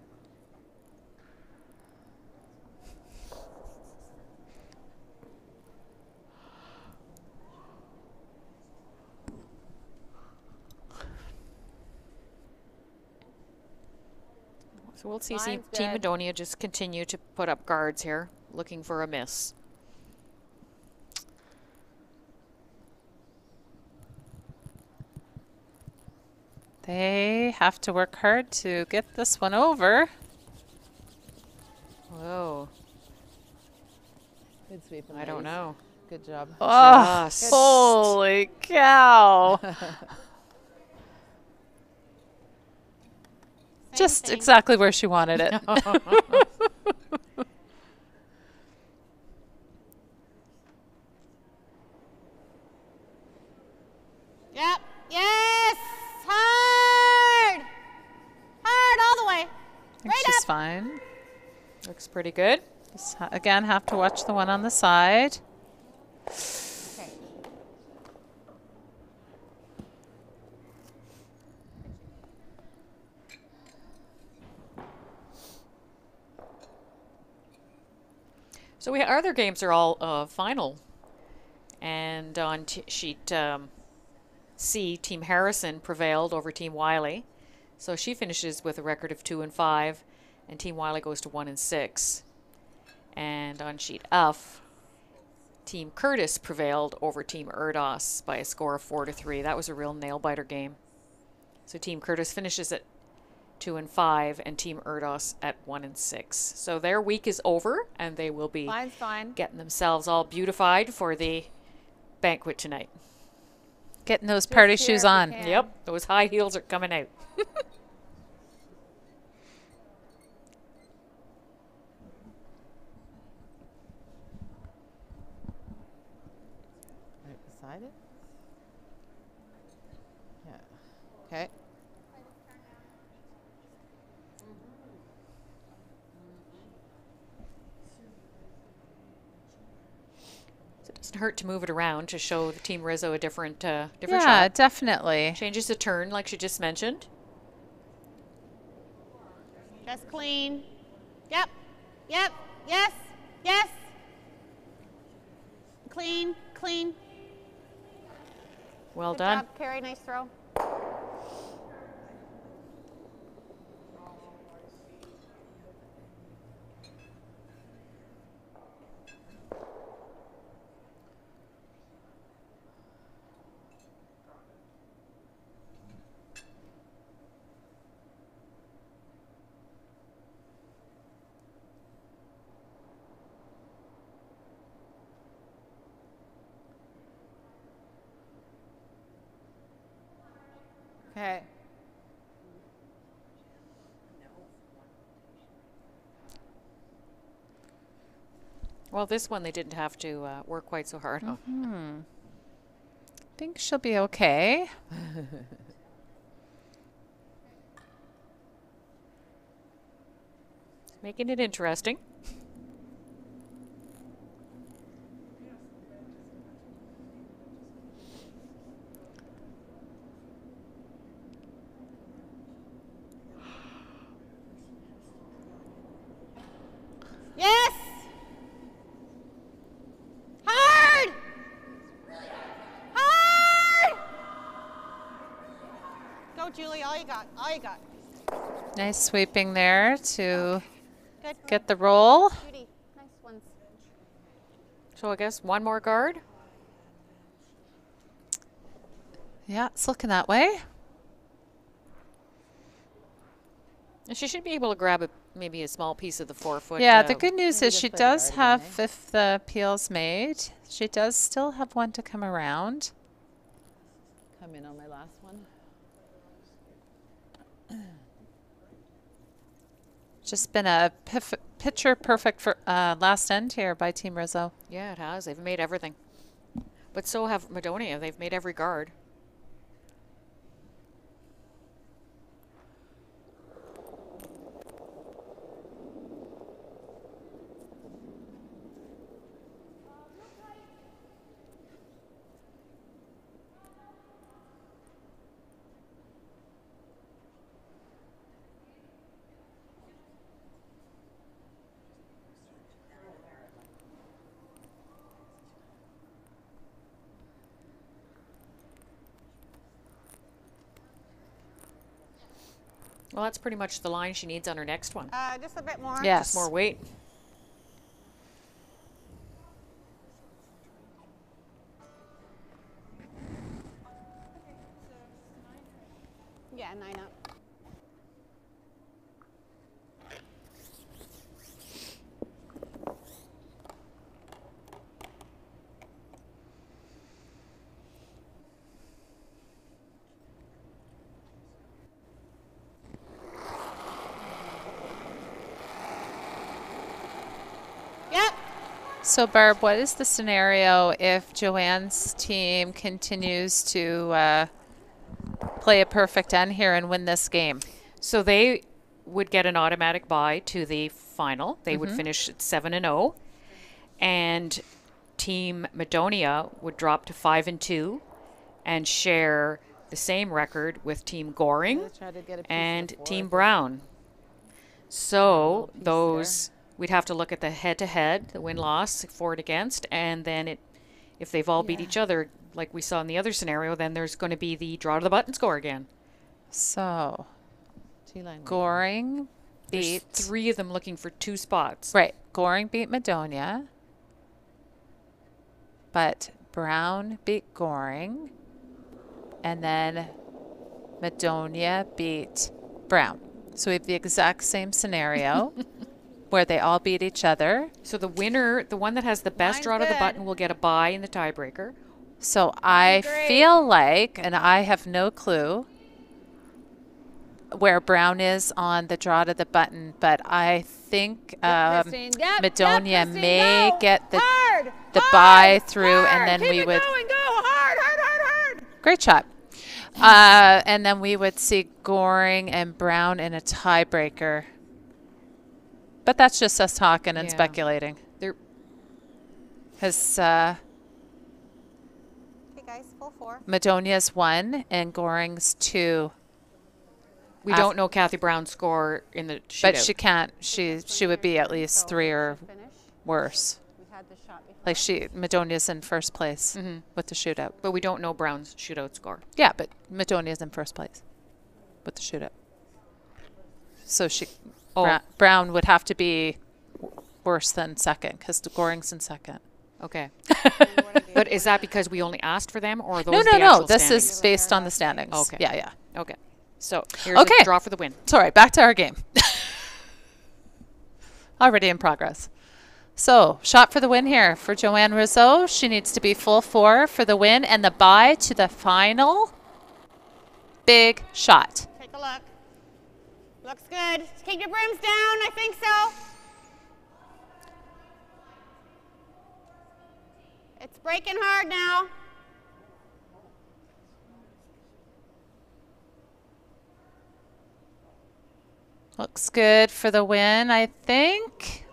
So we'll see Line's Team good. Madonia just continue to put up guards here, looking for a miss. They have to work hard to get this one over. Whoa, Good sweep. I don't know. Good job. Oh, Just- holy cow. Just thing. exactly where she wanted it. Yep. Yes. Hard. Hard all the way. I think Right she's up. fine. Looks pretty good. Just again, have to watch the one on the side. Okay. So our other games are all final. And on sheet C, Team Harrison prevailed over Team Wiley. So she finishes with a record of 2-5, and Team Wiley goes to 1-6. And on sheet F, Team Curtis prevailed over Team Erdos by a score of 4-3. That was a real nail-biter game. So Team Curtis finishes at 2-5, and Team Erdos at 1-6. So their week is over, and they will be getting themselves all beautified for the banquet tonight. Getting those party shoes on. Yep, those high heels are coming out. Right beside it. Yeah. Okay. So it doesn't hurt to move it around to show the Team Rizzo a different Yeah, shot. definitely. Changes the turn like she just mentioned. Just clean. Yep. Yep. Yes. Yes. Clean. Clean. Well Good done. job, Carrie. Nice throw. Okay. Well, this one they didn't have to work quite so hard on. I think she'll be okay. Making it interesting. Yes. Hard. Hard. Go, Julie. All you got. All you got. Nice sweeping there to Good. get the roll. Judy. Nice ones. So I guess one more guard. Yeah, it's looking that way. And she should be able to grab maybe a small piece of the 4-foot. Yeah, the good news maybe is just she play does guard have, again, eh? if the peel's made, she does still have one to come around. Come in on my last one. Just been a picture perfect for last end here by Team Rizzo. Yeah, it has. They've made everything. But so have Madonia. They've made every guard. Well, that's pretty much the line she needs on her next one. Just a bit more. Yes. Just more weight. Yeah, 9 up. Yep. So Barb, what is the scenario if Joanne's team continues to play a perfect end here and win this game? So they would get an automatic bye to the final. They would finish at 7-0. And Team Madonia would drop to 5-2 and share the same record with Team Goring Try to get a piece of and the Team 4. Brown. So piece those we'd have to look at the head-to-head, the win-loss, for and against, and then if they've all beat each other, like we saw in the other scenario, then there's going to be the draw to the button score again. So, T-line. Goring There's beat 3 of them looking for 2 spots. right. Goring beat Madonia, but Brown beat Goring, and then Madonia beat Brown. So we have the exact same scenario where they all beat each other. So the winner, the one that has the best Mine's draw to the good. button, will get a bye in the tiebreaker. So I Great. feel like, and I have no clue where Brown is on the draw to the button, but I think Christine. Yep, Madonia Christine, may go. get the hard, bye through, hard. and then Keep we it would. going, go hard, hard, hard, hard. Great shot. And then we would see Goring and Brown in a tiebreaker. But that's just us talking and Yeah. speculating. They're Because Okay, guys, full 4. Madonia's 1 and Goring's 2. we don't know Kathy Brown's score in the shootout. But she can't. She would be at least 3 or Finish. worse. We had the shot before. Like Madonia's in first place Mm-hmm. with the shootout. But we don't know Brown's shootout score. Yeah, but Madonia's in first place with the shootout. So Brown would have to be worse than second because Goring's in second. Okay. But is that because we only asked for them, or are those No, the no, no. actual This standings? is based on the standings. Okay. Yeah, yeah. Okay. So here's Okay. the draw for the win. Sorry, back to our game. Already in progress. So, shot for the win here for Joanne Rizzo. She needs to be full 4 for the win and the bye to the final. Big shot. Take a look. Looks good. Keep your brims down. I think so. It's breaking hard now. Looks good for the win, I think.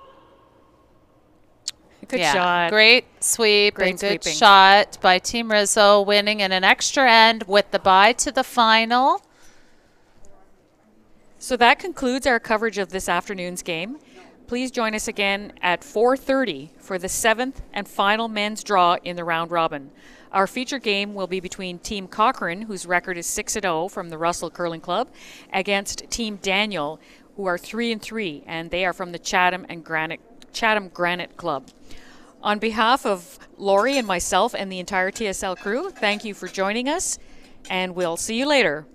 Good Yeah, shot. great sweep Great and good sweeping. shot by Team Rizzo, winning in an extra end with the bye to the final. So that concludes our coverage of this afternoon's game. Please join us again at 4:30 for the 7th and final men's draw in the round robin. Our feature game will be between Team Cochrane, whose record is 6-0 from the Russell Curling Club, against Team Daniel, who are 3-3, and they are from the Chatham Granite Club. On behalf of Lori and myself and the entire TSL crew, thank you for joining us, and we'll see you later.